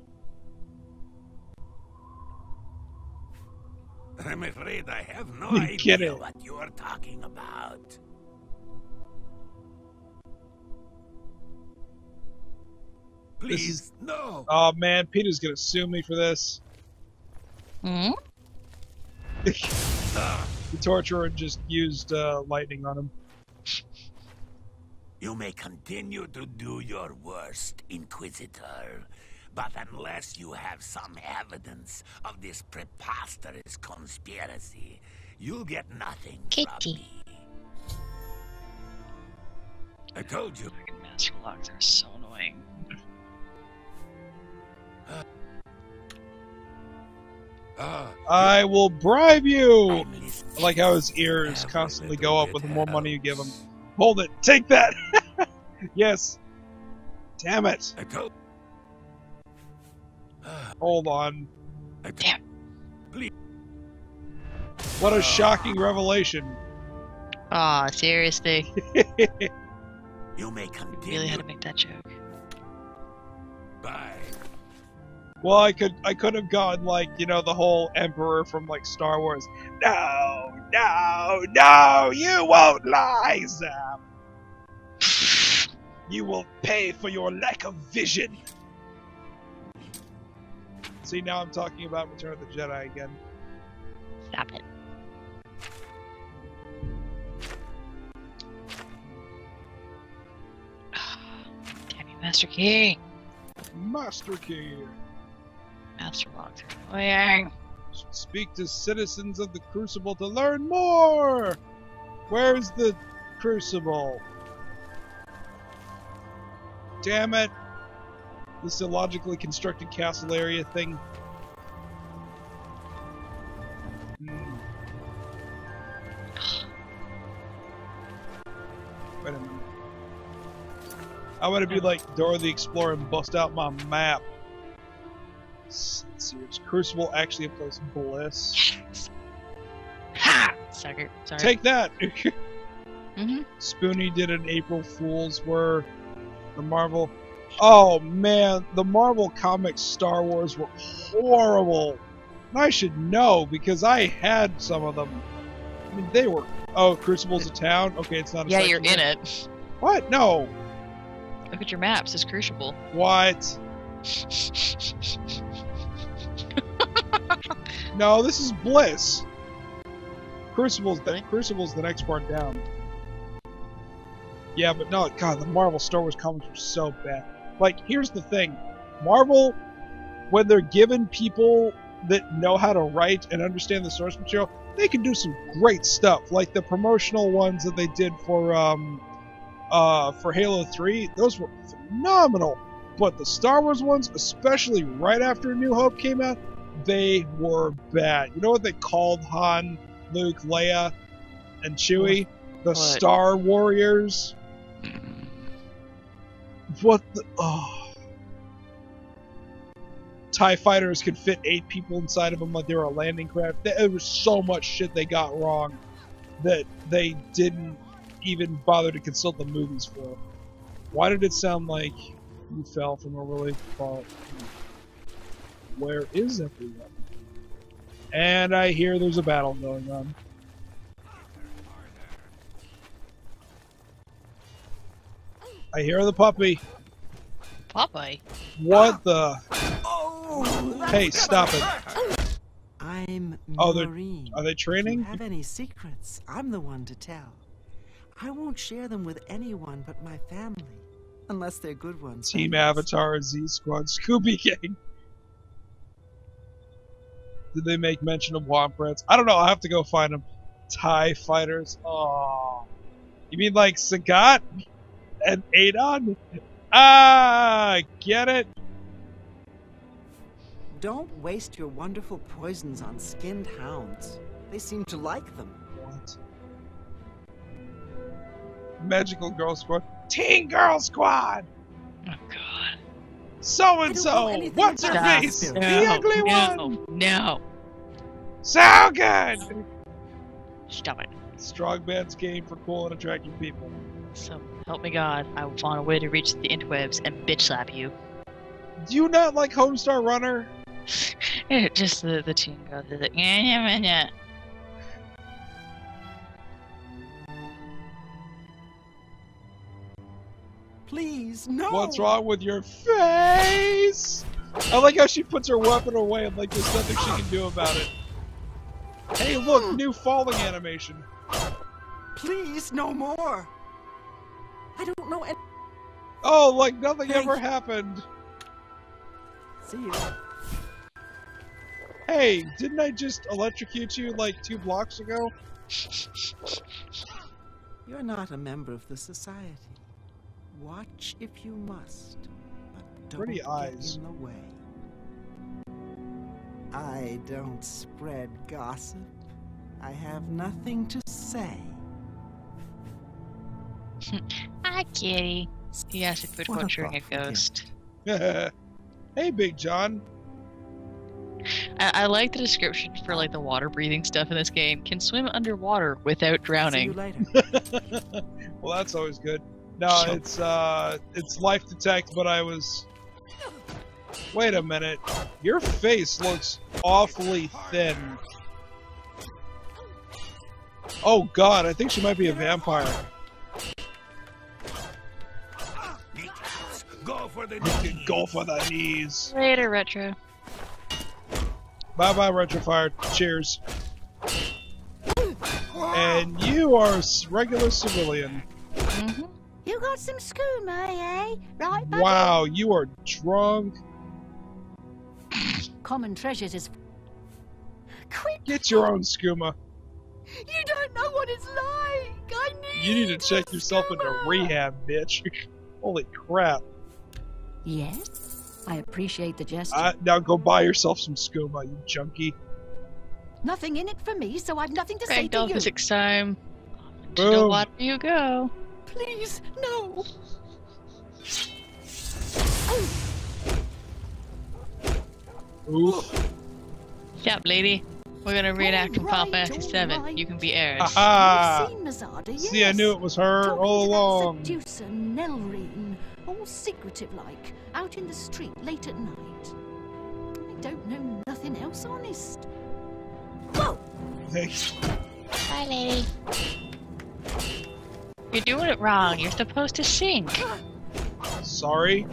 I'm afraid I have no You idea get it. what you are talking about. Please, no. Oh man, Peter's gonna sue me for this. Hmm? The torturer just used lightning on him. You may continue to do your worst, Inquisitor, but unless you have some evidence of this preposterous conspiracy, you'll get nothing from Kitty. me. I told you. Fucking master locks are so annoying. I will bribe you! I'm listening. I like how his ears Every constantly little go up bit with the more money you give him. helps. Hold it! Take that! Yes! Damn it! I told. Hold on. Damn. Please. What a shocking revelation. Aw, seriously. You may continue. Really had to make that joke. Bye. Well, I could have gone like, you know, the whole Emperor from like Star Wars. No, no, no, you won't lie, Zap. You will pay for your lack of vision. See, now I'm talking about Return of the Jedi again. Stop it. Damn you, Master Key. Master Key. Master locks are annoying. Should speak to citizens of the Crucible to learn more. Where's the Crucible? Damn it! This illogically constructed castle area thing. Wait a minute. I want to be like Dora the Explorer and bust out my map. Let's see, is Crucible actually a place of bliss? Yes. Ha! Sucker. Sorry. Take that! Mm-hmm. Spoonie did an April Fool's where the Marvel... Oh man, the Marvel Comics Star Wars were horrible. And I should know because I had some of them. I mean, they were... Oh, Crucible's a town? Okay, it's not a Yeah, section you're in yet. it. What? No. Look at your maps. It's Crucible. What? No, this is Bliss. Crucible's the next part down. Yeah, but no, God, the Marvel Star Wars comics were so bad. Like, here's the thing. Marvel, when they're given people that know how to write and understand the source material, they can do some great stuff. Like the promotional ones that they did for Halo 3, those were phenomenal. But the Star Wars ones, especially right after New Hope came out, they were bad. You know what they called Han, Luke, Leia, and Chewie? The Star Warriors. What the... Oh. TIE fighters could fit 8 people inside of them like they were a landing craft. There was so much shit they got wrong that they didn't even bother to consult the movies for. Why did it sound like you fell from a really far... Where is everyone? And I hear there's a battle going on. I hear the puppy. Popeye. What the? Hey, stop it. I'm Oh, Maureen. are they training? If you have any secrets, I'm the one to tell. I won't share them with anyone but my family. Unless they're good ones. Team that is. Avatar, Z Squad, Scooby Gang. Did they make mention of Womp Rats? I don't know, I'll have to go find them. TIE fighters. Oh. You mean like Sagat and Adon? Ah, get it? Don't waste your wonderful poisons on skinned hounds. They seem to like them. What? Magical Girl Squad. Teen Girl Squad! Oh god. So and so. What's her Stop. face? No, The ugly no, one. no. So good. Stop it. Strongman's game for cool and attractive people. So, help me God, I will find a way to reach the interwebs and bitch slap you. Do you not like Homestar Runner? Just the tune goes like, yeah. Please, no! What's wrong with your face? I like how she puts her weapon away and like there's nothing she can do about it. Hey, look, new falling animation. Please, no more! I don't know any— Oh, like nothing ever happened. See you. Hey, didn't I just electrocute you like 2 blocks ago? You're not a member of the society. Watch if you must, but don't Pretty get eyes. in the way. I don't spread gossip. I have nothing to say. Hi, kitty. He asked if we'd What a butchering a thoughtful ghost. Hey, Big John. I like the description for like the water breathing stuff in this game. Can swim underwater without drowning. See you later. Well, that's always good. No, it's life detect, but I was... Wait a minute. Your face looks awfully thin. Oh god, I think she might be a vampire. Go for the knees. Go for the knees. Later, Retro. Bye-bye, Retrofire. Cheers. And you are a regular civilian. Mm-hmm. You got some skooma, eh? Right, buddy? Wow, you are drunk. Common treasures is... Quit! Get your own skooma. You don't know what it's like! I need... You need to check yourself into rehab, bitch. Holy crap. Yes? I appreciate the gesture. Now go buy yourself some skooma, you junkie. Nothing in it for me, so I've nothing to say to Ragdoll you. physics time. To the water you go. Please, no! Oof. Yep, lady. We're gonna reenact from Final Fantasy 7. You can be heirs. Aha! I've seen Mazada, yes. See, I knew it was her all along. Seducer Nelrine, all secretive-like, out in the street late at night. I don't know nothing else, honest. Whoa! Hey. Bye, lady. You're doing it wrong. You're supposed to sink. Sorry.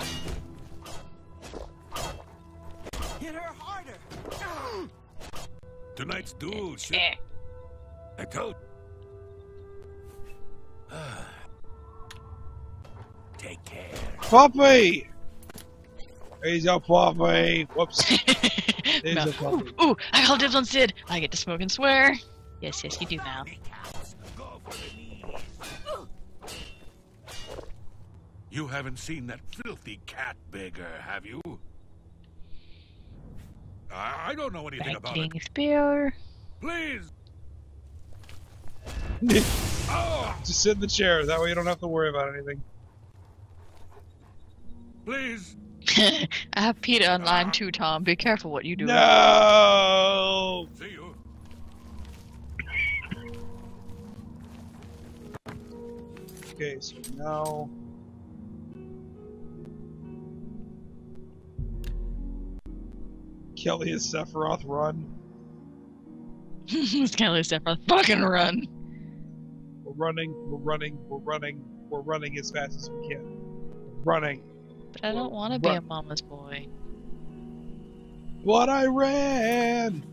Hit her harder! Tonight's duel, shit. Eh. I told. Take care. Puppy! He's a puppy. Whoops. There's No. a puppy. Ooh, I call dibs on Sid. I get to smoke and swear. Yes, yes, you do now. Go for the knees. You haven't seen that filthy cat beggar, have you? I don't know anything about it. Spear. Please. Just sit in the chair. That way you don't have to worry about anything. Please. I have PETA online too, Tom. Be careful what you do. No! See you. Okay, so now... Kelly is Sephiroth, run. It's kind of Sephiroth. Fucking run. We're running, we're running, we're running, we're running as fast as we can. Running. But I don't want to be a mama's boy. But I ran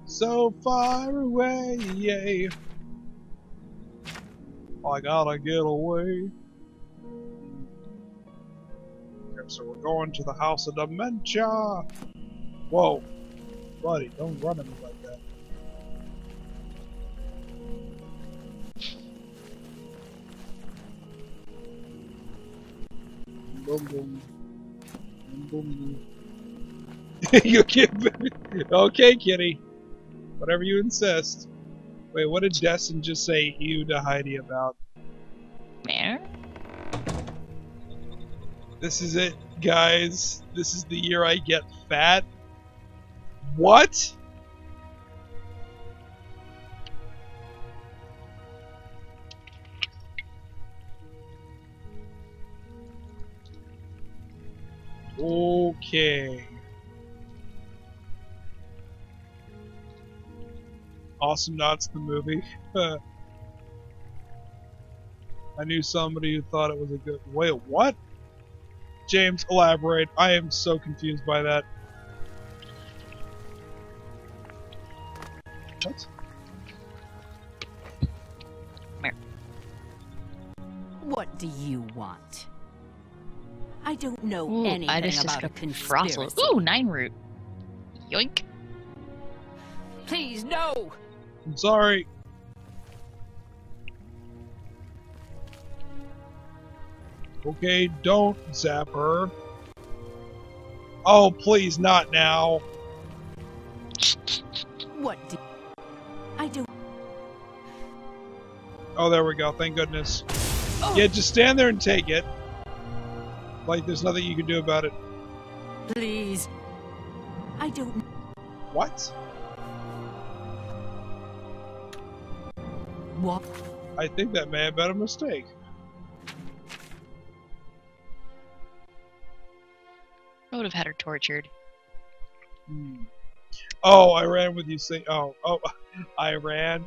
so far away. Yay. I gotta get away. Okay, so we're going to the House of Dementia. Whoa. Buddy, don't run at me like that. Boom, boom. Boom, boom. You can't. Okay, kitty. Whatever you insist. Wait, what did Destin just say you to Heidi about? Mare? This is it, guys. This is the year I get fat. What? Okay. Awesome Knots the movie. I knew somebody who thought it was a good... Wait, what? James, elaborate. I am so confused by that. What? What do you want? I don't know Ooh, anything I just about a discovered conspiracy. Frossel. Ooh, 9 root. Yoink. Please, no! I'm sorry. Okay, don't zap her. Oh, please, not now. What do... I don't... Oh, there we go. Thank goodness. Yeah, just stand there and take it. Like there's nothing you can do about it. Please. I don't... What? What? I think that may have been a mistake. I would have had her tortured. Oh, I ran with you saying... Oh, I ran.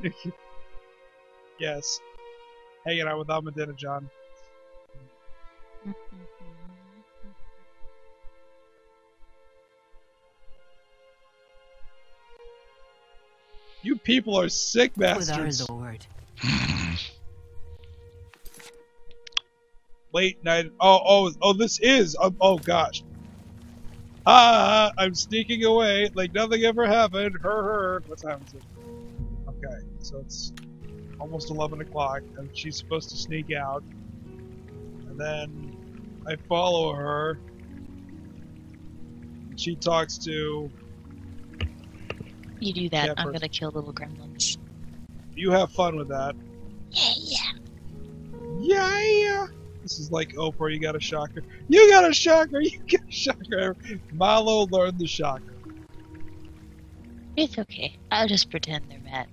Yes. Hanging out with Ahmadinejad. You people are sick bastards. With our Lord. Late night. Oh, this is. Oh gosh. Ah, I'm sneaking away like nothing ever happened. Her. What time is it? Okay, so it's almost 11 o'clock, and she's supposed to sneak out. And then I follow her. And she talks to. You do that, Yeah, I'm gonna kill little gremlins. You have fun with that. Yeah. Yeah. This is like Oprah, you got a shocker. You got a shocker, you got a shocker. Milo learned the shocker. It's okay. I'll just pretend they're mad.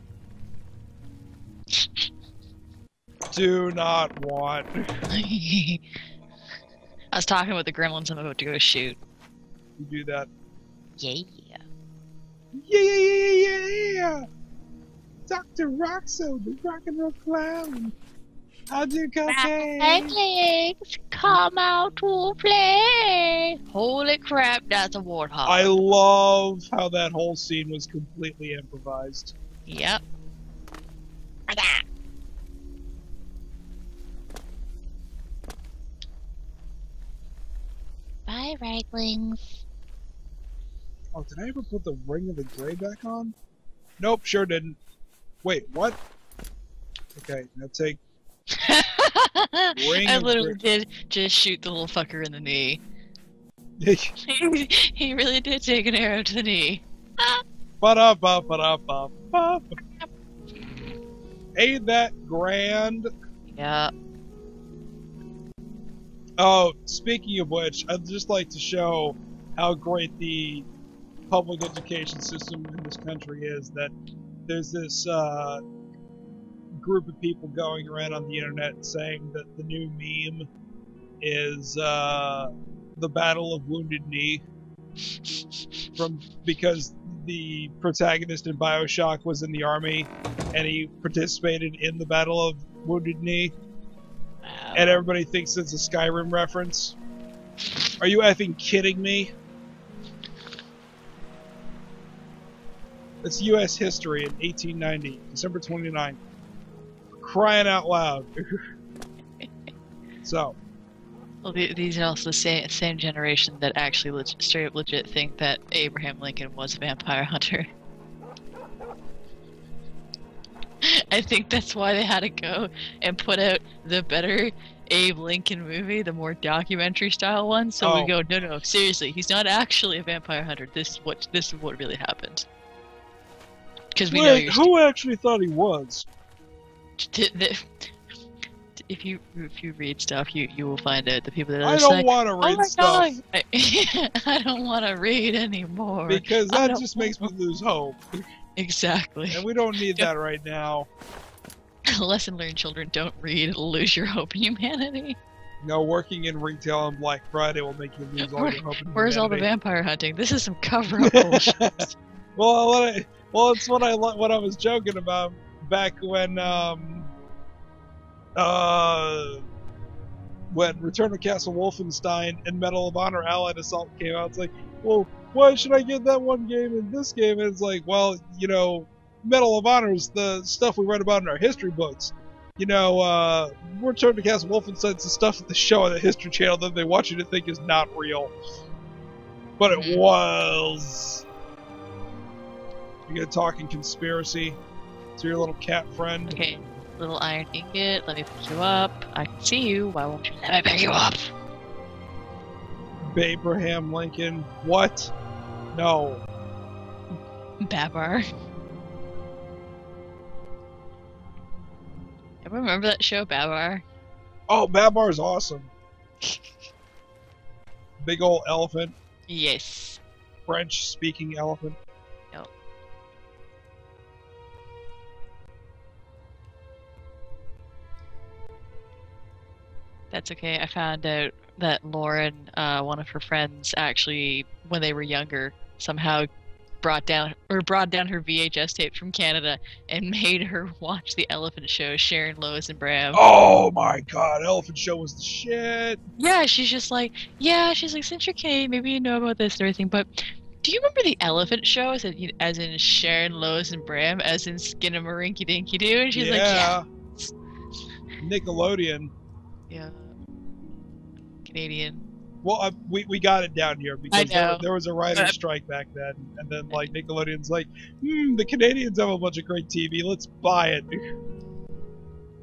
Do not want. I was talking with the gremlins I'm about to go shoot. You do that. Yeah. Yeah. Dr. Roxo, the rock and roll clown. I'll do cocaine. Rattlings, come out to play. Holy crap, that's a warthog. I love how that whole scene was completely improvised. Yep. Bye, Raglings. Oh, did I ever put the Ring of the Grey back on? Nope, sure didn't. Wait, what? Okay, now take... I literally did just shoot the little fucker in the knee. He really did take an arrow to the knee. Ba-da-ba-ba-da-ba-ba. Ain't that grand? Yeah. Oh, speaking of which, I'd just like to show how great the public education system in this country is. That there's this group of people going around on the internet saying that the new meme is the Battle of Wounded Knee, because the protagonist in BioShock was in the army and he participated in the Battle of Wounded Knee. Wow. And everybody thinks it's a Skyrim reference. Are you effing kidding me? It's U.S. history in 1890, December 29th. Crying out loud. So. Well, these are also the same generation that actually straight up legit think that Abraham Lincoln was a vampire hunter. I think that's why they had to go and put out the better Abe Lincoln movie, the more documentary style one. So we go, no, seriously, he's not actually a vampire hunter. This is what really happened. Because we know you're who actually thought he was? if you read stuff, you will find out the people that I say, don't want to "Oh read my stuff God, I don't want to read anymore," because that just makes me lose hope. Exactly. And we don't need that right now. Lesson learned, children: don't read, lose your hope in humanity. No, working in retail on Black Friday will make you lose all your hope in Where's all the humanity. vampire hunting? This is some cover-up bullshit. Well, it's what I was joking about back when Return of Castle Wolfenstein and Medal of Honor Allied Assault came out. It's like, well, why should I get that one game in this game? And it's like, well, you know, Medal of Honor is the stuff we read about in our history books. You know, Return to Castle Wolfenstein's the stuff that they show on the History Channel that they want you to think is not real. But it was. You're gonna talk in conspiracy to your little cat friend. Okay, little iron ingot, let me pick you up. I can see you, why won't you let me pick you up? Abraham Lincoln. What? No. Babar. Ever remember that show, Babar? Oh, Babar's awesome. Big old elephant. Yes. French-speaking elephant. Yep. That's okay. I found out that Lauren, one of her friends, actually, when they were younger, somehow brought down her VHS tape from Canada and made her watch the Elephant Show, Sharon, Lois, and Bram. Oh my God, Elephant Show was the shit. Yeah, she's like, since you're Canadian, maybe you know about this and everything, but do you remember the Elephant Show as in Sharon, Lois, and Bram, as in Skinnamarink Dinky Doo? And she's like, yeah. Nickelodeon. Yeah. Canadian. Well, we got it down here because there was a writer's strike back then, and then like Nickelodeon's like, the Canadians have a bunch of great TV, let's buy it.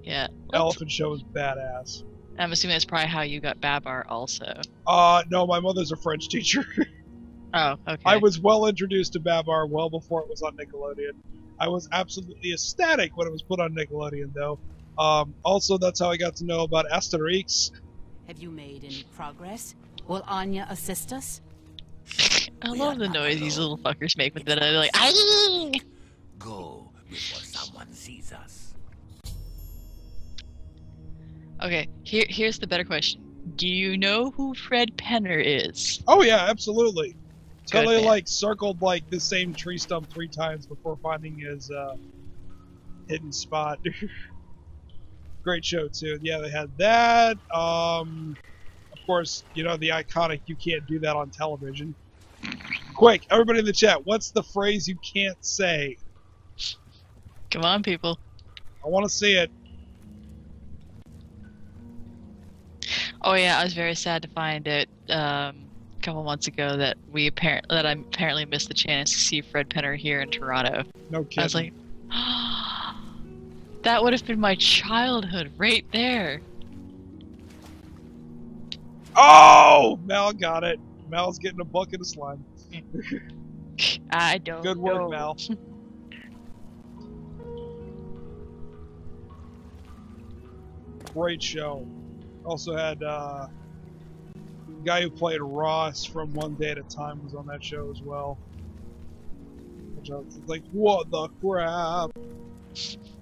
Yeah. Elephant Show was badass. I'm assuming that's probably how you got Babar also. No, my mother's a French teacher. Oh, okay. I was well introduced to Babar well before it was on Nickelodeon. I was absolutely ecstatic when it was put on Nickelodeon, though. Also, that's how I got to know about Asterix. Have you made any progress? Will Anya assist us? I love the noise these little fuckers make with that. They're like, aye! Go before someone sees us. Okay, here's the better question. Do you know who Fred Penner is? Oh yeah, absolutely. Totally man. like circled like the same tree stump 3 times before finding his hidden spot. Great show too. Yeah, they had that. Of course, you know the iconic "You can't do that on television." Quick, everybody in the chat, what's the phrase you can't say? Come on, people. I want to see it. Oh yeah, I was very sad to find out a couple months ago that I apparently missed the chance to see Fred Penner here in Toronto. No kidding. I was like, that would have been my childhood right there. Oh! Mal got it. Mal's getting a bucket of slime. I don't Good work, know. Mal. Great show. Also had the guy who played Ross from One Day at a Time was on that show as well. Which I was like, what the crap?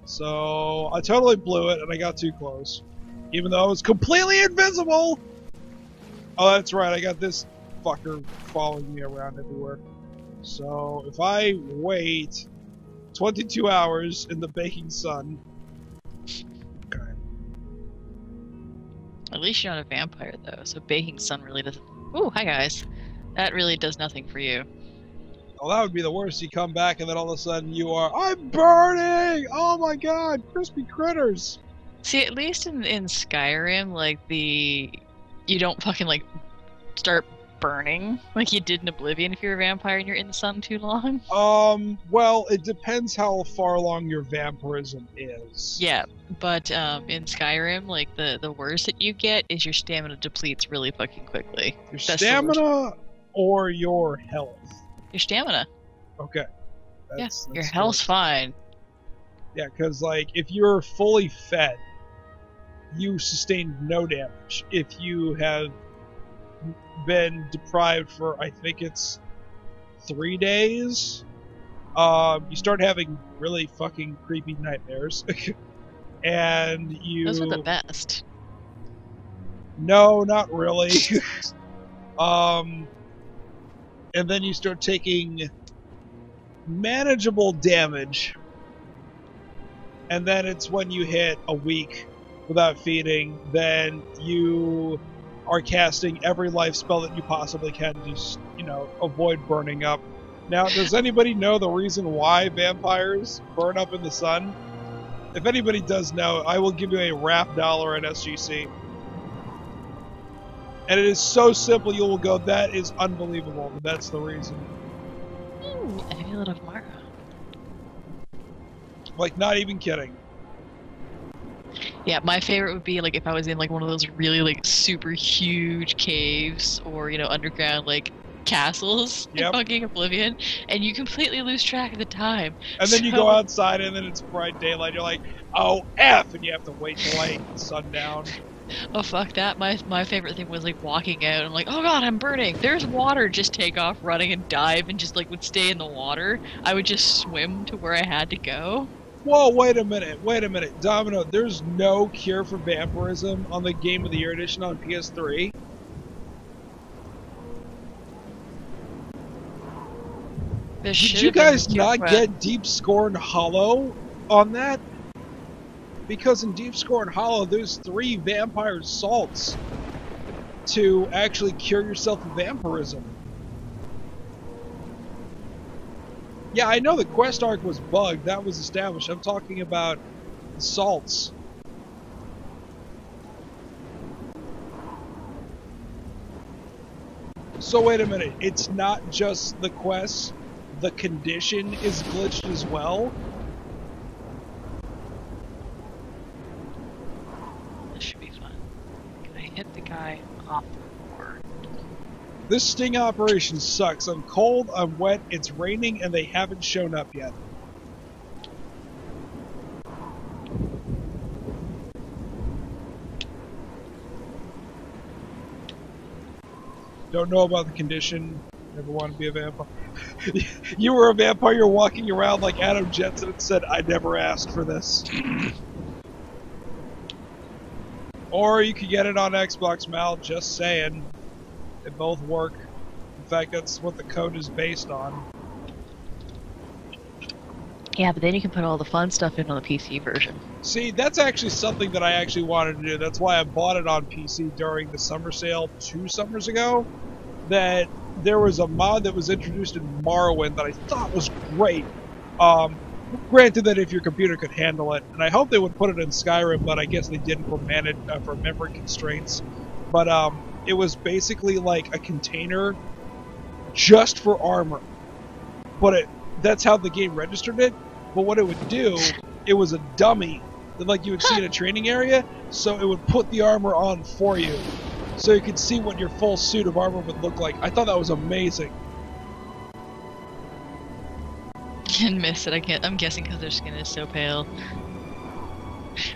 So I totally blew it and I got too close. Even though I was completely invisible! Oh, that's right, I got this fucker following me around everywhere. So if I wait 22 hours in the baking sun. Okay. At least you're not a vampire, though, so baking sun really doesn't... Ooh, hi guys. That really does nothing for you. Well, that would be the worst. You come back and then all of a sudden you are... I'm burning! Oh my god, crispy critters! See, at least in Skyrim, like, you don't fucking, like, start burning like you did in Oblivion if you're a vampire and you're in the sun too long. Well, it depends how far along your vampirism is. Yeah, but in Skyrim, like, the worst that you get is your stamina depletes really fucking quickly. Your stamina or your health? Your stamina. Okay. That's your health's fine. Yeah, because, like, if you're fully fed, you sustain no damage. If you have been deprived for, I think it's 3 days, you start having really fucking creepy nightmares. And you... Those are the best. No, not really. And then you start taking manageable damage. And then it's when you hit a week without feeding, then you are casting every life spell that you possibly can to just, you know, avoid burning up. Now, does anybody know the reason why vampires burn up in the sun? If anybody does know, I will give you a rap dollar at SGC. And it is so simple, you will go, that is unbelievable, but that's the reason. Amulet of Mara. Like, not even kidding. Yeah, my favorite would be like if I was in like one of those really like super huge caves or, you know, underground like castles in fucking Oblivion, and you completely lose track of the time. And then you go outside and then it's bright daylight, you're like, oh F, and you have to wait till like sundown. Oh fuck that, my favorite thing was like walking out and like, oh god, I'm burning, there's water, just take off running and dive and just like would stay in the water. I would just swim to where I had to go. Whoa, wait a minute, Domino, there's no cure for vampirism on the Game of the Year edition on PS3? Did you guys not get Deep Scorn Hollow on that? Because in Deep Scorn Hollow, there's 3 vampire salts to actually cure yourself of vampirism. Yeah, I know the quest arc was bugged, that was established. I'm talking about the salts. So wait a minute, it's not just the quest, the condition is glitched as well? This should be fun. Can I hit the guy off the board? This sting operation sucks. I'm cold, I'm wet, it's raining, and they haven't shown up yet. Don't know about the condition. Never want to be a vampire. You were a vampire, you're walking around like Adam Jensen and said, I never asked for this. Or you could get it on Xbox, Mal, just saying. They both work. In fact, that's what the code is based on. Yeah, but then you can put all the fun stuff in on the PC version. See, that's actually something that I actually wanted to do. That's why I bought it on PC during the summer sale 2 summers ago. That there was a mod that was introduced in Morrowind that I thought was great. Granted that if your computer could handle it, and I hope they would put it in Skyrim, but I guess they didn't for memory constraints. But it was basically like a container just for armor. But that's how the game registered it. But what it would do, it was a dummy that like you would see in a training area, so it would put the armor on for you. So you could see what your full suit of armor would look like. I thought that was amazing. Can miss it. I'm guessing because their skin is so pale.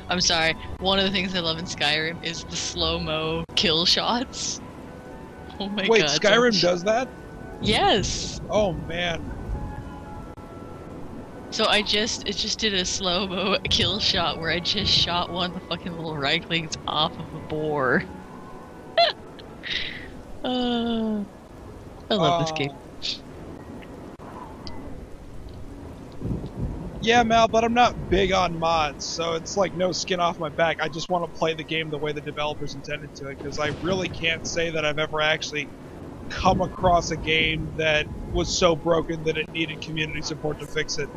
I'm sorry. One of the things I love in Skyrim is the slow-mo kill shots. Oh my god. Wait, Skyrim does that? Yes. Oh man. So it just did a slow-mo kill shot where I just shot one of the fucking little Reiklings off of a boar. I love this game. Yeah, Mal, but I'm not big on mods, so it's like no skin off my back. I just want to play the game the way the developers intended to it, because I really can't say that I've ever actually come across a game that was so broken that it needed community support to fix it.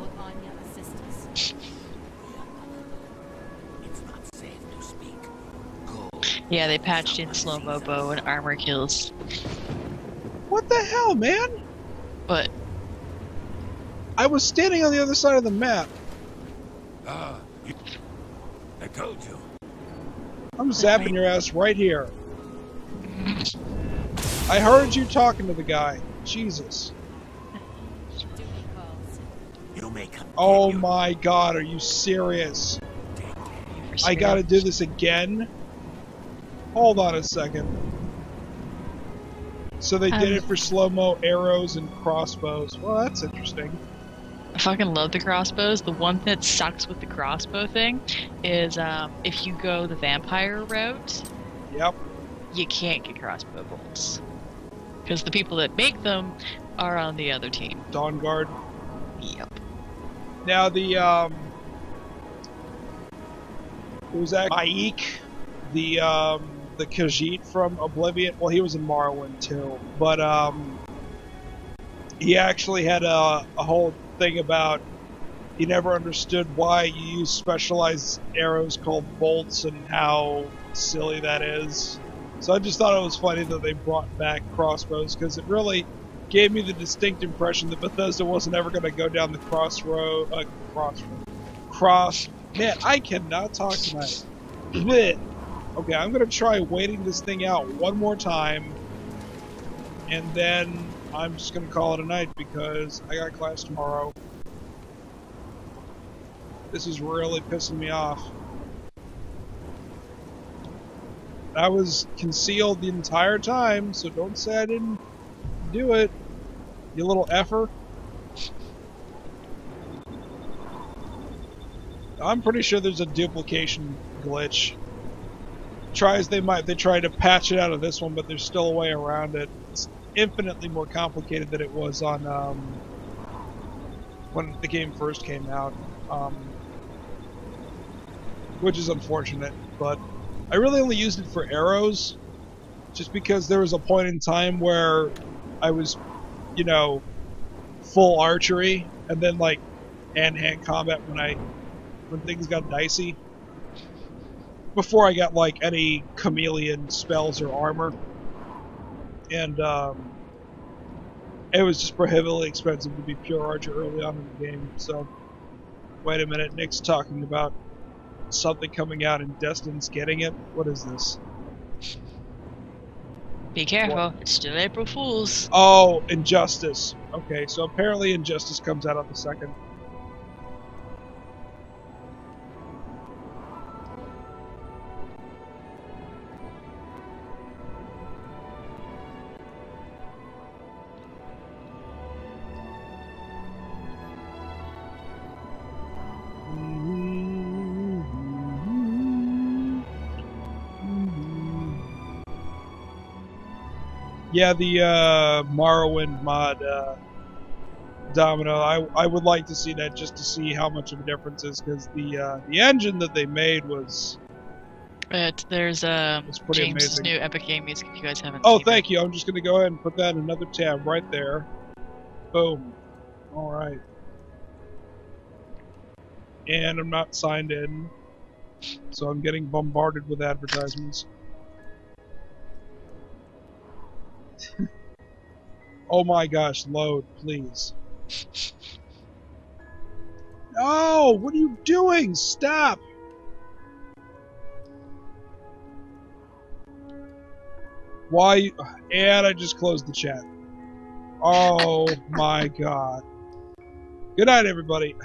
Yeah, they patched in slow-mo bow and armor kills. What the hell, man? What? I was standing on the other side of the map. I told you. I'm zapping your ass right here. I heard you talking to the guy. Jesus. You may oh my god, are you serious? I gotta do this again? Hold on a second. So they did it for slow-mo arrows and crossbows. Well, that's interesting. I fucking love the crossbows. The one that sucks with the crossbow thing is if you go the vampire route, yep, you can't get crossbow bolts. Because the people that make them are on the other team. Dawn Guard. Yep. Now the it was actually Maik, the Khajiit from Oblivion. Well, he was in Morrowind too, but he actually had a whole thing about he never understood why you use specialized arrows called bolts and how silly that is. So I just thought it was funny that they brought back crossbows, because it really gave me the distinct impression that Bethesda wasn't ever going to go down the Man, I cannot talk tonight. Okay, I'm going to try waiting this thing out one more time, and then I'm just going to call it a night because I got class tomorrow. This is really pissing me off. I was concealed the entire time, so don't say I didn't do it, you little effer. I'm pretty sure there's a duplication glitch. Try as they might, they tried to patch it out of this one, but there's still a way around it. It's infinitely more complicated than it was on when the game first came out, which is unfortunate, but I really only used it for arrows, just because there was a point in time where I was, you know, full archery, and then like hand-to-hand combat when things got dicey. Before I got like any chameleon spells or armor, and it was just prohibitively expensive to be pure archer early on in the game. So, wait a minute, Nick's talking about something coming out and Destin's getting it? What is this? Be careful, What? it's still April Fool's. Oh, Injustice. Okay, so apparently Injustice comes out on the 2nd. Yeah, the Morrowind mod, Domino, I would like to see that just to see how much of a difference is, because the engine that they made was... There's pretty James' amazing. new Epic Game Music if you guys haven't Oh, seen thank you. I'm just going to go ahead and put that in another tab right there. Boom. Alright. And I'm not signed in, so I'm getting bombarded with advertisements. Oh my gosh, load, please. No! What are you doing? Stop! Why? And I just closed the chat. Oh my god. Good night, everybody.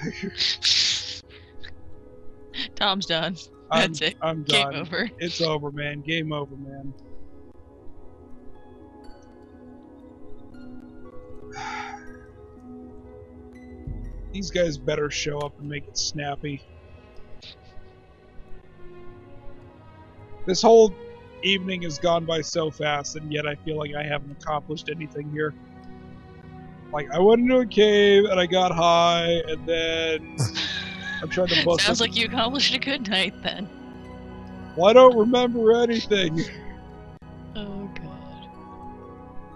Tom's done. That's it. I'm done. Game over. It's over, man. Game over, man. These guys better show up and make it snappy. This whole evening has gone by so fast, and yet I feel like I haven't accomplished anything here. Like, I went into a cave, and I got high, and then I'm trying to bust Sounds like you accomplished a good night, then. Well, I don't remember anything. Oh, God.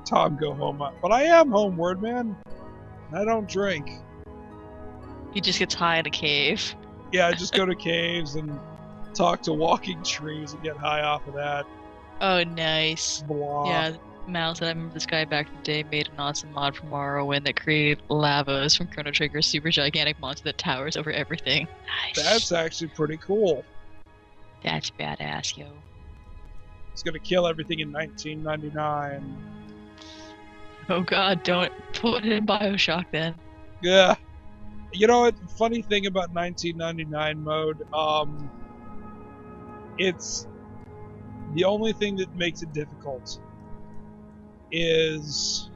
Tom, go home. But I am homeward, man. I don't drink. He just gets high in a cave. Yeah, I just go to caves and talk to walking trees and get high off of that. Oh, nice. Blah. Yeah, Mouse, I remember this guy back in the day made an awesome mod for Morrowind that created Lavos from Chrono Trigger's super gigantic monster that towers over everything. Nice. That's actually pretty cool. That's badass, yo. It's gonna kill everything in 1999. Oh god, don't put it in Bioshock then. Yeah. You know what? Funny thing about 1999 mode, it's the only thing that makes it difficult is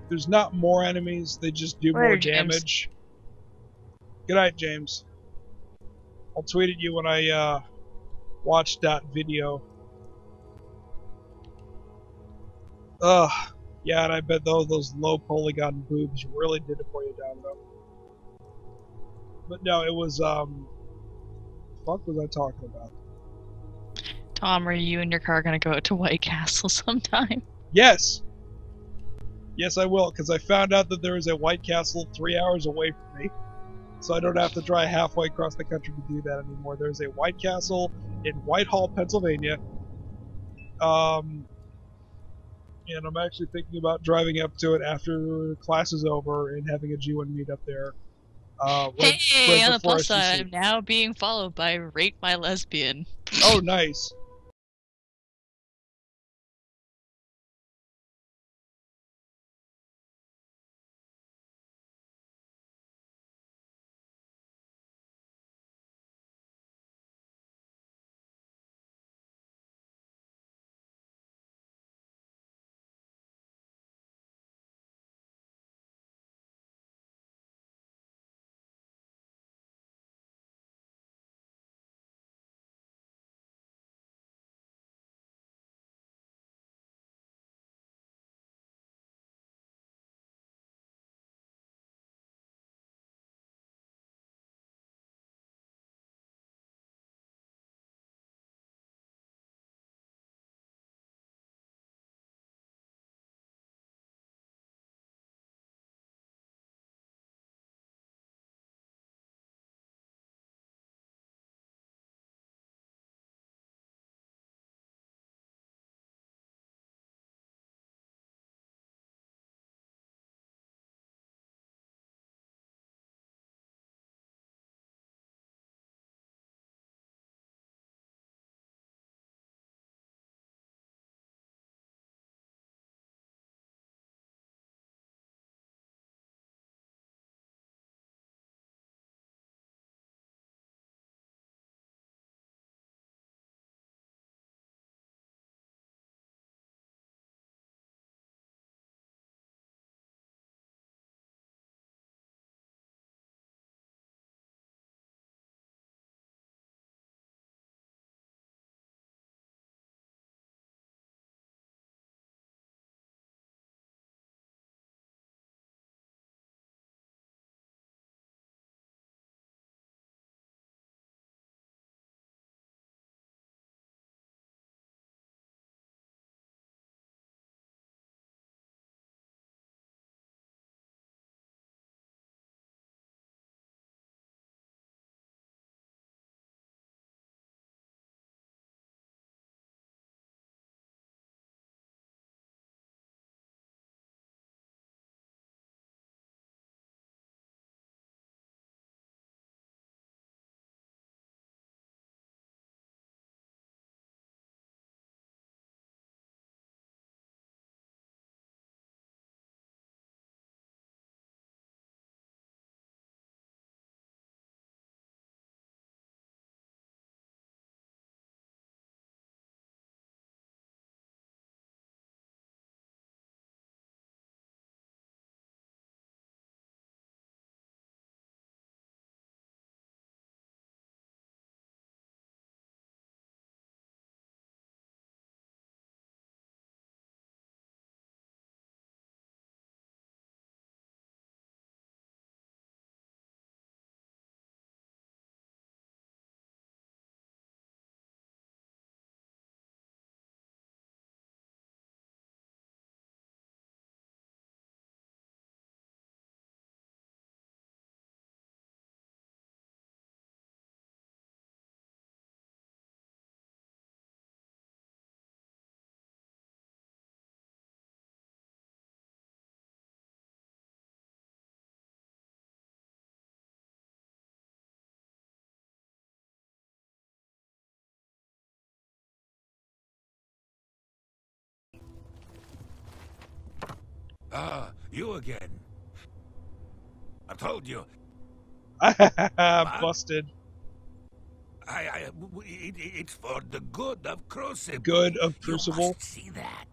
there's not more enemies, they just do more damage. Good night, James. I'll tweet at you when I watch that video. Ugh. Yeah, and I bet those low polygon boobs really did it for you down though. But no, it was fuck was I talking about? Tom, are you and your car gonna go to White Castle sometime? Yes! Yes, I will, because I found out that there is a White Castle 3 hours away from me. So I don't have to drive halfway across the country to do that anymore. There's a White Castle in Whitehall, Pennsylvania. And I'm actually thinking about driving up to it after class is over and having a G1 meet up there. Hey, on the plus side, I'm now being followed by Rate My Lesbian. Oh, nice. Ah, you again. I told you. Busted. It's for the good of Crucible. Good of Crucible? You must see that.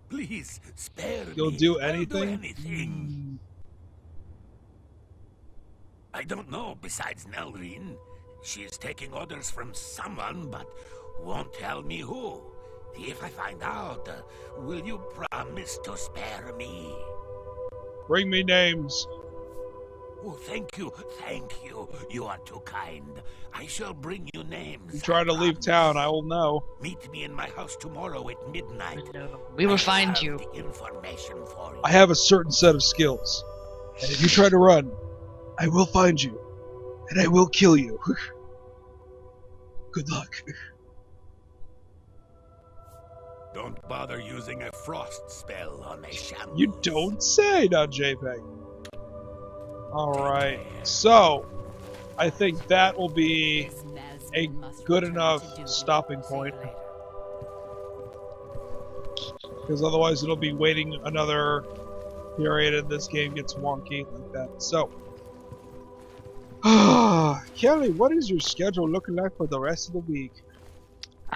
Please, spare me. You'll do I'll anything? do anything. I don't know, besides Nelrine. She is taking orders from someone, but won't tell me who. If I find out, will you promise to spare me? Bring me names. Oh, thank you, thank you. You are too kind. I shall bring you names. You try to leave town, I will know. Meet me in my house tomorrow at midnight. We will I find have you. The information for you. I have a certain set of skills, and if you try to run, I will find you, and I will kill you. Good luck. Don't bother using a frost spell on a shambles. You don't say, not JPEG. Alright, so I think that will be a good enough stopping point. Because otherwise it'll be waiting another period and this game gets wonky like that. So, Kelly, what is your schedule looking like for the rest of the week?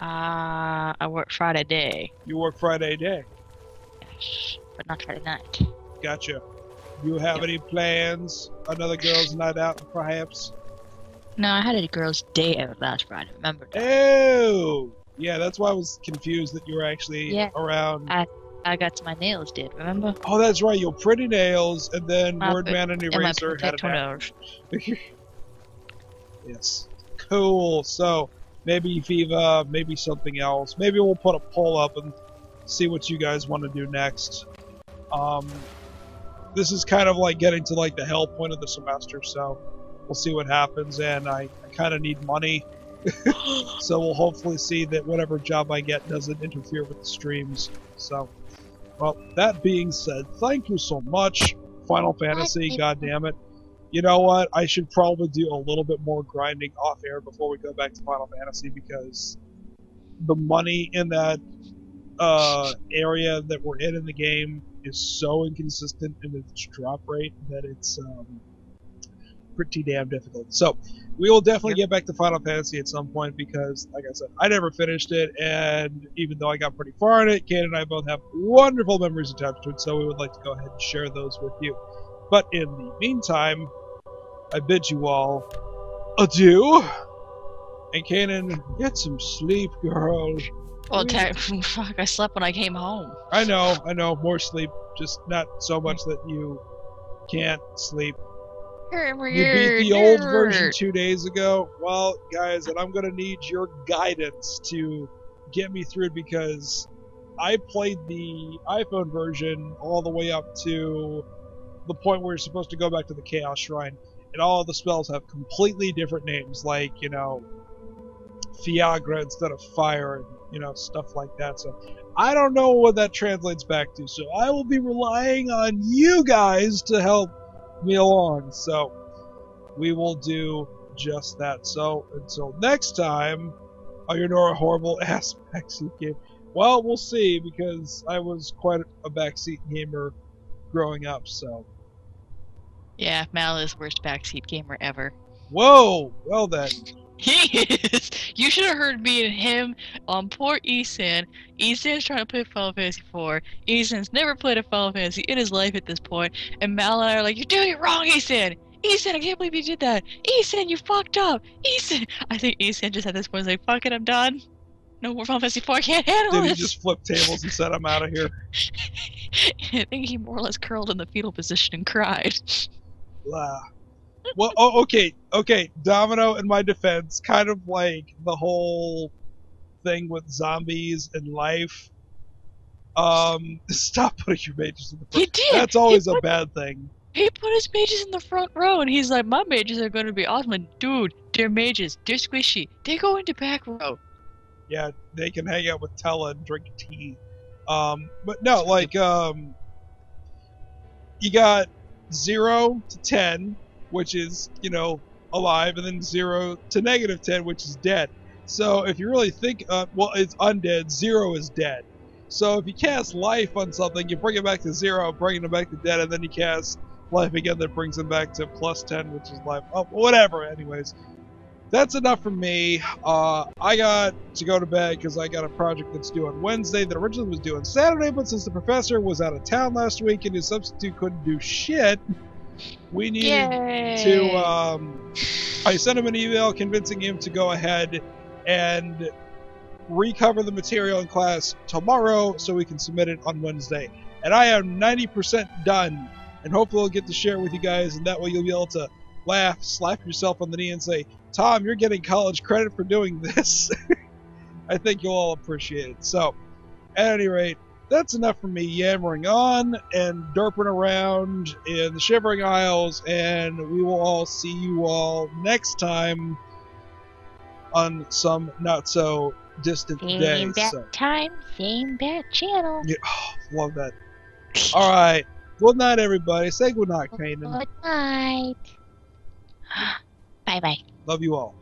I work Friday day. You work Friday day? Yes, but not Friday night. Gotcha. You have any plans? Another girls' night out, perhaps? No, I had a girls' day out last Friday. Remember that? Oh! Yeah, that's why I was confused that you were actually around. I got my nails did, remember? Oh, that's right. Your pretty nails, and then My Wordman and Eraser had nails. Yes. Cool. So, maybe Viva, maybe something else. Maybe we'll put a poll up and see what you guys want to do next. This is kind of like getting to like the hell point of the semester, so we'll see what happens, and I kind of need money. So we'll hopefully see that whatever job I get doesn't interfere with the streams. So, well, that being said, thank you so much, Final Fantasy, goddammit. You know what, I should probably do a little bit more grinding off air before we go back to Final Fantasy, because the money in that area that we're in the game is so inconsistent in its drop rate that it's pretty damn difficult. So we will definitely get back to Final Fantasy at some point, because, like I said, I never finished it, and even though I got pretty far in it, Kane and I both have wonderful memories attached to it, so we would like to go ahead and share those with you. But in the meantime, I bid you all adieu, and Kanan, get some sleep, girl. Well, fuck, I slept when I came home. I know, more sleep, just not so much that you can't sleep. You beat the old version 2 days ago? Well, guys, and I'm gonna need your guidance to get me through it, because I played the iPhone version all the way up to the point where you're supposed to go back to the Chaos Shrine, and all of the spells have completely different names, like, you know, Fiagra instead of fire, and, you know, stuff like that. So I don't know what that translates back to, so I will be relying on you guys to help me along. So we will do just that. So until next time, oh, you're not a horrible ass backseat game. Well, we'll see, because I was quite a backseat gamer growing up, so. Yeah, Mal is worst backseat gamer ever. Whoa! Well then. He is! You should have heard me and him on poor Eason. Eason's trying to play Final Fantasy IV. Eason's never played a Final Fantasy in his life at this point. And Mal and I are like, you're doing it wrong, Eason! Eason, I can't believe you did that! Eason, you fucked up! Eason! I think Eason just at this point is like, fuck it, I'm done. No more Final Fantasy IV, I can't handle Did this! he just flip tables and said, I'm out of here? I think he more or less curled in the fetal position and cried. Blah. Well, okay, Domino, in my defense, kind of like the whole thing with zombies and life. Stop putting your mages in the front. He did! That's always a bad thing. He put his mages in the front row, and he's like, my mages are going to be awesome. And dude, they're mages. They're squishy. They go into back row. Yeah, they can hang out with Tella and drink tea. But no, like, you got 0 to 10, which is, you know, alive, and then 0 to -10, which is dead. So if you really think, well, it's undead, 0 is dead. So if you cast life on something, you bring it back to 0, bring it back to dead, and then you cast life again that brings him back to +10, which is life. Oh, whatever. Anyways, that's enough from me. I got to go to bed because I got a project that's due on Wednesday that originally was due on Saturday, but since the professor was out of town last week and his substitute couldn't do shit, we needed to, I sent him an email convincing him to go ahead and recover the material in class tomorrow so we can submit it on Wednesday. And I am 90% done, and hopefully I'll get to share it with you guys, and that way you'll be able to laugh, slap yourself on the knee, and say, Tom, you're getting college credit for doing this. I think you'll all appreciate it. So, at any rate, that's enough for me yammering on and derping around in the Shivering Isles, and we will all see you all next time on some not so distant day. Same bat time, same bat channel. Yeah, love that. Alright, good night everybody. Say good night, Kanan. Good night. Bye bye. Love you all.